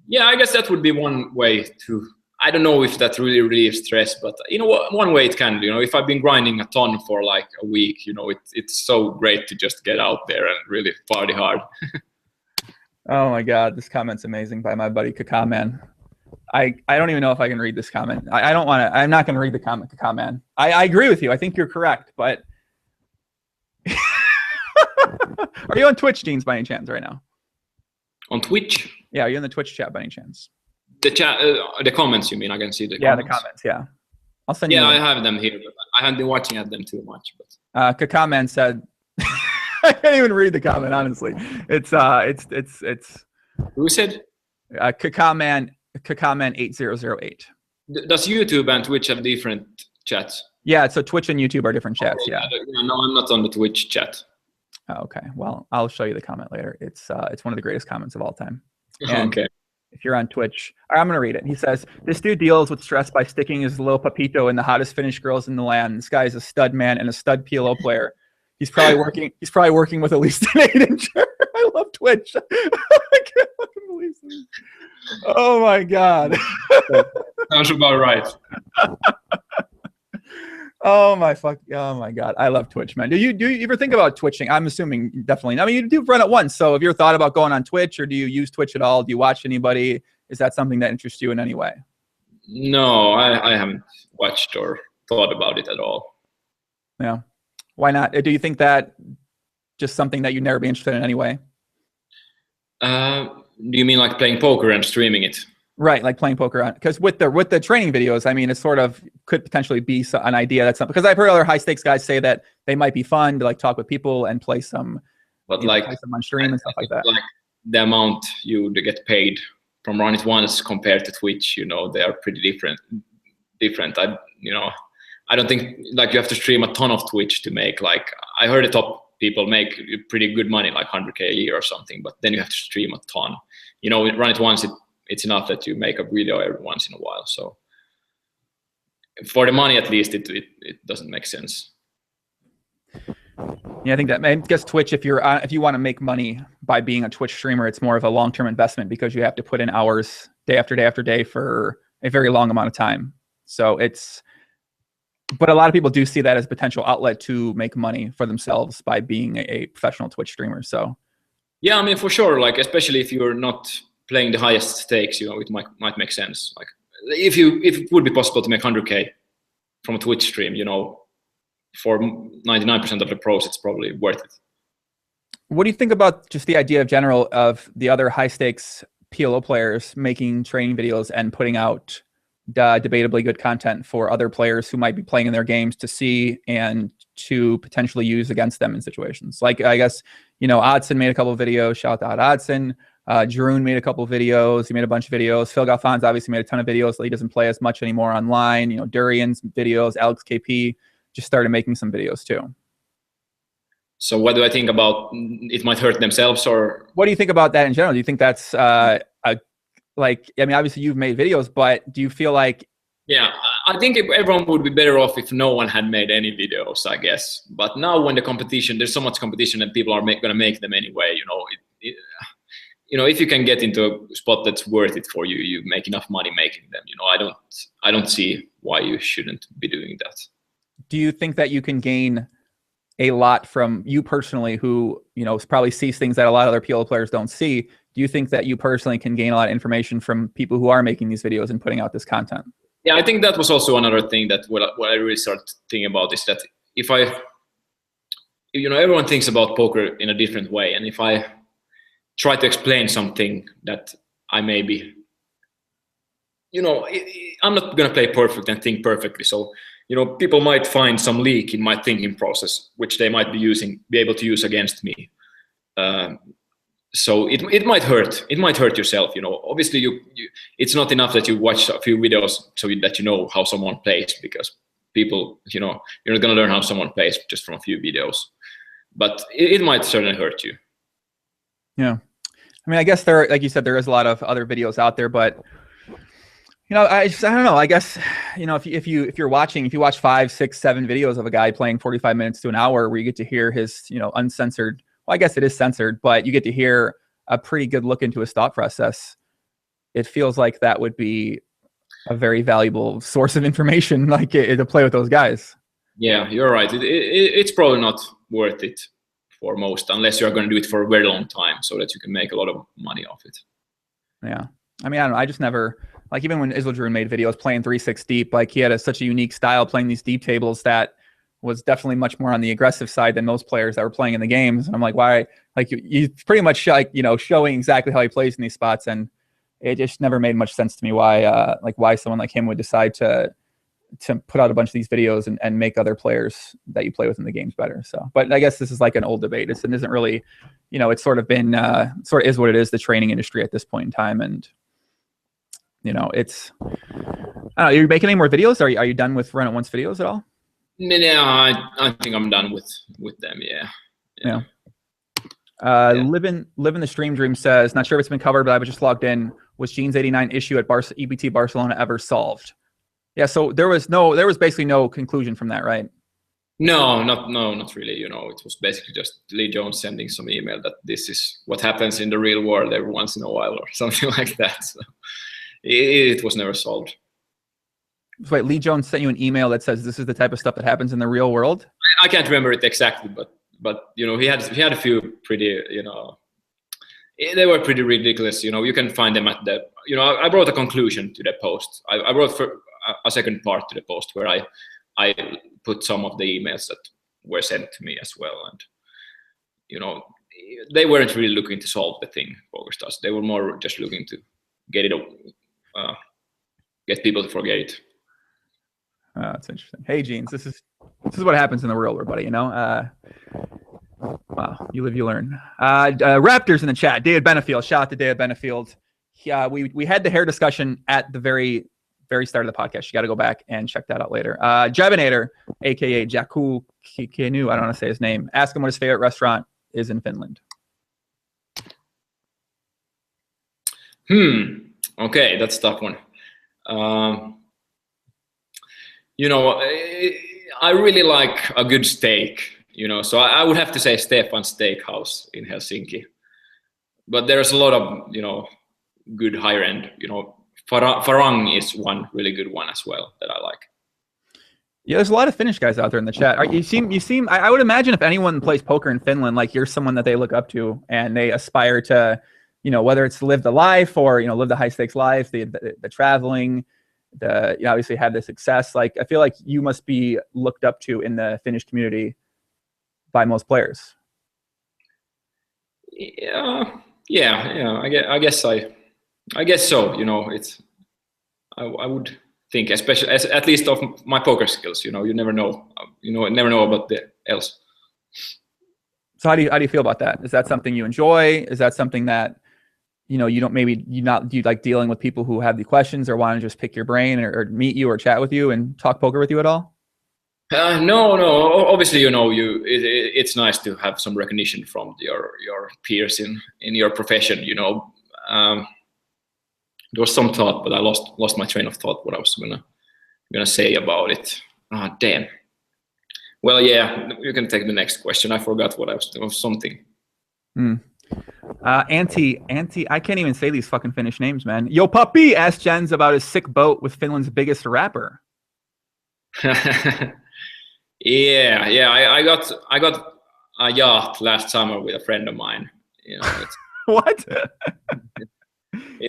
Speaker 2: yeah, I guess that would be one way to. I don't know if that really relieves stress, but you know, one way it can. You know, if I've been grinding a ton for like a week, you know, it's so great to just get out there and really party hard.
Speaker 1: Oh my God, this comment's amazing by my buddy Kakaman. I don't even know if I can read this comment. I don't want to. I'm not going to read the comment, Kakaman. I agree with you. I think you're correct, but are you on Twitch, Jeans, by any chance right now?
Speaker 2: On Twitch?
Speaker 1: Yeah, are you in the Twitch chat by any chance?
Speaker 2: The chat, the comments, you mean? I can see the comments.
Speaker 1: Yeah, the comments, yeah. I'll send you.
Speaker 2: Yeah, I have them here, but I haven't been watching at them too much.
Speaker 1: But Kakaman said, I can't even read the comment, honestly. It's
Speaker 2: Who said?
Speaker 1: Kakaman 8008.
Speaker 2: Does YouTube and Twitch have different chats?
Speaker 1: Yeah, so Twitch and YouTube are different chats.
Speaker 2: Okay, yeah. No, I'm not on the Twitch chat.
Speaker 1: Oh, okay, well, I'll show you the comment later. It's one of the greatest comments of all time. And
Speaker 2: okay.
Speaker 1: If you're on Twitch, I'm going to read it. He says, this dude deals with stress by sticking his little papito in the hottest Finnish girls in the land. This guy is a stud man and a stud PLO player. He's probably working. He's probably working with at least an 8-incher. I love Twitch. I can't fucking believe it. Oh my god.
Speaker 2: Sounds about right.
Speaker 1: Oh my god. I love Twitch, man. Do you ever think about twitching? I'm assuming definitely. I mean, you do run it once. So have you ever thought about going on Twitch, or do you use Twitch at all? Do you watch anybody? Is that something that interests you in any way?
Speaker 2: No, I haven't watched or thought about it at all.
Speaker 1: Yeah. Why not? Do you think that just something that you'd never be interested in anyway?
Speaker 2: Do you mean like playing poker and streaming it?
Speaker 1: Right, like playing poker on, because with the training videos, I mean, it sort of could potentially be an idea that's something, because I've heard other high stakes guys say that they might be fun to like talk with people and play some,
Speaker 2: but like
Speaker 1: play some on stream and stuff like that.
Speaker 2: Like the amount you get paid from Run It Once compared to Twitch, you know, they are pretty different. I don't think like you have to stream a ton of Twitch to make, like, I heard the top people make pretty good money, like 100K a year or something, but then you have to stream a ton. You know, Run It Once, it's enough that you make a video every once in a while. So for the money, at least, it doesn't make sense.
Speaker 1: Yeah, I think that, I guess Twitch, if you want to make money by being a Twitch streamer, it's more of a long-term investment because you have to put in hours day after day after day for a very long amount of time. So but a lot of people do see that as a potential outlet to make money for themselves by being a professional Twitch streamer. So
Speaker 2: yeah, I mean, for sure, like, especially if you're not playing the highest stakes, you know, it might make sense. Like if it would be possible to make 100K from a Twitch stream, you know, for 99% of the pros, it's probably worth it.
Speaker 1: What do you think about just the idea of general of the other high stakes PLO players making training videos and putting out debatably good content for other players who might be playing in their games to see and to potentially use against them in situations? Like, I guess, you know, Oddson made a couple of videos. Shout out Oddson. Jeroen made a couple of videos. He made a bunch of videos. Phil Galfan's obviously made a ton of videos. So he doesn't play as much anymore online. You know, Durian's videos. Alex KP just started making some videos too.
Speaker 2: So what do I think about it might hurt themselves, or
Speaker 1: what do you think about that in general? Do you think that's like, I mean, obviously you've made videos, but do you feel like?
Speaker 2: Yeah, I think everyone would be better off if no one had made any videos, I guess. But now when the competition, there's so much competition and people are going to make them anyway, you know, you know, if you can get into a spot that's worth it for you, you make enough money making them. You know, I don't see why you shouldn't be doing that.
Speaker 1: Do you think that you can gain a lot from you personally, who, you know, probably sees things that a lot of other PLO players don't see? Do you think that you personally can gain a lot of information from people who are making these videos and putting out this content?
Speaker 2: Yeah, I think that was also another thing that what I really started thinking about is that you know, everyone thinks about poker in a different way, and if I try to explain something that I maybe, you know, I'm not going to play perfect and think perfectly. So, you know, people might find some leak in my thinking process, which they might be able to use against me. So it might hurt. It might hurt yourself. You know, obviously it's not enough that you watch a few videos so that you know how someone plays, because people, you know, you're not going to learn how someone plays just from a few videos. But it might certainly hurt you.
Speaker 1: Yeah. I mean, I guess like you said, there is a lot of other videos out there, but you know, I don't know. I guess, you know, if you watch 5, 6, 7 videos of a guy playing 45 minutes to an hour where you get to hear his, you know, uncensored, well, I guess it is censored, but you get to hear a pretty good look into his thought process. It feels like that would be a very valuable source of information, like to play with those guys. Yeah,
Speaker 2: you're right. It's probably not worth it for most, unless you're going to do it for a very long time so that you can make a lot of money off it.
Speaker 1: Yeah. I mean, I don't know. I just never, like, even when Jeroen made videos playing 3-6 deep, like he had such a unique style playing these deep tables that was definitely much more on the aggressive side than most players that were playing in the games. And I'm like, why? Like you pretty much like, you know, showing exactly how he plays in these spots. And it just never made much sense to me why someone like him would decide to put out a bunch of these videos and make other players that you play with in the games better. So, but I guess this is like an old debate. It isn't really, you know, it's sort of been, sort of is what it is, the training industry at this point in time. And, you know, it's, I don't know, are you making any more videos? Are you done with Run It Once videos at all?
Speaker 2: No, I think I'm done with them. Yeah.
Speaker 1: Living the Stream Dream says, not sure if it's been covered, but I was just logged in. Was Jeans89 issue at EPT Barcelona ever solved? Yeah, so there was basically no conclusion from that, right?
Speaker 2: No, not really. You know, it was basically just Lee Jones sending some email that this is what happens in the real world every once in a while or something like that. So it was never solved.
Speaker 1: So wait, Lee Jones sent you an email that says this is the type of stuff that happens in the real world?
Speaker 2: I can't remember it exactly, but you know, he had a few pretty, you know, they were pretty ridiculous. You know, you can find them at the, you know, I wrote a conclusion to the post. I wrote for a second part to the post where I put some of the emails that were sent to me as well. And, you know, they weren't really looking to solve the thing, Pokerstars. They were more just looking to get it, get people to forget it.
Speaker 1: That's interesting. Hey, Jeans, this is what happens in the real world, buddy. You know, wow, you live, you learn. Raptors in the chat. David Benefield. Shout out to David Benefield. Yeah, we had the hair discussion at the very start of the podcast. You got to go back and check that out later. Jebinator, aka Jaku Kenu, I don't want to say his name. Ask him what his favorite restaurant is in Finland.
Speaker 2: Okay, that's a tough one. You know, I really like a good steak, you know, so I would have to say Stefan Steakhouse in Helsinki. But there's a lot of, you know, good higher end, you know, Farang is one really good one as well that I like.
Speaker 1: Yeah, there's a lot of Finnish guys out there in the chat. You seem. I would imagine if anyone plays poker in Finland, like you're someone that they look up to and they aspire to, you know, whether it's live the life or, you know, live the high stakes life, the traveling, you obviously have the success. Like, I feel like you must be looked up to in the Finnish community by most players.
Speaker 2: Yeah. I guess so. You know, I would think, especially at least of my poker skills. You know, you never know. You know, never know about the else.
Speaker 1: So how do you feel about that? Is that something you enjoy? Is that something that, you know, do you like dealing with people who have the questions or want to just pick your brain or meet you or chat with you and talk poker with you at all?
Speaker 2: No. Obviously, you know, it's nice to have some recognition from your peers in your profession. You know, there was some thought, but I lost my train of thought. What I was gonna say about it. Ah, damn. Well, yeah, you can take the next question. I forgot what I was something.
Speaker 1: Anti, I can't even say these fucking Finnish names, man. Yo, puppy asked Jens about his sick boat with Finland's biggest rapper.
Speaker 2: Yeah. I got a yacht last summer with a friend of mine. You know,
Speaker 1: what?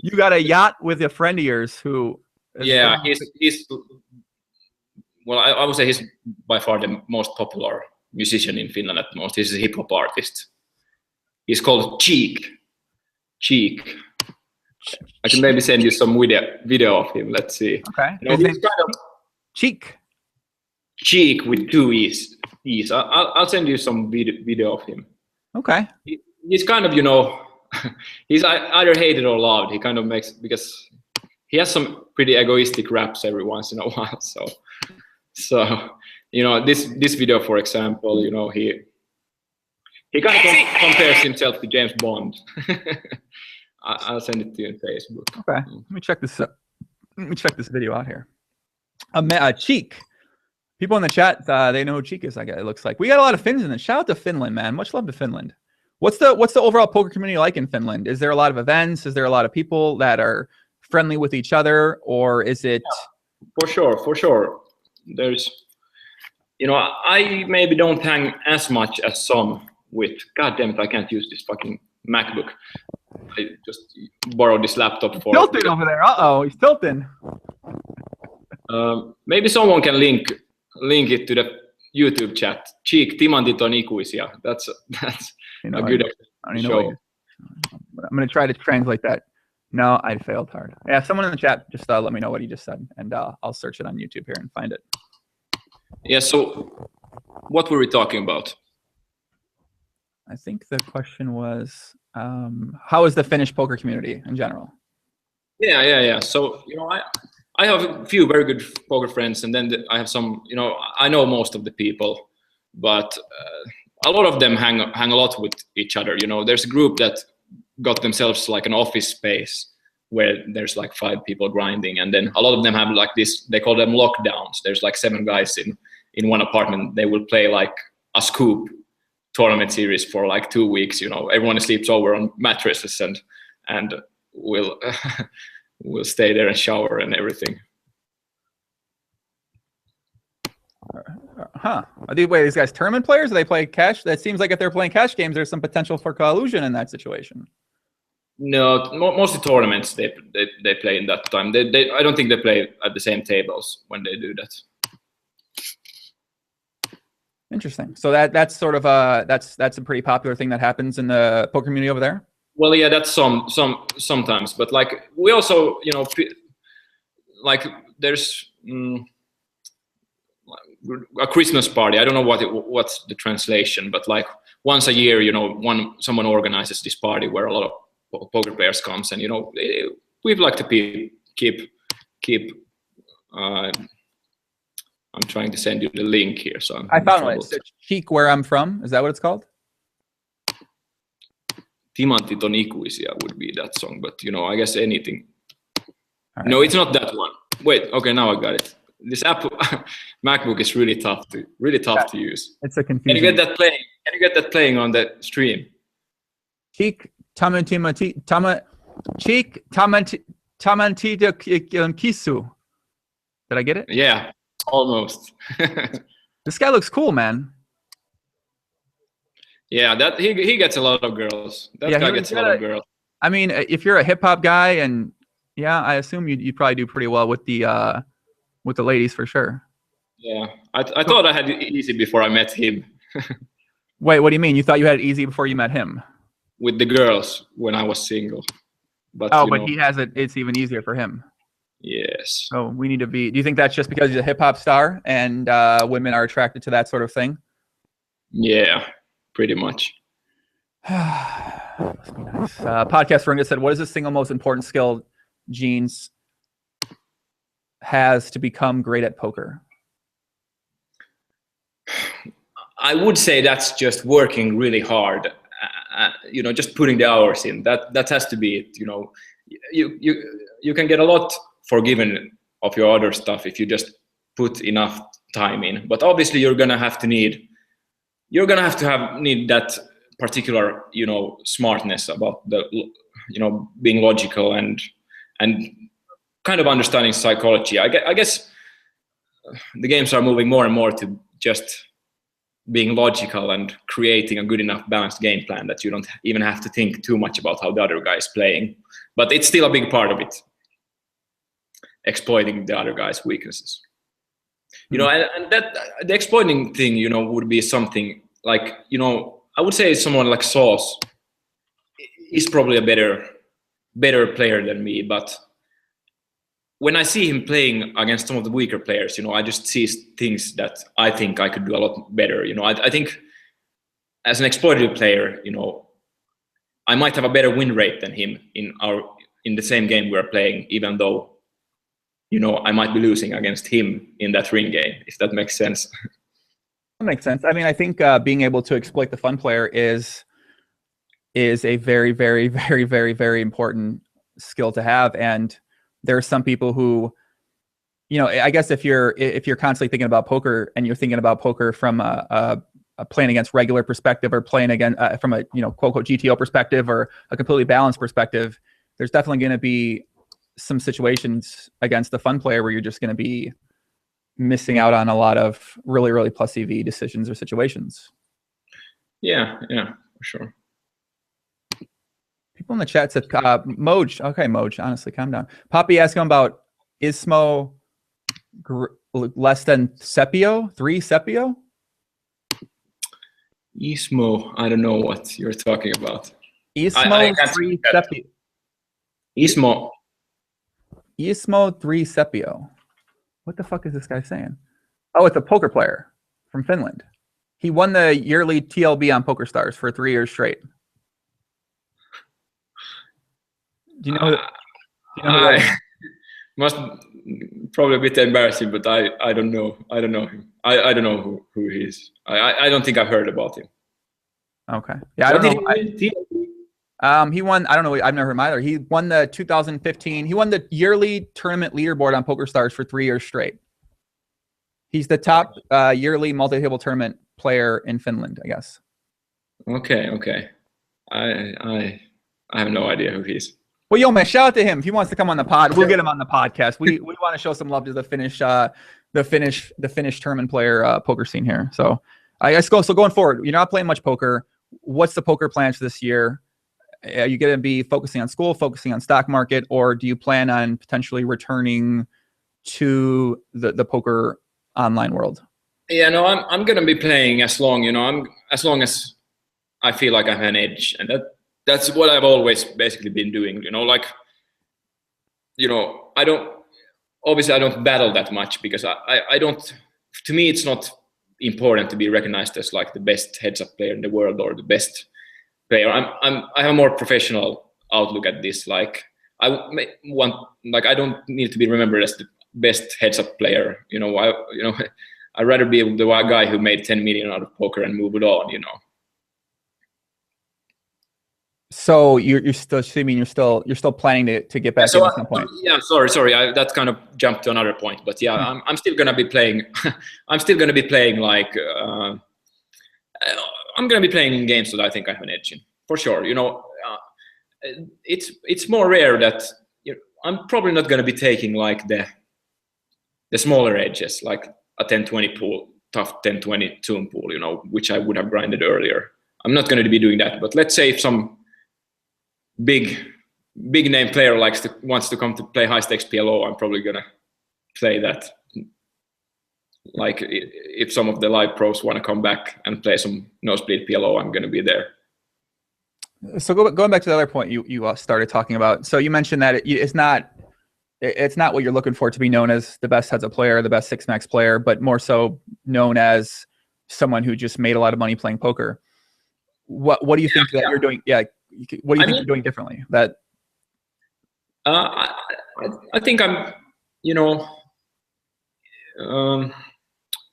Speaker 1: You got a yacht with a friend of yours who?
Speaker 2: Yeah, he's. Well, I would say he's by far the most popular musician in Finland at the most. He's a hip hop artist. He's called Cheek. I can maybe send you some video of him. Let's see.
Speaker 1: Okay.
Speaker 2: You know, he's kind of Cheek with two E's. I'll send you some video of him.
Speaker 1: Okay.
Speaker 2: He's kind of, you know, he's either hated or loved. He kind of makes, because he has some pretty egoistic raps every once in a while. So you know, this video, for example, you know, he kind of compares himself to James Bond. I'll send it to you on Facebook.
Speaker 1: Okay, let me check this up. Let me check this video out here. Cheek. People in the chat, they know who Cheek is. It looks like we got a lot of Finns in the. Shout out to Finland, man. Much love to Finland. What's the overall poker community like in Finland? Is there a lot of events? Is there a lot of people that are friendly with each other, or is it?
Speaker 2: Yeah, for sure. There's, you know, I maybe don't hang as much as some with. God damn it! I can't use this fucking MacBook. I just borrowed this laptop for.
Speaker 1: Tilting over there. He's tilting.
Speaker 2: Maybe someone can link it to the YouTube chat. Cheek, timantit on ikuisia. That's a good show.
Speaker 1: I'm gonna try to translate that. No, I failed hard. Yeah, someone in the chat just let me know what he just said, and I'll search it on YouTube here and find it.
Speaker 2: Yeah. So, what were we talking about?
Speaker 1: I think the question was, how is the Finnish poker community in general?
Speaker 2: Yeah. So, you know, I have a few very good poker friends, and then I have some, you know, I know most of the people, but a lot of them hang a lot with each other. You know, there's a group that got themselves like an office space where there's like 5 people grinding, and then a lot of them have like this, they call them lockdowns. There's like 7 guys in one apartment, they will play like a scoop tournament series for like 2 weeks. You know, everyone sleeps over on mattresses and we'll we'll stay there and shower and everything.
Speaker 1: Huh. Are these guys tournament players? Do they play cash? That seems like if they're playing cash games, there's some potential for collusion in that situation.
Speaker 2: No, mostly tournaments they play in that time. I don't think they play at the same tables when they do that.
Speaker 1: Interesting. So that's sort of that's a pretty popular thing that happens in the poker community over there.
Speaker 2: Well, yeah, that's sometimes, but like we also, you know, like there's a Christmas party. I don't know what's the translation, but like once a year, you know, someone organizes this party where a lot of poker players comes, and you know, we'd like to keep. I'm trying to send you the link here, so
Speaker 1: I found it. It's Cheek Where I'm From. Is that what it's called?
Speaker 2: Timantit on ikuisia would be that song, but you know, I guess anything.
Speaker 1: Right.
Speaker 2: No, it's not that one. Wait, okay, now I got it. This Apple MacBook is really tough to use.
Speaker 1: It's a confusion.
Speaker 2: Can you get that playing? Can you get that playing on the stream?
Speaker 1: Cheek Tamantita Kisu. Did I get it?
Speaker 2: Yeah, almost.
Speaker 1: This guy looks cool, man.
Speaker 2: Yeah, that he gets a lot of girls. That guy gets a lot of girls.
Speaker 1: I mean, if you're a hip hop guy, and yeah, I assume you probably do pretty well with the ladies for sure.
Speaker 2: Yeah, I thought I had it easy before I met him.
Speaker 1: Wait, what do you mean? You thought you had it easy before you met him?
Speaker 2: With the girls when I was single. But
Speaker 1: he has it. It's even easier for him.
Speaker 2: Yes.
Speaker 1: So we need to be. Do you think that's just because he's a hip hop star and women are attracted to that sort of thing?
Speaker 2: Yeah, pretty much.
Speaker 1: Must be nice. Podcast Ringa said, "What is the single most important skill Jeans has to become great at poker?"
Speaker 2: I would say that's just working really hard. You know, just putting the hours in. That has to be it. You know, you can get a lot forgiven of your other stuff if you just put enough time in. But obviously, you're gonna have to need that particular, you know, smartness about the, you know, being logical and kind of understanding psychology. I guess the games are moving more and more to just being logical and creating a good enough balanced game plan that you don't even have to think too much about how the other guy is playing. But it's still a big part of it, exploiting the other guy's weaknesses. You know, and that the exploiting thing, you know, would be something like, you know, I would say someone like Sauce is probably a better player than me, but when I see him playing against some of the weaker players, you know, I just see things that I think I could do a lot better. You know, I think as an exploitative player, you know, I might have a better win rate than him in the same game we're playing, even though, you know, I might be losing against him in that ring game, if that makes sense.
Speaker 1: That makes sense. I mean, I think being able to exploit the fun player is a very, very, very, very, very important skill to have. And there are some people who, you know, I guess if you're constantly thinking about poker and you're thinking about poker from a playing against regular perspective, or playing against from a, you know, quote unquote GTO perspective, or a completely balanced perspective, there's definitely going to be some situations against the fun player where you're just going to be missing out on a lot of really, really plus EV decisions or situations. Yeah,
Speaker 2: for sure.
Speaker 1: People in the chat said, Moj. Okay, Moj, honestly, calm down. Poppy asked him about Ismo less than Sepio? 3 Sepio?
Speaker 2: Ismo, I don't know what you're talking about.
Speaker 1: Ismo 3 Sepio. Ismo 3 Sepio. What the fuck is this guy saying? Oh, it's a poker player from Finland. He won the yearly TLB on Pokerstars for 3 years straight. Do you know?
Speaker 2: Must probably a bit embarrassing, but I don't know. I don't know him. I don't know who he is. I don't think I've heard about him.
Speaker 1: Okay. Yeah, I don't know. He won. I don't know. I've never heard him either. He won the 2015. He won the yearly tournament leaderboard on Pokerstars for 3 years straight. He's the top yearly multi-table tournament player in Finland, I guess.
Speaker 2: Okay. I have no idea who he is.
Speaker 1: Well, yo, man, shout out to him. If he wants to come on the pod, we'll get him on the podcast. We want to show some love to the Finnish tournament player poker scene here. So I guess so going forward, you're not playing much poker. What's the poker plans for this year? Are you going to be focusing on school, focusing on stock market, or do you plan on potentially returning to the poker online world?
Speaker 2: Yeah, no, I'm going to be playing as long as I feel like I have an edge, and that's what I've always basically been doing. I don't battle that much because I don't. To me, it's not important to be recognized as like the best heads-up player in the world or the best player. I have a more professional outlook at this. Like I don't need to be remembered as the best heads-up player. I'd rather be the guy who made 10 million out of poker and move it on.
Speaker 1: So you're still assuming you're still planning to get back in at some point.
Speaker 2: Yeah, sorry. That kind of jumped to another point, but yeah, I'm still gonna be playing. I'm still gonna be playing like I'm gonna be playing games that I think I have an edge in for sure. It's more rare that I'm probably not gonna be taking like the smaller edges, like a 10-20 pool, tough 10-20 tune pool, which I would have grinded earlier. I'm not gonna be doing that, but let's say if some big name player wants to come to play high stakes PLO, I'm probably gonna play that. Like if some of the live pros want to come back and play some nosebleed PLO, I'm gonna be there.
Speaker 1: So going back to the other point you started talking about. So you mentioned that it's not what you're looking for to be known as the best heads-up player, the best six max player, but more so known as someone who just made a lot of money playing poker. What do you think that you're doing? Yeah. What do you think you're doing differently? That
Speaker 2: I think I'm,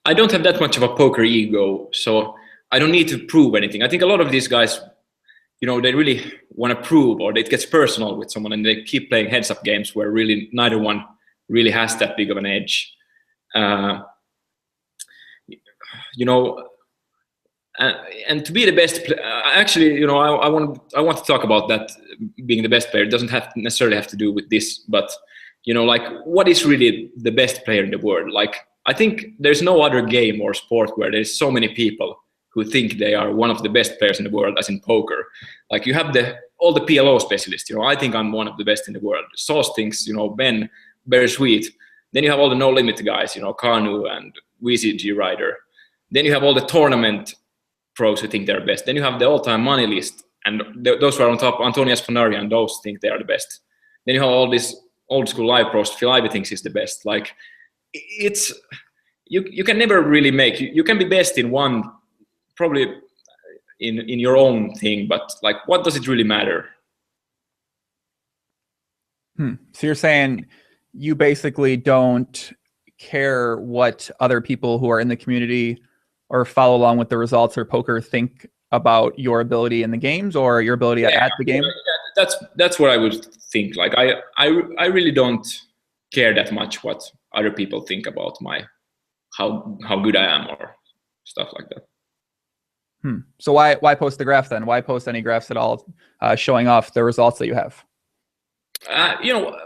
Speaker 2: I don't have that much of a poker ego, so I don't need to prove anything. I think a lot of these guys, they really want to prove, or it gets personal with someone, and they keep playing heads-up games where really neither one really has that big of an edge. And to be the best, actually, I want to talk about that being the best player. It doesn't necessarily have to do with this, but like what is really the best player in the world? Like I think there's no other game or sport where there's so many people who think they are one of the best players in the world, as in poker. Like you have all the PLO specialists. I think I'm one of the best in the world. Sauce thinks, Ben, very sweet. Then you have all the no limit guys, Kanu and VCG Rider. Then you have all the tournament pros who think they're best. Then you have the all-time money list, and those who are on top, Antonio Esponari, and those think they are the best. Then you have all these old school live pros. Phil Ivey thinks he's the best. Like it's you can never really make. You can be best in one, probably in your own thing, but like what does it really matter?
Speaker 1: So you're saying you basically don't care what other people who are in the community or follow along with the results or poker think about your ability in the games or your ability at the game?
Speaker 2: That's what I would think. Like I really don't care that much what other people think about how good I am or stuff like that.
Speaker 1: So why post the graph then? Why post any graphs at all showing off the results that you have?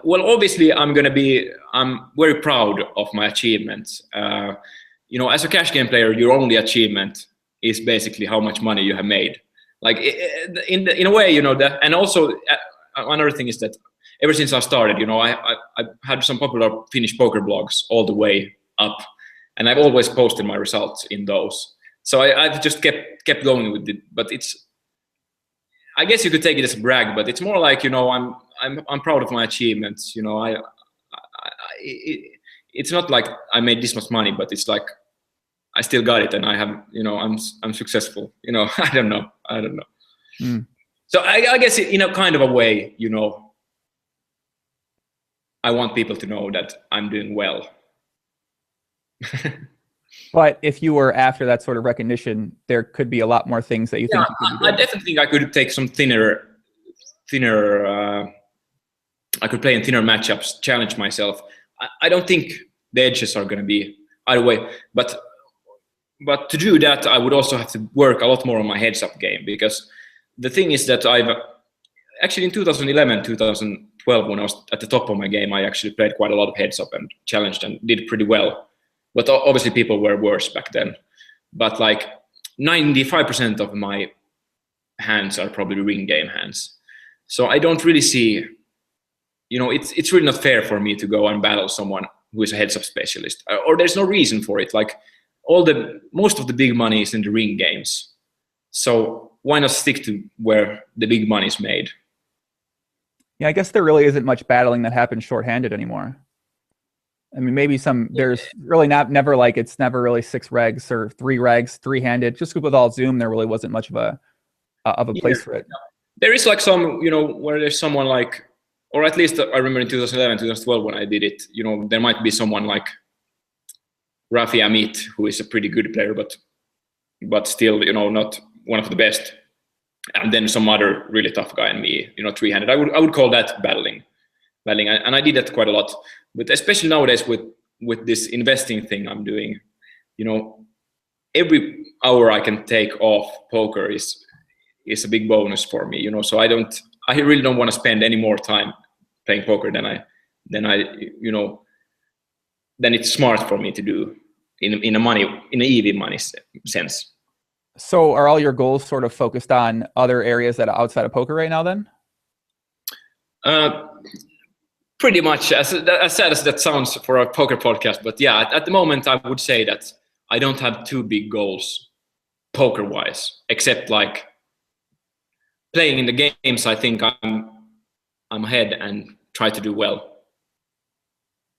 Speaker 2: Well, obviously I'm very proud of my achievements. As a cash game player, your only achievement is basically how much money you have made. Like in a way, that. And also another thing is that ever since I started, I had some popular Finnish poker blogs all the way up, and I've always posted my results in those. So I've just kept going with it. But I guess you could take it as a brag, but it's more like I'm proud of my achievements. It's not like I made this much money, but it's like I still got it, and I have, I'm successful. I don't know. So I guess in a kind of a way, I want people to know that I'm doing well.
Speaker 1: But if you were after that sort of recognition, there could be a lot more things that you think you could be doing.
Speaker 2: I definitely think I could take some thinner. I could play in thinner matchups, challenge myself. I don't think the edges are going to be either way. But to do that, I would also have to work a lot more on my heads-up game, because the thing is that I've actually in 2011, 2012, when I was at the top of my game, I actually played quite a lot of heads-up and challenged and did pretty well. But obviously people were worse back then. But like 95% of my hands are probably ring game hands. So I don't really see, it's really not fair for me to go and battle someone who is a heads-up specialist, or there's no reason for it. Like most of the big money is in the ring games. So why not stick to where the big money is made?
Speaker 1: Yeah, I guess there really isn't much battling that happens shorthanded anymore. I mean, maybe there's really it's never really 6 regs or 3 regs, 3-handed. Just with all Zoom, there really wasn't much of a place for it.
Speaker 2: There is like some, where there's someone like, or at least I remember in 2011, 2012 when I did it, there might be someone like Rafi Amit, who is a pretty good player, but still, not one of the best. And then some other really tough guy and me, 3-handed. I would call that battling, and I did that quite a lot. But especially nowadays with this investing thing I'm doing, every hour I can take off poker is a big bonus for me. So I really don't want to spend any more time playing poker than it's smart for me to do in an EV money sense.
Speaker 1: So are all your goals sort of focused on other areas that are outside of poker right now then?
Speaker 2: Pretty much, as sad as that sounds for a poker podcast, but yeah, at the moment I would say that I don't have too big goals poker-wise, except like playing in the games. I think I'm ahead and try to do well.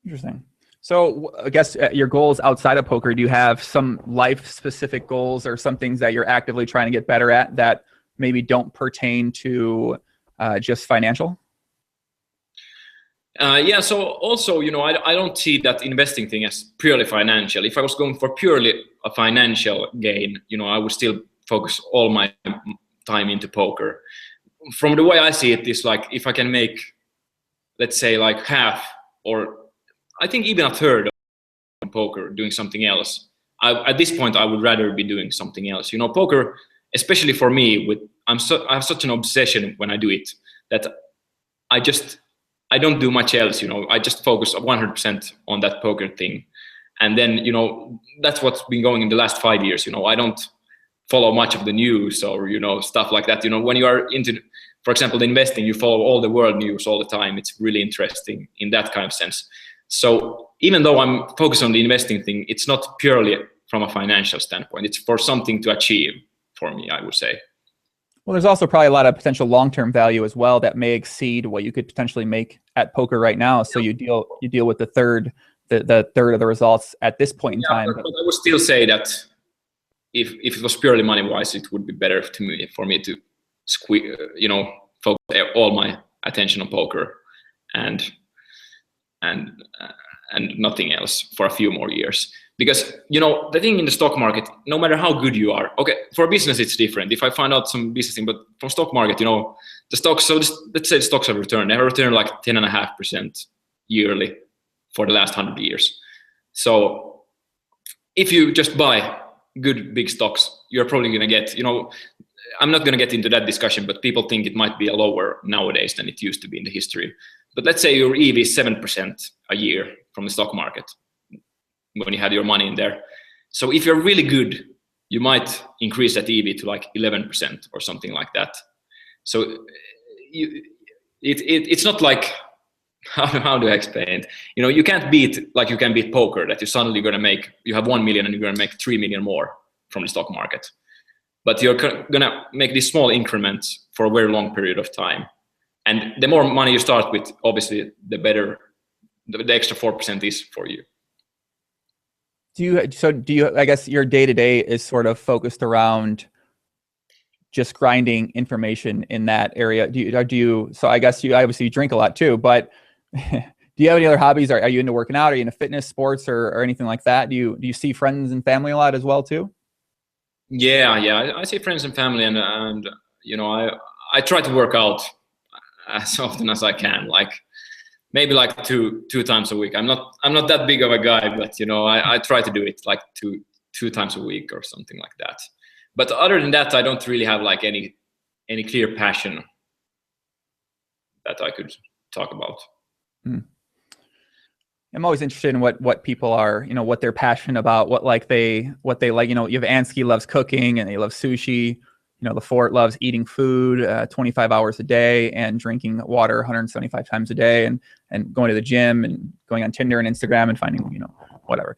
Speaker 1: Interesting. So I guess your goals outside of poker, do you have some life-specific goals or some things that you're actively trying to get better at that maybe don't pertain to just financial?
Speaker 2: Yeah, so also, I don't see that investing thing as purely financial. If I was going for purely a financial gain, I would still focus all my time into poker. From the way I see it, is like if I can make, let's say, like half, or I think even a third of poker doing something else, at this point I would rather be doing something else. Poker, especially for me, I have such an obsession when I do it that I don't do much else. I just focus 100% on that poker thing, and then that's what's been going in the last 5 years. I don't follow much of the news or stuff like that. When you are into, for example, the investing, you follow all the world news all the time. It's really interesting in that kind of sense. So even though I'm focused on the investing thing, it's not purely from a financial standpoint. It's for something to achieve for me, I would say.
Speaker 1: Well, there's also probably a lot of potential long-term value as well that may exceed what you could potentially make at poker right now. So you deal with the third of the results at this point in time.
Speaker 2: But I would still say that if it was purely money-wise, it would be better for me to focus all my attention on poker and nothing else for a few more years. Because the thing in the stock market, no matter how good you are, okay, for business it's different. If I find out some business thing, but from stock market, the stocks. So let's say the stocks have returned. They have returned like 10.5% yearly for the last 100 years. So if you just buy good big stocks, you're probably going to get. I'm not going to get into that discussion, but people think it might be a lower nowadays than it used to be in the history. But let's say your EV is 7% a year from the stock market when you have your money in there. So if you're really good, you might increase that EV to like 11% or something like that. So it's not like, how do I explain it? You can't beat, like you can beat poker, that you're suddenly going to make, you have 1 million and you're going to make 3 million more from the stock market. But you're going to make these small increments for a very long period of time. And the more money you start with, obviously, the better the extra 4% is for you.
Speaker 1: Do you, I guess your day-to-day is sort of focused around just grinding information in that area. So I guess you obviously drink a lot too, but do you have any other hobbies? Are you into working out? Are you into fitness, sports, or anything like that? Do you see friends and family a lot as well too?
Speaker 2: Yeah. I see friends and family, and I try to work out as often as I can. Like maybe like two times a week. I'm not that big of a guy, but you know, I try to do it like two times a week or something like that. But other than that, I don't really have like any clear passion that I could talk about.
Speaker 1: I'm always interested in what people are, you know, what they're passionate about, what they like. You know, you have Ansky loves cooking and he loves sushi. You know, LaFort loves eating food 25 hours a day and drinking water 175 times a day and going to the gym and going on Tinder and Instagram and finding, you know, whatever.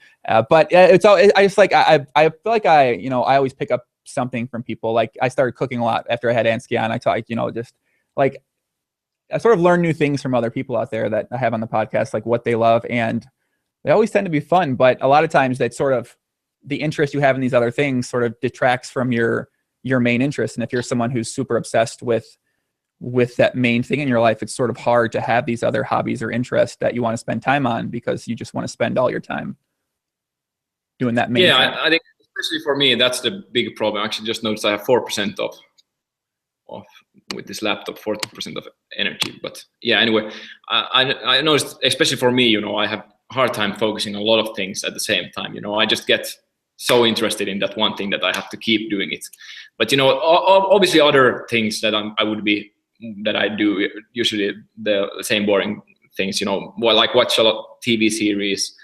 Speaker 1: But it's all, I just like, I feel like I always pick up something from people. Like I started cooking a lot after I had Ansky on. I talk, you know, just like I sort of learn new things from other people out there that I have on the podcast, like what they love. And they always tend to be fun, but a lot of times that sort of the interest you have in these other things sort of detracts from your main interest. And if you're someone who's super obsessed with that main thing in your life, it's sort of hard to have these other hobbies or interests that you want to spend time on because you just want to spend all your time doing that main thing.
Speaker 2: I think especially for me, that's the big problem. I actually just noticed I have 4% of with this laptop, 40% of energy. But yeah, anyway, I noticed, especially for me, you know, I have a hard time focusing on a lot of things at the same time. You know, I just get so interested in that one thing that I have to keep doing it. But you know, obviously other things that I do usually the same boring things. You know, like watch a lot of TV series,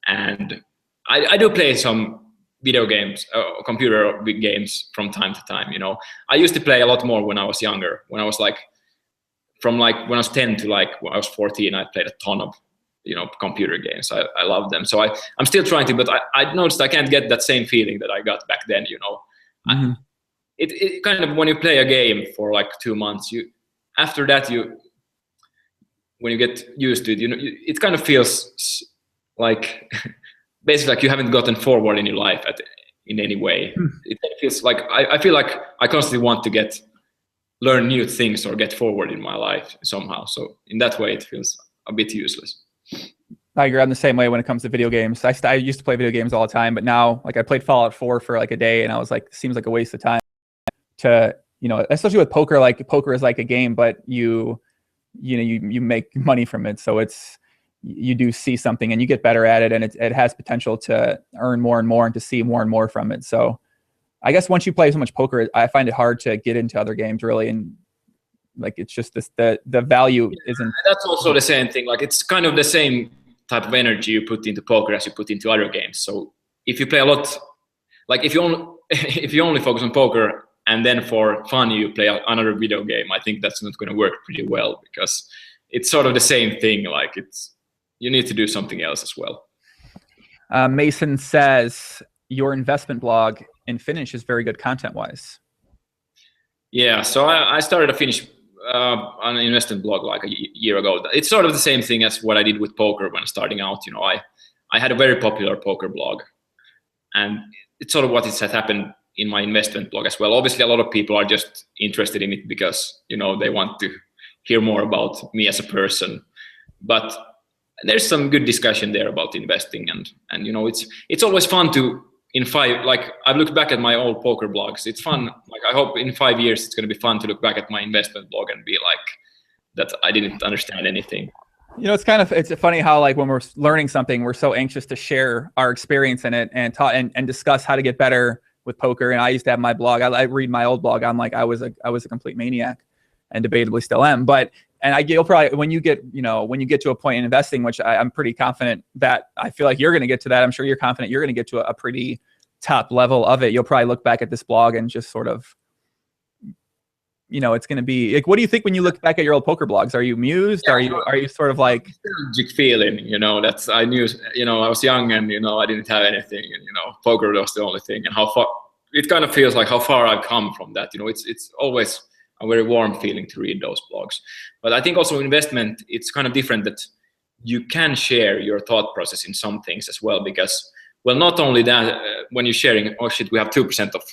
Speaker 2: and I do play some video games, computer games from time to time. You know, I used to play a lot more when I was younger. When I was like, from like when I was 10 to like when I was 14, I played a ton of, you know, computer games. I love them. So I'm still trying to, but I noticed I can't get that same feeling that I got back then, you know. Mm-hmm. It kind of, when you play a game for like 2 months, after that, when you get used to it, you know, it kind of feels like basically like you haven't gotten forward in your life in any way. It feels like, I feel like I constantly want to learn new things or get forward in my life somehow. So in that way, it feels a bit useless.
Speaker 1: I agree. I'm the same way when it comes to video games. I used to play video games all the time, but now like I played Fallout 4 for like a day and I was like, seems like a waste of time to, you know, especially with poker. Like poker is like a game, but you make money from it. So you do see something and you get better at it, and it has potential to earn more and more and to see more and more from it. So I guess once you play so much poker, I find it hard to get into other games really. And like, it's just the value isn't.
Speaker 2: That's also the same thing. Like it's kind of the same type of energy you put into poker as you put into other games. So if you play a lot, like if you only focus on poker and then for fun you play another video game, I think that's not going to work pretty well, because it's sort of the same thing. Like you need to do something else as well.
Speaker 1: Mason says your investment blog in Finnish is very good content-wise. Yeah,
Speaker 2: so I started a Finnish an investment blog like a year ago. It's sort of the same thing as what I did with poker when starting out. You know, I had a very popular poker blog, and it's sort of what has happened in my investment blog as well. Obviously, a lot of people are just interested in it because, you know, they want to hear more about me as a person. But there's some good discussion there about investing, and you know, it's always fun to. Like I've looked back at my old poker blogs. It's fun. Like I hope in 5 years it's going to be fun to look back at my investment blog and be like that I didn't understand anything.
Speaker 1: You know, it's funny how like when we're learning something, we're so anxious to share our experience in it and talk and discuss how to get better with poker. And I used to have my blog. I read my old blog. I'm like I was a complete maniac, and debatably still am. You'll probably when you get to a point in investing, which I'm pretty confident that I feel like you're going to get to that. I'm sure you're confident you're going to get to a pretty top level of it. You'll probably look back at this blog and just sort of, you know, it's going to be like, what do you think when you look back at your old poker blogs? Are you amused? Yeah, are you sort of like
Speaker 2: feeling, you know, that's I knew, you know, I was young and, you know, I didn't have anything, and, you know, poker was the only thing, and how far it kind of feels like how far I've come from that. You know, it's always a very warm feeling to read those blogs. But I think also investment, it's kind of different that you can share your thought process in some things as well, because, well, not only that, when you're sharing, oh shit, we have 2% of,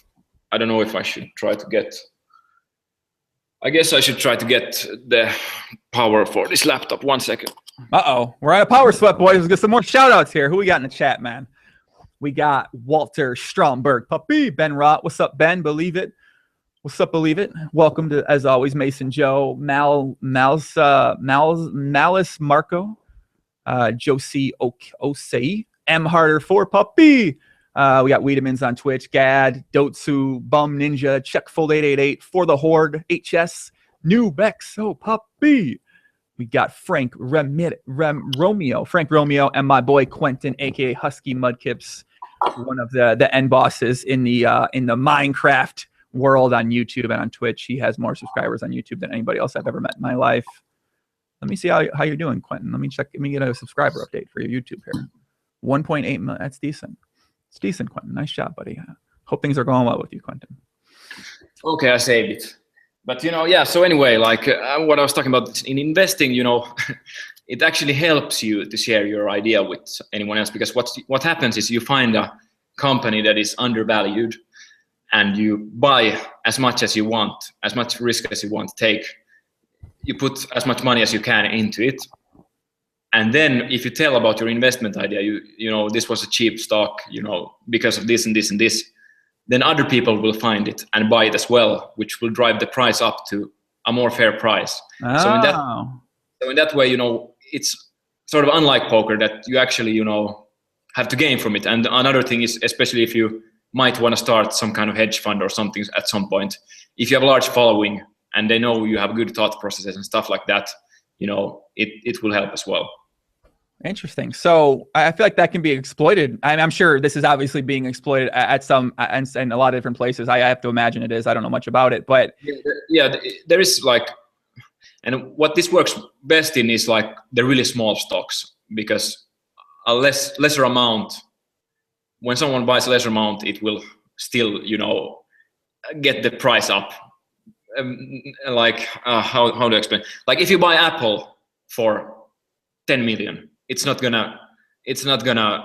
Speaker 2: I don't know if I should try to get, I guess I should try to get the power for this laptop. 1 second.
Speaker 1: Uh-oh, we're on a power sweat, boys. Let's get some more shout outs here. Who we got in the chat, man? We got Walter Stromberg, Puppy, Ben Rott. What's up, Ben? Believe it. What's up, Believe It? Welcome to, as always, Mason Joe, Malice Marco, Josie Osei, M Harder 4 Puppy. We got Wiedemans on Twitch, Gad, Dotsu, Bum Ninja, Check Fold 888, For the Horde, HS, New Bexo Puppy. We got Frank Romeo, and my boy Quentin, aka Husky Mudkips, one of the end bosses in the Minecraft world on YouTube and on Twitch. He has more subscribers on YouTube than anybody else I've ever met in my life. Let me see how you're doing, Quentin. Let me get a subscriber update for your YouTube here. 1.8 million. That's decent. It's decent, Quentin. Nice job, buddy. Hope things are going well with you, Quentin.
Speaker 2: Okay, I saved it. But yeah. So anyway, like what I was talking about in investing, it actually helps you to share your idea with anyone else, because what happens is you find a company that is undervalued, and you buy as much as you want, as much risk as you want to take. You put as much money as you can into it. And then if you tell about your investment idea, you this was a cheap stock, because of this and this and this, then other people will find it and buy it as well, which will drive the price up to a more fair price.
Speaker 1: Oh.
Speaker 2: So in that way, it's sort of unlike poker, that you actually, have to gain from it. And another thing is, especially if you might want to start some kind of hedge fund or something at some point, if you have a large following and they know you have good thought processes and stuff like that, it will help as well.
Speaker 1: Interesting. So I feel like that can be exploited. I'm sure this is obviously being exploited at some and a lot of different places. I have to imagine it is. I don't know much about it, but
Speaker 2: yeah, there is like, and what this works best in is like the really small stocks, because a lesser amount, when someone buys a lesser amount, it will still, get the price up. How to explain? Like if you buy Apple for 10 million, it's not gonna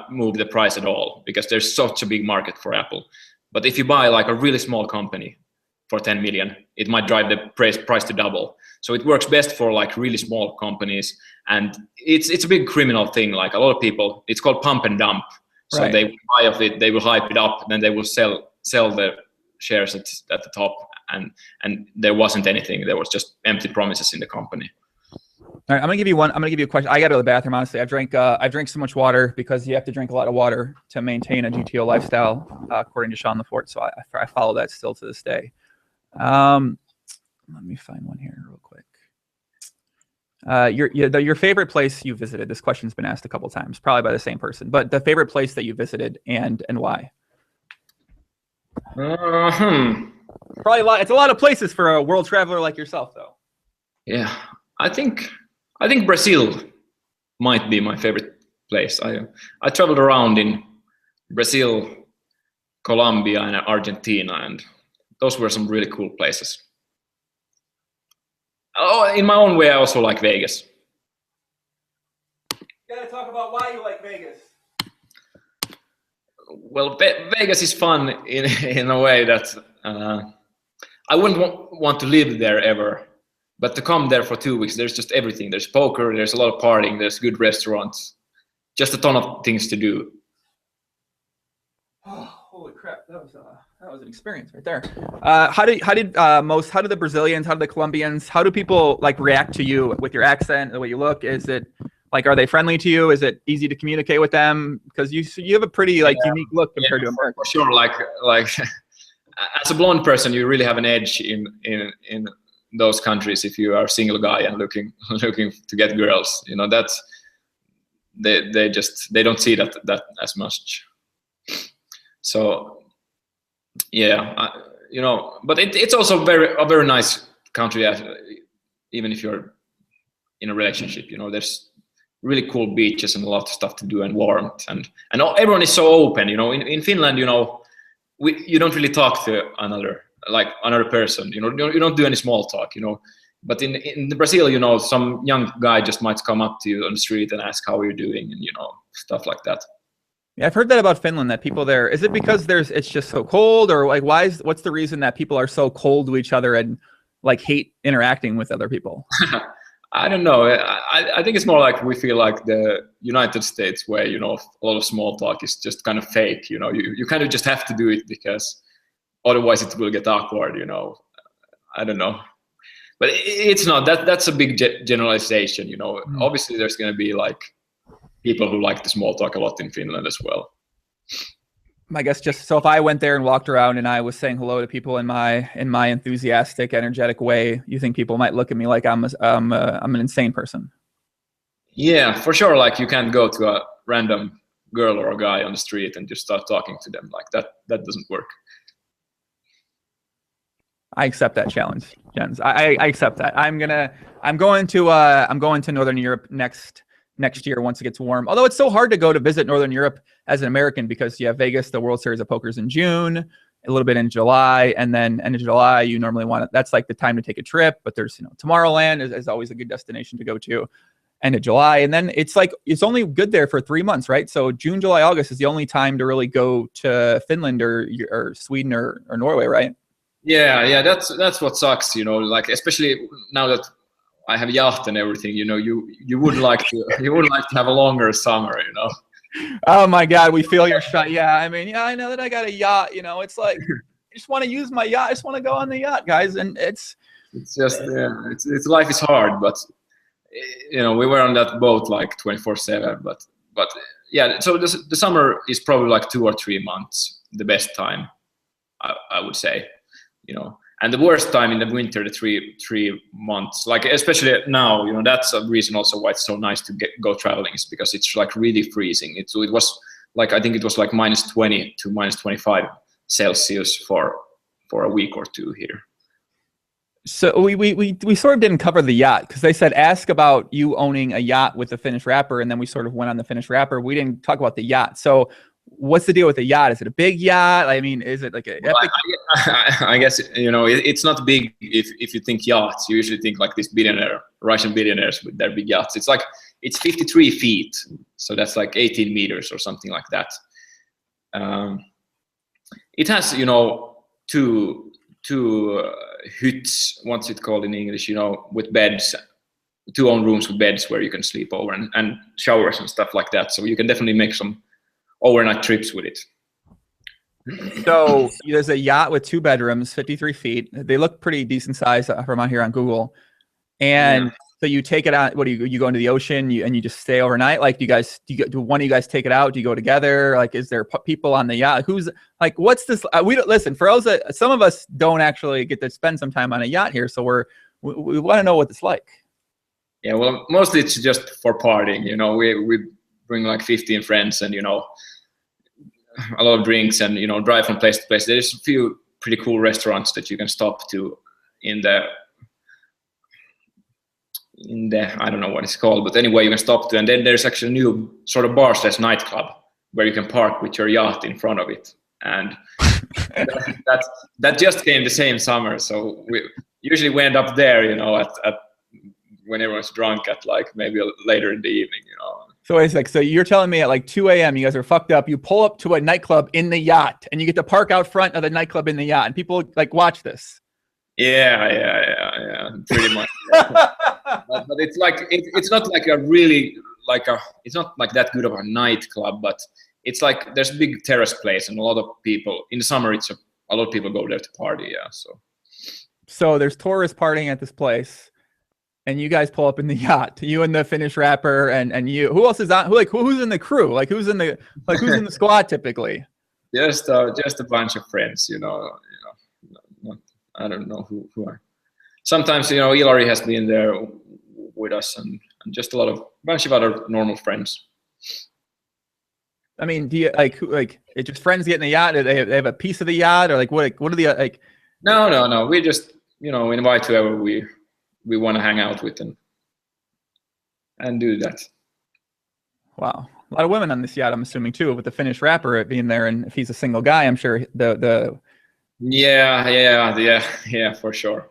Speaker 2: move the price at all, because there's such a big market for Apple. But if you buy like a really small company for 10 million, it might drive the price to double. So it works best for like really small companies, and it's a big criminal thing. Like a lot of people, it's called pump and dump. So
Speaker 1: right.
Speaker 2: They will buy of it, they will hype it up, and then they will sell the shares at the top, and there wasn't anything. There was just empty promises in the company.
Speaker 1: All right, I'm gonna give you a question. I got to the bathroom. Honestly, I've drank so much water, because you have to drink a lot of water to maintain a GTO lifestyle, according to Sean Lafort. So I follow that still to this day. Let me find one here real quick. Your favorite place you visited. This question's been asked a couple times, probably by the same person. But the favorite place that you visited and why? Probably a lot. It's a lot of places for a world traveler like yourself, though.
Speaker 2: Yeah, I think Brazil might be my favorite place. I traveled around in Brazil, Colombia, and Argentina, and those were some really cool places. Oh, in my own way, I also like Vegas.
Speaker 1: You gotta talk about why you like Vegas.
Speaker 2: Well, Vegas is fun in a way that I wouldn't want to live there ever. But to come there for 2 weeks, there's just everything. There's poker, there's a lot of partying, there's good restaurants, just a ton of things to do.
Speaker 1: Oh, holy crap! That was an experience right there. How did the Brazilians, how did the Colombians, how do people like react to you with your accent, the way you look? Is it like, are they friendly to you? Is it easy to communicate with them? Because you have a pretty unique look compared to America.
Speaker 2: For sure, like as a blonde person, you really have an edge in those countries if you are a single guy and looking to get girls. That's they don't see that as much. So yeah, but it's also a very nice country, even if you're in a relationship. There's really cool beaches and a lot of stuff to do and warmth, and everyone is so open. In Finland, you don't really talk to another person. You don't do any small talk. But in Brazil, some young guy just might come up to you on the street and ask how you're doing, and stuff like that.
Speaker 1: Yeah, I've heard that about Finland, that people there, is it because it's just so cold, or like what's the reason that people are so cold to each other and like hate interacting with other people?
Speaker 2: I don't know. I think it's more like we feel like the United States, where a lot of small talk is just kind of fake. You kind of just have to do it, because otherwise it will get awkward. I don't know. But it's not that's a big generalization, you know. Obviously there's going to be like people who like the small talk a lot in Finland as well.
Speaker 1: I guess just so if I went there and walked around and I was saying hello to people in my enthusiastic, energetic way, you think people might look at me like I'm an insane person?
Speaker 2: Yeah, for sure. Like you can't go to a random girl or a guy on the street and just start talking to them like that. That doesn't work.
Speaker 1: I accept that challenge, Jens. I accept that. I'm going to Northern Europe next year once it gets warm. Although it's so hard to go to visit Northern Europe as an American because you have Vegas, the World Series of Poker's in June, a little bit in July, and then end of July you normally that's like the time to take a trip. But there's Tomorrowland is always a good destination to go to. End of July, and then it's only good there for 3 months, right? So June, July, August is the only time to really go to Finland or Sweden or Norway, right?
Speaker 2: Yeah, that's what sucks, like especially now that I have a yacht and everything, you would like to have a longer summer,
Speaker 1: Oh my God, we feel your shot. Yeah, I mean, I know that I got a yacht, it's like I just want to use my yacht. I just want to go on the yacht, guys, and it's just
Speaker 2: it's life is hard, but we were on that boat like 24/7, but yeah, so the summer is probably like 2 or 3 months, the best time, I would say, and the worst time in the winter, the three months, like especially now, that's a reason also why it's so nice to go traveling, is because it's like really freezing. It was like, I think it was like -20 to -25 Celsius for a week or two here.
Speaker 1: So we sort of didn't cover the yacht because they said ask about you owning a yacht with a Finnish wrapper, and then we sort of went on the Finnish wrapper. We didn't talk about the yacht. So what's the deal with the yacht? Is it a big yacht? I mean, is it like a epic?
Speaker 2: I guess it's not big. If you think yachts, you usually think like these Russian billionaires with their big yachts. It's 53 feet, so that's like 18 meters or something like that. It has two huts, what's it called in English, with beds, 2 own rooms with beds where you can sleep over, and showers and stuff like that. So you can definitely make some overnight trips with it.
Speaker 1: So there's a yacht with 2 bedrooms, 53 feet. They look pretty decent size from out here on Google. And so you take it out. What do you go into the ocean and you just stay overnight? Like, do one of you guys take it out? Do you go together? Like, is there people on the yacht? Who's like, what's this? We don't listen for those that some of us don't actually get to spend some time on a yacht here. So we want to know what it's like.
Speaker 2: Yeah, well, mostly it's just for partying. We bring like 15 friends and a lot of drinks and drive from place to place. There's a few pretty cool restaurants that you can stop to in the I don't know what it's called, but anyway, you can stop to, and then there's actually a new sort of bar/nightclub where you can park with your yacht in front of it, and that just came the same summer. So we end up there, at when everyone's drunk at like maybe later in the evening,
Speaker 1: So it's like, so you're telling me at like 2 a.m. you guys are fucked up. You pull up to a nightclub in the yacht, and you get to park out front of the nightclub in the yacht, and people like watch this.
Speaker 2: Yeah, pretty much. Yeah. but it's like it's not like it's not like that good of a nightclub, but it's like there's a big terrace place, and a lot of people in the summer. A lot of people go there to party. Yeah,
Speaker 1: so there's tourists partying at this place, and you guys pull up in the yacht. You and the Finnish rapper, and you. Who else is on? Who's in the crew? Who's in the squad typically?
Speaker 2: Just a bunch of friends. I don't know who are. Sometimes Ilari has been there with us, and just a bunch of other normal friends.
Speaker 1: I mean, do you it's just friends getting the yacht? Do they have a piece of the yacht, or what are the like?
Speaker 2: No. We just invite whoever we want to hang out with and do that.
Speaker 1: Wow, a lot of women on this yacht, I'm assuming too, with the Finnish rapper being there, and if he's a single guy, I'm sure the. Yeah, for sure.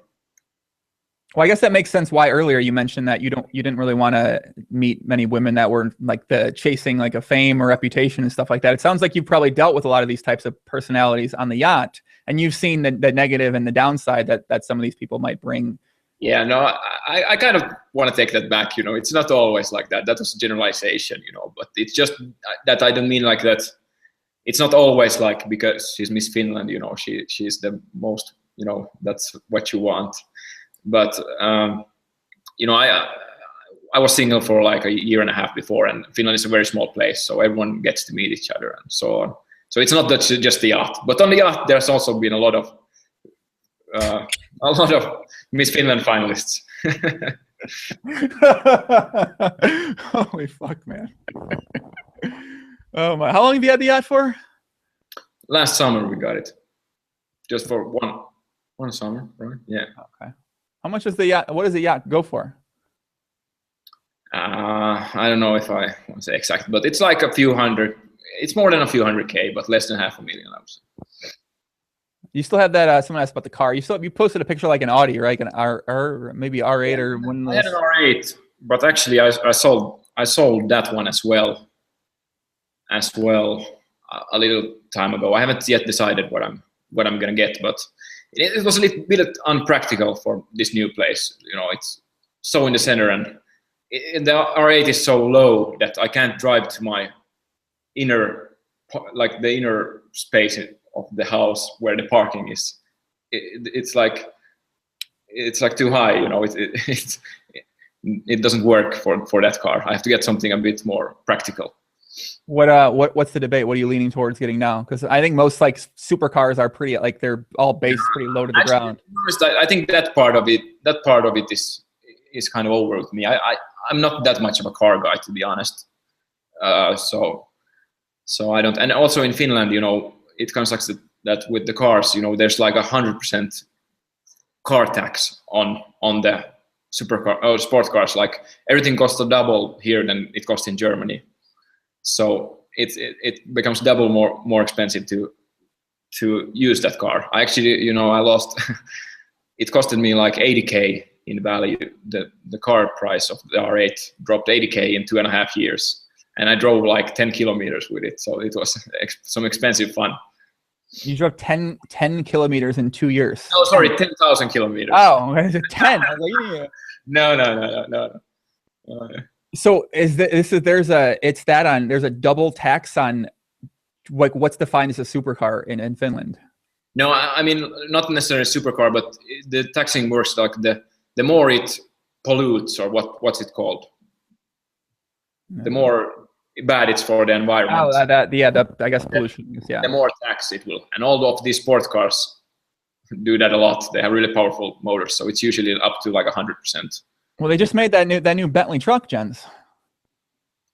Speaker 1: Well, I guess that makes sense why earlier you mentioned that you didn't really want to meet many women that were like chasing like a fame or reputation and stuff like that. It sounds like you've probably dealt with a lot of these types of personalities on the yacht, and you've seen the negative and the downside that some of these people might bring.
Speaker 2: Yeah, no, I kind of want to take that back. It's not always like that. That was a generalization, but it's just that I don't mean like that. It's not always like because she's Miss Finland, she's the most you know, that's what you want. But you know, I was single for like a year and a half before, and Finland is a very small place, so everyone gets to meet each other and so on. So it's not that just the yacht, but on the yacht there's also been a lot of Miss Finland finalists.
Speaker 1: Holy fuck, man. Oh my, how long have you had the yacht for?
Speaker 2: Last summer we got it. Just for one summer, right? Yeah.
Speaker 1: Okay. How much is the yacht? What does the yacht go for?
Speaker 2: I don't know if I want to say exact, but it's like a few hundred. It's more than a few hundred K, but less than $500,000. I would say.
Speaker 1: You still have that? Someone asked about the car. You posted a picture like an Audi, right? An R maybe R8 or one.
Speaker 2: I had an R8, but actually I sold that one as well a little time ago. I haven't yet decided what I'm gonna get, but it was a little bit unpractical for this new place. You know, it's so in the center, and the R8 is so low that I can't drive to my inner space of the house where the parking is. It's like too high, you know. It doesn't work for that car. I have to get something a bit more practical.
Speaker 1: What's the debate? What are you leaning towards getting now? Because I think most like supercars are pretty, like they're all based pretty low to the ground.
Speaker 2: I think that part of it is kind of over with me. I'm not that much of a car guy, to be honest. So I don't. And also in Finland, you know, it comes like that with the cars. You know, there's like 100% car tax on the supercar or sport cars. Like everything costs double here than it costs in Germany. So it becomes double more expensive to use that car. I actually, you know, I lost. It costed me like 80K in value. The car price of the R8 dropped 80K in 2.5 years, and I drove like 10 kilometers with it. So it was some expensive fun.
Speaker 1: You drove 10 kilometers in 2 years.
Speaker 2: Oh, sorry, 10,000 kilometers.
Speaker 1: Oh, 10. I was like, yeah.
Speaker 2: No.
Speaker 1: So there's a double tax on like what's defined as a supercar in Finland?
Speaker 2: No, I mean not necessarily a supercar, but the taxing works like the more it pollutes, or what's it called? The more bad it's for the environment.
Speaker 1: Oh, I guess pollution. Yeah.
Speaker 2: The more tax it will, and all of these sport cars do that a lot. They have really powerful motors, so it's usually up to like 100%.
Speaker 1: Well, they just made that new Bentley truck, Jens.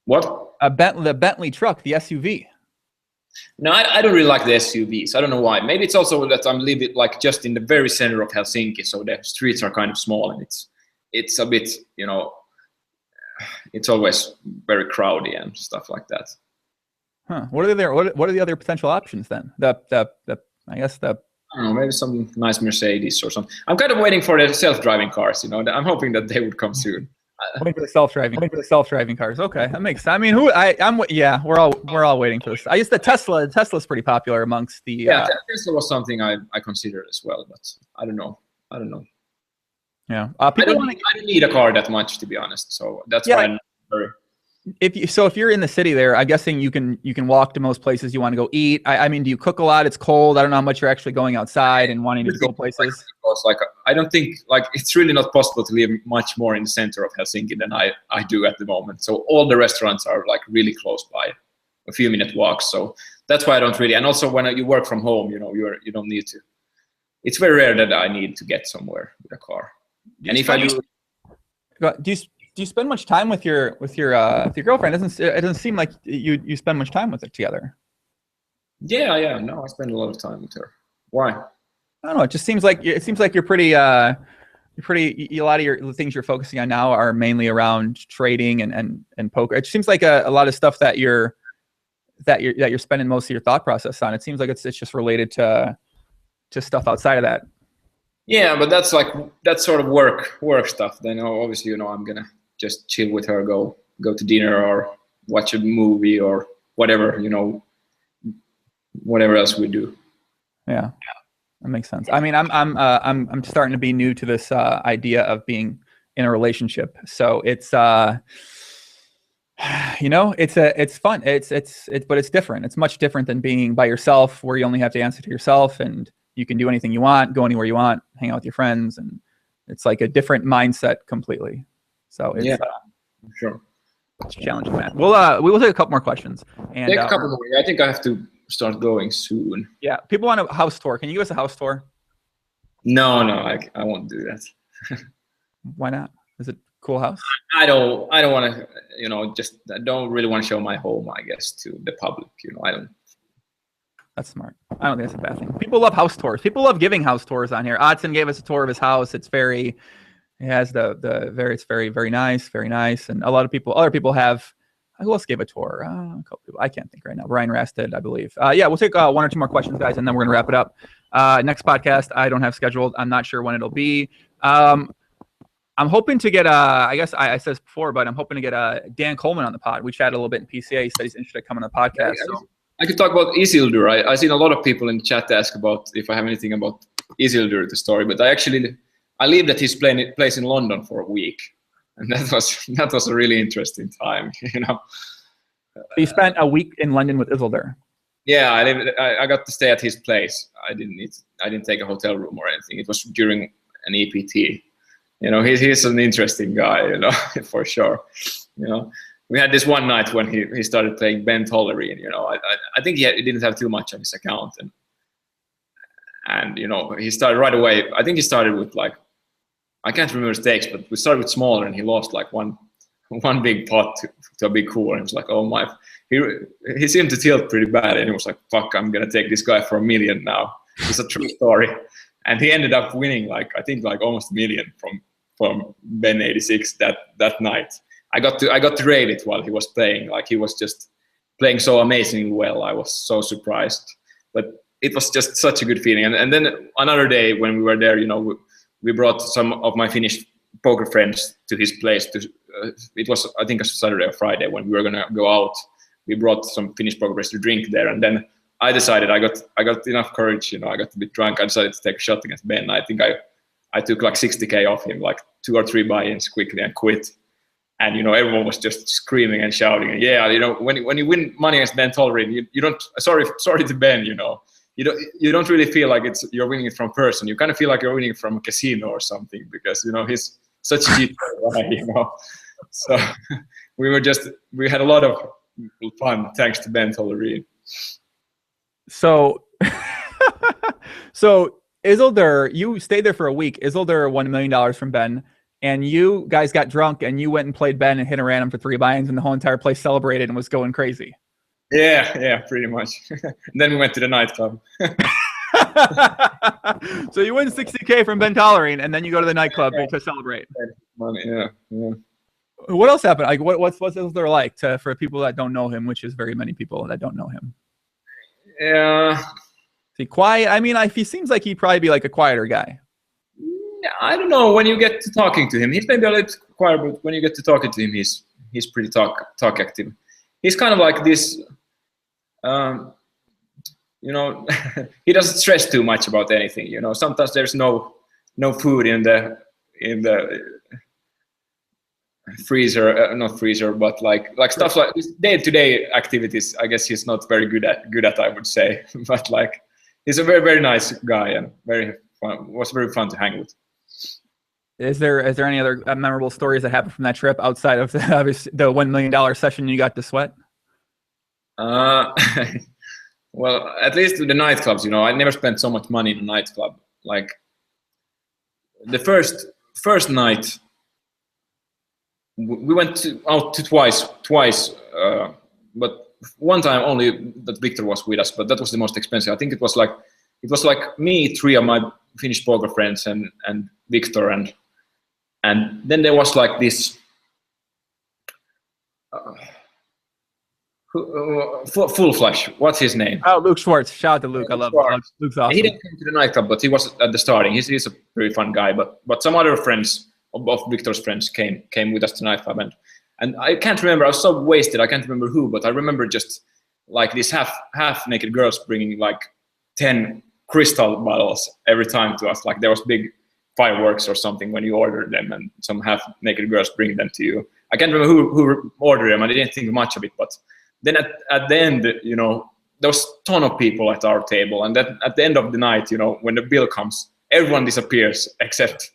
Speaker 2: What?
Speaker 1: The Bentley truck, the SUV.
Speaker 2: No, I don't really like the SUVs. I don't know why. Maybe it's also that I'm living like just in the very center of Helsinki, so the streets are kind of small, and it's a bit, you know, it's always very crowded and stuff like that.
Speaker 1: Huh. What are the other potential options then? I guess I
Speaker 2: don't know, maybe some nice Mercedes or something. I'm kind of waiting for the self-driving cars, you know. I'm hoping that they would come soon.
Speaker 1: Waiting for the self-driving cars. Okay, that makes sense. I mean, we're all waiting for this. I guess Tesla's pretty popular amongst the.
Speaker 2: Yeah, Tesla was something I considered as well, but I don't know.
Speaker 1: Yeah,
Speaker 2: I don't need a car that much, to be honest. So that's why I'm very.
Speaker 1: If you're in the city there, I'm guessing you can walk to most places you want to go eat. I mean, do you cook a lot? It's cold. I don't know how much you're actually going outside and wanting to go places.
Speaker 2: Like I don't think like it's really not possible to live much more in the center of Helsinki than I do at the moment. So all the restaurants are like really close by, a few minute walks. So that's why I don't really. And also when you work from home, you know, you don't need to. It's very rare that I need to get somewhere with a car. And if I do.
Speaker 1: Do you spend much time with your girlfriend? It doesn't seem like you spend much time with her together.
Speaker 2: Yeah. No, I spend a lot of time with her. Why?
Speaker 1: I don't know. It just seems like you're pretty. A lot of the things you're focusing on now are mainly around trading and poker. It seems like a lot of stuff that you're spending most of your thought process on. It seems like it's just related to stuff outside of that.
Speaker 2: Yeah, but that's sort of work stuff. Then obviously, you know, I'm gonna just chill with her, go to dinner or watch a movie or whatever, you know, whatever else we do.
Speaker 1: Yeah, that makes sense. I mean, I'm starting to be new to this idea of being in a relationship. So it's you know, it's fun. But it's different. It's much different than being by yourself, where you only have to answer to yourself, and you can do anything you want, go anywhere you want, hang out with your friends, and it's like a different mindset completely. So it's
Speaker 2: sure.
Speaker 1: It's challenging, man. We'll take a couple more questions. And
Speaker 2: take a couple more. I think I have to start going soon.
Speaker 1: Yeah, people want a house tour. Can you give us a house tour?
Speaker 2: No, I won't do that.
Speaker 1: Why not? Is it a cool house?
Speaker 2: I don't want to, I don't really want to show my home, I guess, to the public. I don't.
Speaker 1: That's smart. I don't think that's a bad thing. People love house tours. People love giving house tours on here. Odson gave us a tour of his house. It's very, it's very, very nice, very nice. And a lot of people, other people have, who else gave a tour? A couple people. I can't think right now. Brian Rast did, I believe. Yeah, we'll take one or two more questions, guys, and then we're going to wrap it up. Next podcast, I don't have scheduled. I'm not sure when it'll be. I'm hoping to get, I guess I said this before, but I'm hoping to get Dan Coleman on the pod. We chatted a little bit in PCA. He said he's interested in coming on the podcast. So.
Speaker 2: I could talk about Isildur. I've seen a lot of people in the chat ask about if I have anything about Isildur, the story, but I lived at his place in London for a week, and that was a really interesting time.
Speaker 1: So you spent a week in London with Isildur.
Speaker 2: Yeah, I got to stay at his place. I didn't take a hotel room or anything. It was during an EPT. He's an interesting guy, for sure. We had this one night when he started playing Ben Tollery, and I think he didn't have too much on his account, and he started right away. I think he started with I can't remember stakes, but we started with smaller, and he lost one big pot to a big cooler. And it was like, oh my, he seemed to tilt pretty bad, and he was like, fuck, I'm gonna take this guy for $1 million now. It's a true story, and he ended up winning I think almost $1 million from Ben 86 that night. I got to rate it while he was playing. He was just playing so amazingly well. I was so surprised, but it was just such a good feeling. And then another day when we were there, we brought some of my Finnish poker friends to his place. It was, I think, a Saturday or Friday when we were gonna go out. We brought some Finnish poker players to drink there, and then I decided I got enough courage. I got a bit drunk. I decided to take a shot against Ben. I think I took 60K off him, 2 or 3 buy-ins quickly, and quit. And everyone was just screaming and shouting. And yeah, when you win money against Ben Tollery, you don't. Sorry to Ben. You don't really feel like you're winning it from person. You kind of feel like you're winning it from a casino or something, because he's such a cheap guy. So we had a lot of fun thanks to Ben Tollery.
Speaker 1: So Isildur, you stayed there for a week. Isildur won $1 million from Ben. And you guys got drunk and you went and played Ben and hit a random for 3 buy-ins, and the whole entire place celebrated and was going crazy.
Speaker 2: Yeah, pretty much. Then we went to the nightclub.
Speaker 1: So you win 60K from Ben Tollery, and then you go to the nightclub to celebrate.
Speaker 2: Yeah.
Speaker 1: What else happened? What's Isildur like for people that don't know him, which is very many people that don't know him?
Speaker 2: Yeah.
Speaker 1: Is he quiet? I mean, he seems like he'd probably be a quieter guy.
Speaker 2: I don't know. When you get to talking to him, he's maybe a little quiet, but when you get to talking to him, he's pretty talk active. He's kind of like this. He doesn't stress too much about anything. Sometimes there's no food in the freezer, not freezer, but like stuff like day-to-day activities. I guess he's not very good at, I would say, but he's a very, very nice guy and very fun. Was very fun to hang with.
Speaker 1: Is there any other memorable stories that happened from that trip outside of the $1 million session you got to sweat?
Speaker 2: Well, at least with the nightclubs, I never spent so much money in a nightclub. The first night, we went out twice, but one time only that Victor was with us, but that was the most expensive. I think it was me, 3 of my Finnish poker friends, and Victor, and then there was this full flush. What's his name?
Speaker 1: Oh, Luke Schwartz. Shout out to Luke. I love Luke's awesome.
Speaker 2: He didn't come to the nightclub, but he was at the starting. He's a very fun guy. But some other friends of Victor's friends came with us to the nightclub, and I can't remember. I was so wasted. I can't remember who, but I remember just these half naked girls bringing 10 crystal bottles every time to us. There was big fireworks or something when you ordered them, and some half naked girls bring them to you. I can't remember who ordered them. I didn't think much of it, but then at the end, the there was a ton of people at our table, and then at the end of the night, you know, when the bill comes, everyone disappears except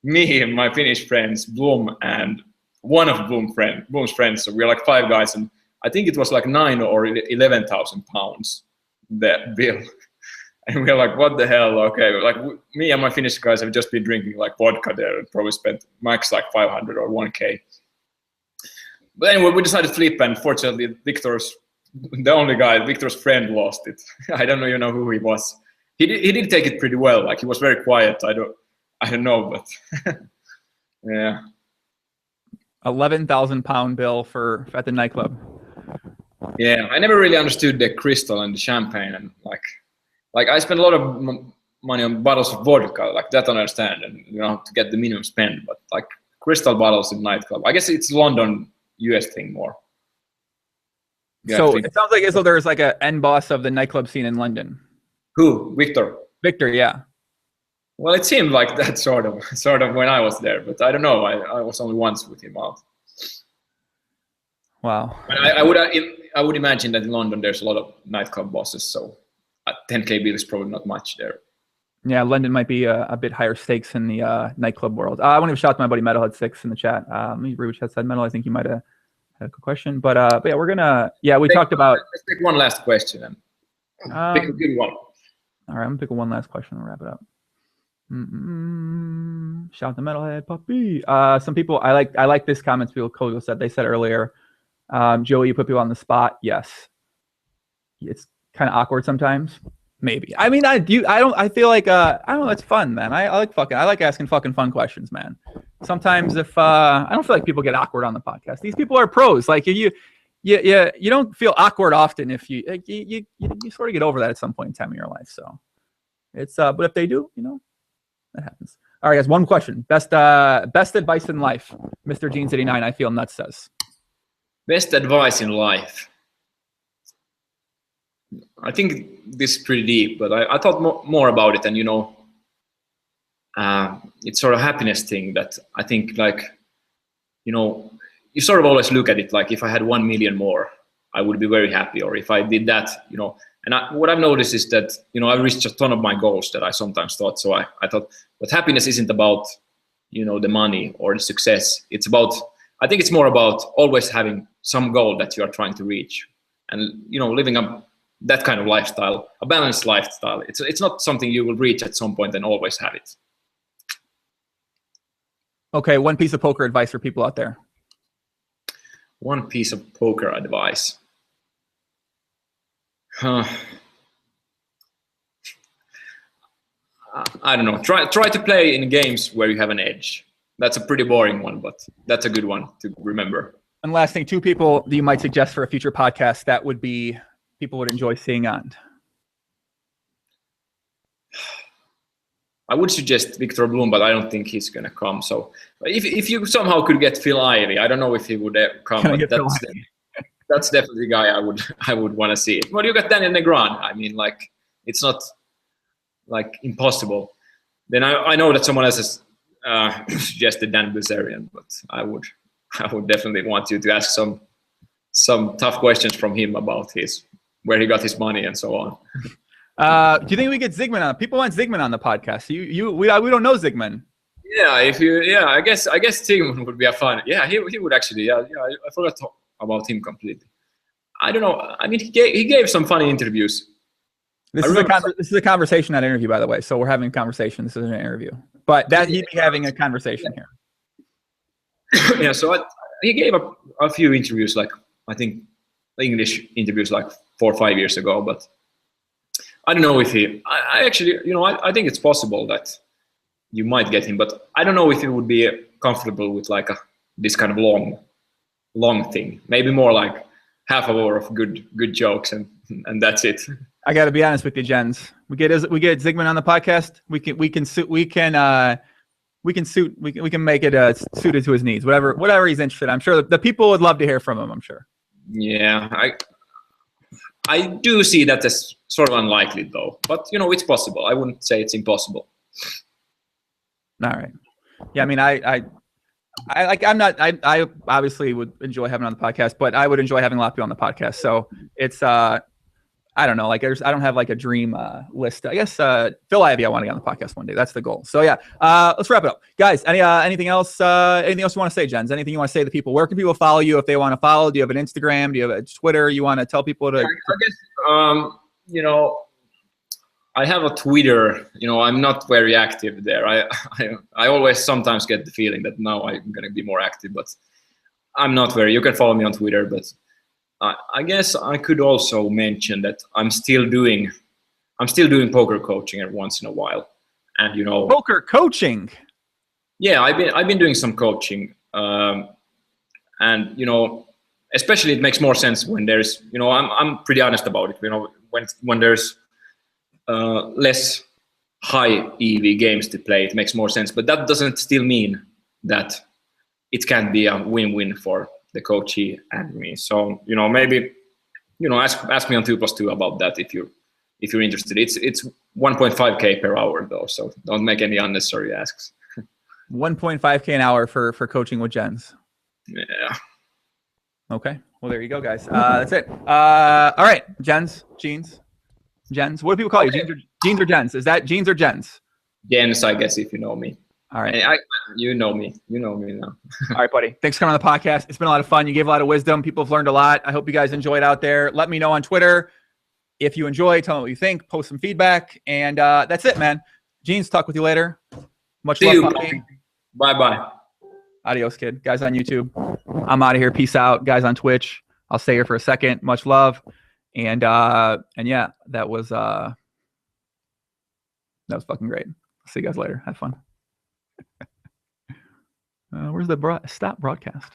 Speaker 2: me and my Finnish friends, Blom, and one of Blom's friends. So we're like 5 guys, and I think it was like 9 or 11,000 pounds, that bill. And we're like, what the hell? Okay, like me and my Finnish guys have just been drinking like vodka there and probably spent max like 500 or 1K. But anyway, we decided to flip, and fortunately, Victor's friend lost it. I don't even know who he was. He did take it pretty well. Like, he was very quiet. I don't know, but yeah.
Speaker 1: 11,000 pound bill at the nightclub.
Speaker 2: Yeah, I never really understood the crystal and the champagne, and like I spent a lot of money on bottles of vodka, like that I understand, and you know, to get the minimum spend. But like crystal bottles in nightclub, I guess it's London, US thing more. Yeah,
Speaker 1: so it sounds like as though there's like a end boss of the nightclub scene in London.
Speaker 2: Who? Victor?
Speaker 1: Victor, yeah.
Speaker 2: Well, it seemed like that sort of when I was there, but I don't know. I was only once with him out.
Speaker 1: Wow.
Speaker 2: But I would imagine that in London there's a lot of nightclub bosses, so 10K bill is probably not much there.
Speaker 1: Yeah, London might be a bit higher stakes in the nightclub world. I want to shout out to my buddy Metalhead6 in the chat. Let me read what chat said. Metal, I think you might have had a good question, but yeah, we're gonna talked about. Let's
Speaker 2: pick one last question and pick a good one.
Speaker 1: All right, I'm gonna pick one last question and wrap it up. Shout out to Metalhead Puppy. Some people I like this comment people Kogo said. They said earlier, Joey, you put people on the spot. Yes, it's kind of awkward sometimes. Maybe. I mean, I feel like I don't know. It's fun, man. I like asking fucking fun questions, man. Sometimes if I don't feel like people get awkward on the podcast. These people are pros. Like you don't feel awkward often if you sort of get over that at some point in time in your life. So it's but if they do, you know, that happens. All right, guys. One question. Best advice in life, Mr. Jeans89. I feel nuts says.
Speaker 2: Best advice in life. I think this is pretty deep, but I thought more about it, and you know, it's sort of happiness thing that I think, like, you know, you sort of always look at it like, if I had 1 million more, I would be very happy, or if I did that, you know. And what I've noticed is that, you know, I've reached a ton of my goals that I sometimes thought. So I thought, but happiness isn't about, you know, the money or the success. It's about, I think it's more about always having some goal that you are trying to reach, and, you know, living that kind of lifestyle, a balanced lifestyle. It's not something you will reach at some point and always have it.
Speaker 1: Okay, one piece of poker advice for people out there.
Speaker 2: One piece of poker advice. I don't know. Try to play in games where you have an edge. That's a pretty boring one, but that's a good one to remember.
Speaker 1: And last thing, 2 people that you might suggest for a future podcast that would be people would enjoy seeing on.
Speaker 2: I would suggest Victor Blom, but I don't think he's gonna come. So if you somehow could get Phil Ivey, I don't know if he would come, but that's definitely the guy I would want to see. Well, you got Daniel Negron. I mean, like, it's not like impossible. Then I know that someone else has suggested Dan Bilzerian, but I would definitely want you to ask some tough questions from him about where he got his money and so on.
Speaker 1: Do you think we get Ziigmund on? People want Ziigmund on the podcast. We don't know Ziigmund.
Speaker 2: Yeah, I guess Ziigmund would be a fun. Yeah, he would actually. Yeah, I forgot about him completely. I don't know. I mean, he gave some funny interviews.
Speaker 1: This is a conversation, not an interview, by the way. So we're having a conversation. This isn't an interview, but he'd be having a conversation here.
Speaker 2: Yeah. So he gave a few interviews, like, I think English interviews, like 4 or 5 years ago, but I don't know if I actually, you know, I think it's possible that you might get him, but I don't know if he would be comfortable with like this kind of long thing. Maybe more like half an hour of good jokes and that's it.
Speaker 1: I got to be honest with you, Jens. We get Ziigmund on the podcast. We can make it suited to his needs. Whatever he's interested in. I'm sure the people would love to hear from him. I'm sure.
Speaker 2: Yeah, I do see that as sort of unlikely, though. But you know, it's possible. I wouldn't say it's impossible.
Speaker 1: All right. Yeah, I mean, I obviously would enjoy having on the podcast, but I would enjoy having a lot of people on the podcast. So it's I don't know. Like I don't have like a dream list. I guess Phil Ivey, I want to get on the podcast one day. That's the goal. So yeah, let's wrap it up, guys. Anything else? Anything else you want to say, Jens? Anything you want to say to people? Where can people follow you if they want to follow? Do you have an Instagram? Do you have a Twitter? You want to tell people to?
Speaker 2: I guess you know, I have a Twitter. You know, I'm not very active there. I always sometimes get the feeling that now I'm gonna be more active, but I'm not very. You can follow me on Twitter, but I guess I could also mention that I'm still doing poker coaching every once in a while, and you know,
Speaker 1: poker coaching.
Speaker 2: Yeah, I've been doing some coaching, and you know, especially it makes more sense when there's, you know, I'm pretty honest about it. You know, when there's less high EV games to play, it makes more sense. But that doesn't still mean that it can't be a win-win for the coachee and me. So, you know, maybe, you know, ask me on 2+2 about that if you're interested. It's 1.5K per hour though, so don't make any unnecessary asks.
Speaker 1: 1.5K an hour for coaching with Jens.
Speaker 2: Yeah.
Speaker 1: Okay. Well, there you go, guys. That's it. All right, Jens. What do people call you? Jeans or Jens? Is that Jeans or Jens?
Speaker 2: Jens, I guess, if you know me.
Speaker 1: All right.
Speaker 2: You know me now.
Speaker 1: All right, buddy. Thanks for coming on the podcast. It's been a lot of fun. You gave a lot of wisdom. People have learned a lot. I hope you guys enjoyed out there. Let me know on Twitter if you enjoy. Tell me what you think. Post some feedback. And that's it, man. Jeans, talk with you later. Much love.
Speaker 2: Bye-bye.
Speaker 1: Adios, kid. Guys on YouTube, I'm out of here. Peace out. Guys on Twitch, I'll stay here for a second. Much love. And yeah, that was fucking great. See you guys later. Have fun. Where's the stop broadcast?